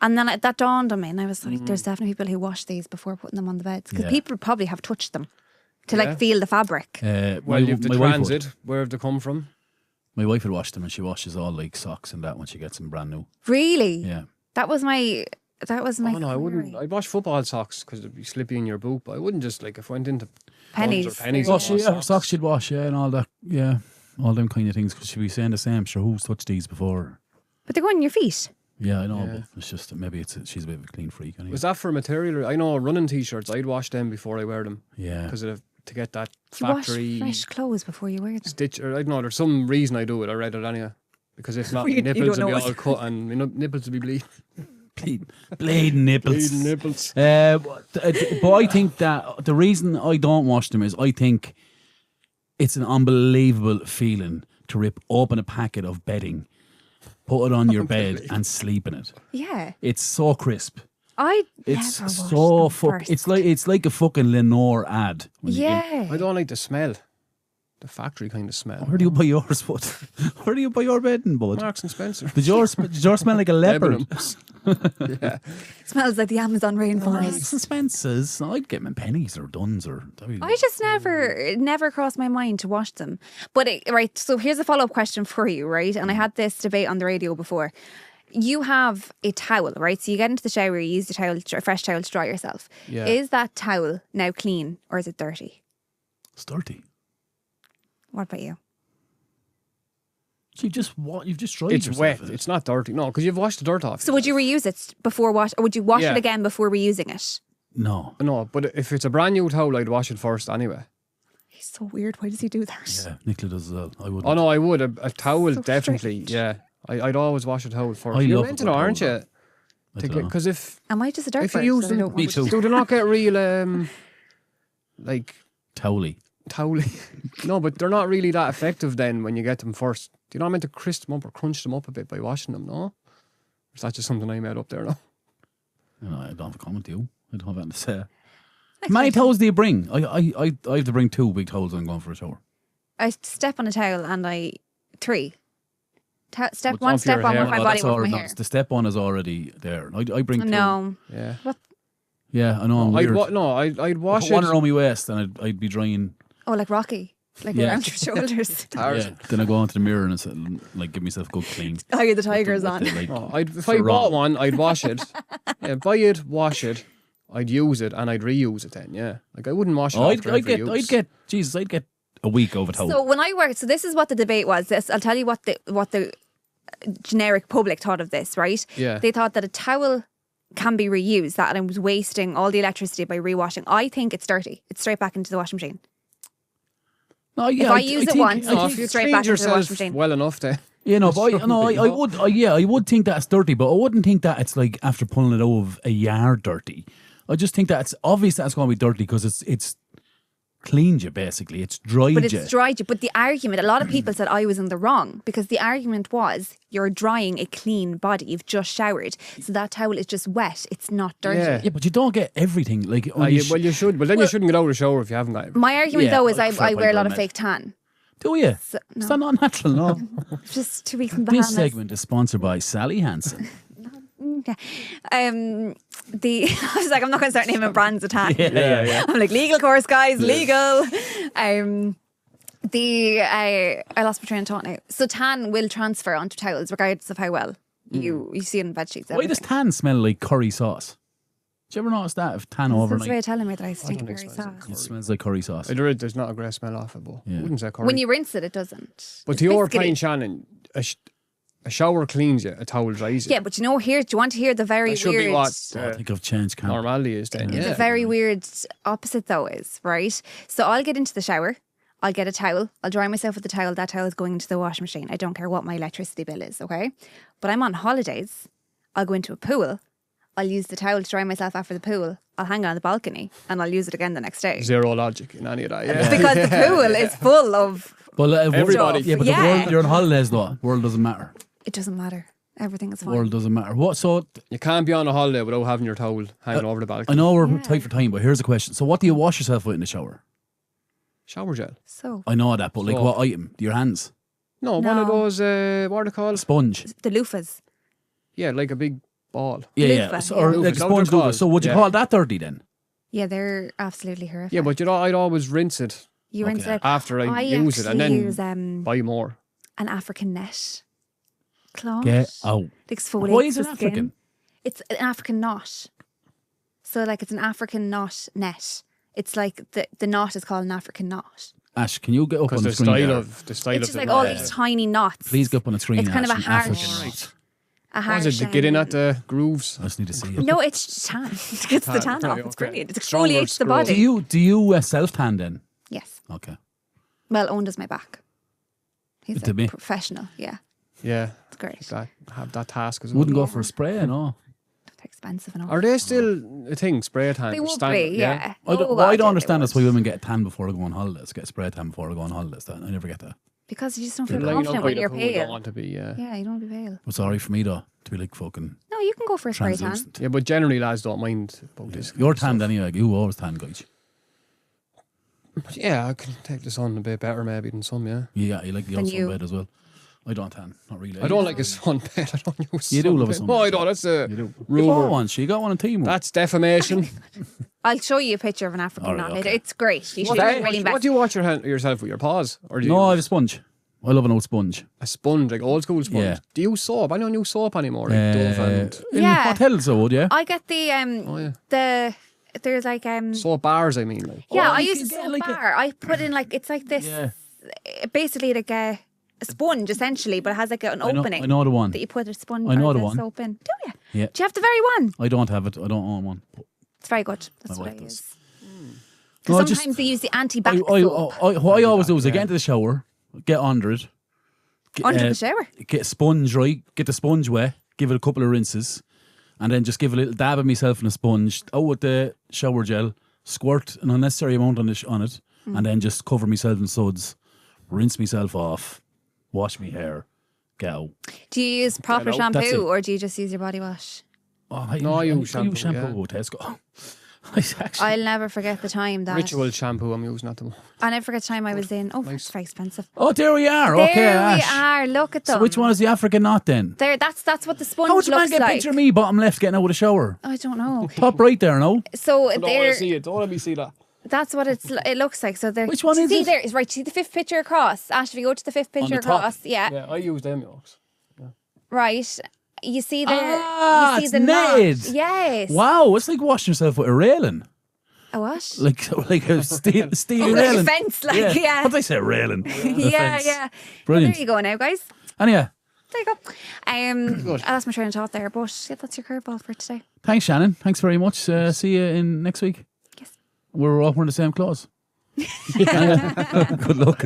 A: And then that dawned on me, and I was like, there's definitely people who wash these before putting them on the beds. Because
B: Yeah.
A: people probably have touched them to
D: Yeah.
A: like feel the fabric.
D: Well, you've the
B: my wife would.
D: transit. Where have they come from?
B: My wife would wash them and she washes all like socks and that when she gets them brand new.
A: Really?
B: Yeah.
A: That was my
D: Oh no, I wouldn't.
A: query.
D: I'd wash football socks because it'd be slippy in your boot. But I wouldn't just like if I went into
A: Pennies.
D: Buns or pennies.
A: Yeah.
B: Oh, socks she'd wash, yeah, and all that. Yeah. All them kind of things because she'd be saying the same. Sure, who's touched these before?
A: But they go on your feet.
B: Yeah, I know,
D: Yeah.
B: but it's just that maybe she's a bit of a clean freak. Anyway.
D: Was that for material? I know running t-shirts. I'd wash them before I wear them
B: Yeah.
D: because to get that
A: Do you wash
D: factory
A: fresh clothes before you wear them?
D: stitch. Or I don't know. There's some reason I do it. I read it anyway. Because if not,
A: You
D: nipples
A: don't
D: will be
A: know
D: all
A: it.
D: cut and nipples will be bleeding.
B: Bleeding nipples.
D: Bleeding nipples.
B: But I think that the reason I don't wash them is I think it's an unbelievable feeling to rip open a packet of bedding, put it on your bed and sleep in it.
A: Yeah.
B: It's so crisp.
A: I
B: It's
A: never washed
B: so
A: them
B: fuck.
A: first.
B: It's like a fucking Lenore ad. when you get-
A: Yeah.
D: I don't like the smell. The factory kind of smell.
B: Where do you buy yours, bud? Where do you buy your bedding, bud?
D: Marks and Spencer.
B: Did yours smell like a leopard?
D: Yeah.
A: Smells like the Amazon rainforest.
B: Marks and Spencers. I'd get them in pennies or Duns or.
A: I just never crossed my mind to wash them. But right, so here's a follow-up question for you, right? And I had this debate on the radio before. You have a towel, right? So you get into the shower, you use the towel, a fresh towel to dry yourself.
D: Yeah.
A: Is that towel now clean or is it dirty?
B: It's dirty.
A: What about you?
B: You've just dried
D: It's
B: yourself
D: wet.
B: in it.
D: It's not dirty. No, because you've washed the dirt off.
A: So would you reuse it before wash, or would you wash
D: Yeah.
A: it again before reusing it?
B: No.
D: No, but if it's a brand new towel, I'd wash it first anyway.
A: He's so weird. Why does he do that?
B: Yeah, Nicola does as well. I wouldn't.
D: Oh no, I would. A towel,
A: So
D: definitely.
A: strict.
D: Yeah, I'd always wash a towel first.
B: I
D: You're
B: love a
D: renting,
B: good
D: aren't
B: towel,
D: you?
B: I don't know.
D: Because if
A: Am I just a dirt
D: if you
A: bird?
D: use
A: So I
D: them,
A: don't
B: Me
A: want
B: too.
D: do they not get real like
B: Towely.
D: towely? No, but they're not really that effective then when you get them first. Do you know what I meant to crisp them up or crunch them up a bit by washing them? No, or is that just something I made up there? No.
B: No, I don't have a comment to you. I don't have anything to say. How many towels do you bring? I have to bring 2 big towels when I'm going for a shower.
A: I step on a towel and I 3. Step
D: What's
A: one
D: off
A: step
D: your
A: on
D: hair?
A: with my
B: No,
A: body,
B: that's
A: one with
B: already-
A: my
B: no,
A: hair.
B: the step on is already there. I bring 2.
A: No.
D: Yeah.
B: Yeah, I know. I'm
D: I'd
B: weird.
D: I'd wash
B: One
D: it.
B: around my waist and I'd be drying.
A: Oh, like Rocky. like around your shoulders.
B: Yeah. Then I go onto the mirror and say, like, give myself a good clean.
A: Oh, you're the tigers on.
B: Like,
D: if I bought one, I'd wash it. Yeah, buy it, wash it. I'd use it and I'd reuse it then, yeah. Like I wouldn't wash it after every use.
B: I'd get a week over towel.
A: So when I worked, so this is what the debate was. I'll tell you what the generic public thought of this, right?
D: Yeah.
A: They thought that a towel can be reused, that I was wasting all the electricity by rewashing. I think it's dirty. It's straight back into the washing machine.
B: No, yeah,
A: if I use it once,
D: if you
A: straight back into the washing machine.
D: Well enough then.
B: You know, but I would think that it's dirty, but I wouldn't think that it's like after pulling it out of a yard dirty. I just think that it's obvious that it's going to be dirty because it's cleaned you basically. It's dried
A: But
B: you.
A: it's dried you. But the argument, a lot of people said I was in the wrong because the argument was you're drying a clean body. You've just showered, so that towel is just wet. It's not dirty.
B: Yeah, but you don't get everything. Like
D: you should, but then you shouldn't get out of the shower if you haven't got it.
A: My argument though is I wear a lot of fake tan.
B: Do you?
A: So,
B: Is that not natural? No.
A: Just 2 weeks in the
B: This
A: Bahamas.
B: segment is sponsored by Sally Hansen.
A: Okay. I was like, I'm not going to start naming brands of tan.
B: Yeah.
A: I'm like, legal course, guys, legal. I lost my train of thought now. So tan will transfer onto towels regardless of how well you see it in bed sheets.
B: Why does tan smell like curry sauce? Do you ever notice that if tan
A: That's
B: overnight?
A: the way of telling me that I stink
D: don't
A: curry
D: think so.
A: sauce.
B: It smells like curry sauce.
D: There's not a great smell off it, but I wouldn't say curry.
A: When you rinse it, it doesn't.
D: But
A: It's
D: to your
A: biscuity.
D: point, Shannon, a shower cleans you, a towel dries you.
A: Yeah, but do you want to hear the very
D: That should
A: weird...
D: be what
B: I think I've changed camp.
D: normality is then, yeah.
A: The very weird opposite though is, right? So I'll get into the shower, I'll get a towel, I'll dry myself with the towel, that towel is going into the washing machine. I don't care what my electricity bill is, okay? But I'm on holidays, I'll go into a pool, I'll use the towel to dry myself after the pool, I'll hang it on the balcony and I'll use it again the next day.
D: Zero logic in any of that, yeah.
A: Because the pool is full of...
B: Well,
D: Everybody.
B: Yeah, but the world, you're on holidays though. World doesn't matter.
A: It doesn't matter. Everything is fine.
B: World doesn't matter. What? So
D: You can't be on a holiday without having your towel hanging over the
B: I
D: balcony.
B: know we're tight for time, but here's a question. So what do you wash yourself with in the shower?
D: Shower gel.
A: So,
B: I know that, but like
D: So-
B: what item? Your hands?
D: No, one of those, what are they called?
B: Sponge?
A: the loofahs.
D: Yeah, like a big ball.
B: Yeah,
A: Loofah,
B: So, or
A: yeah.
B: like
D: Loofahs,
B: sponge
D: those are
B: loofah.
D: called.
B: So would you
D: Yeah.
B: call that dirty then?
A: Yeah, they're absolutely horrific.
D: Yeah, but I'd always rinse it
A: You rinse
B: Okay.
A: it out.
D: after I use it and
A: actually
D: then
A: use
D: buy more.
A: an African net cloth.
B: Get out.
A: It exfoliates
B: Why is it
A: the skin.
B: African?
A: It's an African knot. So like it's an African knot net. It's like the knot is called an African knot.
B: Ash, can you get up
D: Because
B: on the
D: the
B: screen
D: style
B: there?
D: of the style
A: It's
D: of
A: just
D: the
A: like all
D: knot.
A: these tiny knots.
B: Please get up on the screen.
A: It's kind of
B: Ash,
A: a
B: an
A: harsh-
B: African knot.
A: A harsh,
D: Was it to get in at the grooves?
B: I just need to see it.
A: No, it's tan. It gets the tan off.
D: Right,
A: It's
D: okay.
A: brilliant. It
D: Stronger
A: exfoliates the
D: screw.
A: body.
B: Do you self tan then?
A: Yes.
B: Okay.
A: Well, Owen does my back. He's
B: To
A: a
B: me.
A: professional. Yeah,
D: Yeah.
A: it's great.
D: Have that task as well.
B: Wouldn't go for a spray, no.
A: They're expensive enough.
D: Are they still a thing, spray tan?
A: They would
D: standard,
A: be, yeah.
B: I don't,
A: Oh,
B: well, I
A: God,
B: don't
A: yeah,
B: understand
A: they
B: that's why
A: would.
B: women get a tan before they go on holidays, get a spray tan before they go on holidays. I never get that.
A: Because you just don't
D: The
A: feel
D: line up
A: confident
D: by
A: when
D: the
A: you're
D: pool don't
A: pale.
D: want to be,
A: Yeah, you don't want to be pale.
B: It's alright for me though to be like fucking
A: No, you can go for a spray tan.
B: translucent.
D: Yeah, but generally lads don't mind about this.
B: You're tanned anyway. You always tan, guys.
D: Yeah, I can take the sun a bit better maybe than some, yeah.
B: Yeah, you like the
A: Than
B: old
A: you.
B: sunbed as well. I don't tan, not really.
D: I don't like a sunbed. I don't use
B: You do love a
D: sunbed.
B: sunbed.
D: No, I don't. That's a
B: You do. You
D: rumour.
B: bought one. You got one on Team.
D: That's defamation.
A: I'll show you a picture of an African
B: Alright,
A: knot later.
B: okay.
A: It's great. You should
D: What,
A: really
D: what
A: invest.
D: do you watch yourself with? Your paws? Or do you
B: No, I have a
D: use
B: sponge. I love an old sponge.
D: a sponge, like old school sponge?
B: Yeah.
D: Do you use soap? I don't use soap anymore. Like Dove and
B: in
A: Yeah.
B: hotels, I would, yeah.
A: I get the
D: Oh, yeah.
A: there's like
D: soap bars, I mean. Like.
A: yeah,
B: Oh,
A: I
B: you
A: use
B: can
A: a
B: get
A: soap
B: like a-
A: bar. I put in like it's like this
B: Yeah.
A: basically like a sponge essentially, but it has like an
B: I know-
A: opening.
B: I know the one.
A: that you put a sponge
B: I know
A: or
B: the
A: the
B: one.
A: soap in. Do you?
B: Yeah.
A: Do you have the very one?
B: I don't have it. I don't own one.
A: It's very good. That's
B: My
A: what I
B: wife
A: use.
B: does.
A: Because
B: No, just-
A: sometimes they use the
B: I,
A: anti-back
B: I,
A: soap
B: what I always do is I get into the shower, get under it. Get,
A: under the shower.
B: Get a sponge, right? Get the sponge wet, give it a couple of rinses, and then just give a little dab of myself in a sponge, out with the shower gel, squirt an unnecessary amount on it, and then just cover myself in suds, rinse myself off, wash my hair, get out.
A: Do you use proper
B: That's it.
A: shampoo or do you just use your body wash?
B: Oh,
D: No, I use
B: I use
D: shampoo,
B: shampoo
D: yeah.
B: at Tesco. I actually,
A: I'll never forget the time that
D: Ritual shampoo I'm using at the moment.
A: I never forget the time I was in. Oh, it's very expensive.
B: oh, there we are.
A: There
B: okay,
A: we
B: Ash.
A: are. Look at them.
B: So which one is the African knot then?
A: There. That's what the sponge
B: How would you man
A: looks
B: get a
A: like.
B: picture of me bottom left getting out of the shower?
A: I don't know.
B: Top right there, no?
A: So
D: I don't want
A: they're
D: to see it. Don't let me see that.
A: That's what it looks like. So there.
B: Which one is
A: see
B: it?
A: There is right. See the fifth picture across. Ash, if you go to the fifth picture
B: the top?
A: across,
D: Yeah, I use them yolks.
A: right. You see there.
B: Ah,
A: you see
B: it's
A: the
B: netted.
A: knot. Yes.
B: Wow, it's like washing yourself with a railing.
A: A what?
B: Like a steel
A: like
B: railing.
A: a fence, like yeah.
B: What did I say, railing?
A: Yeah, yeah.
B: Brilliant.
A: Well, there you go now, guys.
B: And yeah,
A: There you go. I lost my train of thought there, but yeah, that's your curveball for today.
B: thanks, Shannon. Thanks very much. See you in next week.
A: Yes.
B: We're all wearing the same clothes. Good luck.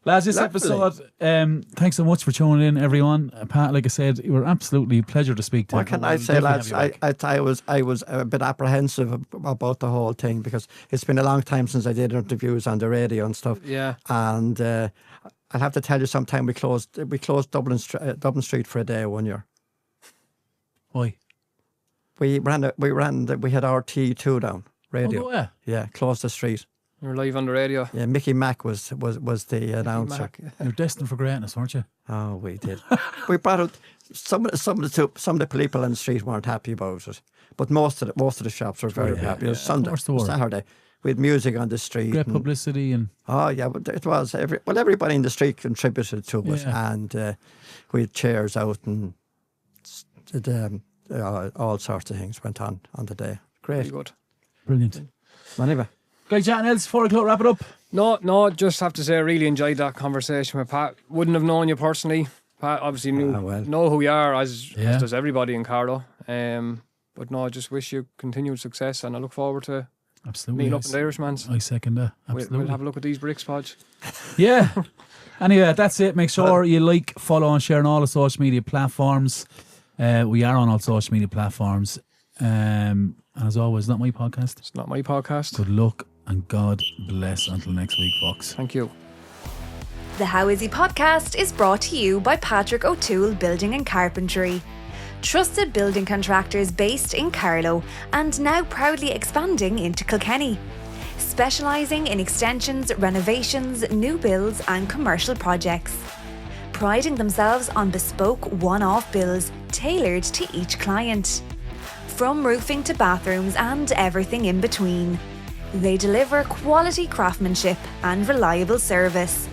B: Lads, this episode, thanks so much for tuning in, everyone. Pat, like I said, you were absolutely a pleasure to speak to.
C: What can I say, lads? I was a bit apprehensive about the whole thing because it's been a long time since I did interviews on the radio and stuff.
D: Yeah.
C: And I'll have to tell you, sometime we closed Dublin Street for a day one year.
B: Why?
C: We had RT2 down radio.
B: Oh, yeah.
C: Yeah, closed the street.
D: You're live on the radio.
C: Yeah, Mickey Mack was the announcer.
D: Mac, yeah.
B: You're destined for greatness, weren't you?
C: Oh, we did. We brought out some of the people on the street weren't happy about it, but most of the shops were very happy. It was Sunday, Saturday. We had music on the street.
B: Great publicity and
C: oh yeah, but it was everybody in the street contributed to it, and we had chairs out and all sorts of things went on the day. Great,
D: Very good.
B: brilliant.
C: Anyway.
B: Guys, chatting else, 4 o'clock, wrap it up.
D: No, just have to say I really enjoyed that conversation with Pat. Wouldn't have known you personally. Pat obviously know who you are, as does everybody in Carlow. But no, I just wish you continued success, and I look forward to meeting up in the Irishman's.
B: I second that. Absolutely.
D: We'll have a look at these bricks, Podge.
B: Yeah. Anyway, that's it. Make sure you like, follow, and share on all the social media platforms. We are on all social media platforms. As always, not my podcast.
D: It's not my podcast.
B: Good luck and God bless until next week, folks.
D: Thank you.
A: The How Is He podcast is brought to you by Patrick O'Toole Building and Carpentry. Trusted building contractors based in Carlow and now proudly expanding into Kilkenny. Specialising in extensions, renovations, new builds and commercial projects. Priding themselves on bespoke one-off builds tailored to each client. From roofing to bathrooms and everything in between. They deliver quality craftsmanship and reliable service.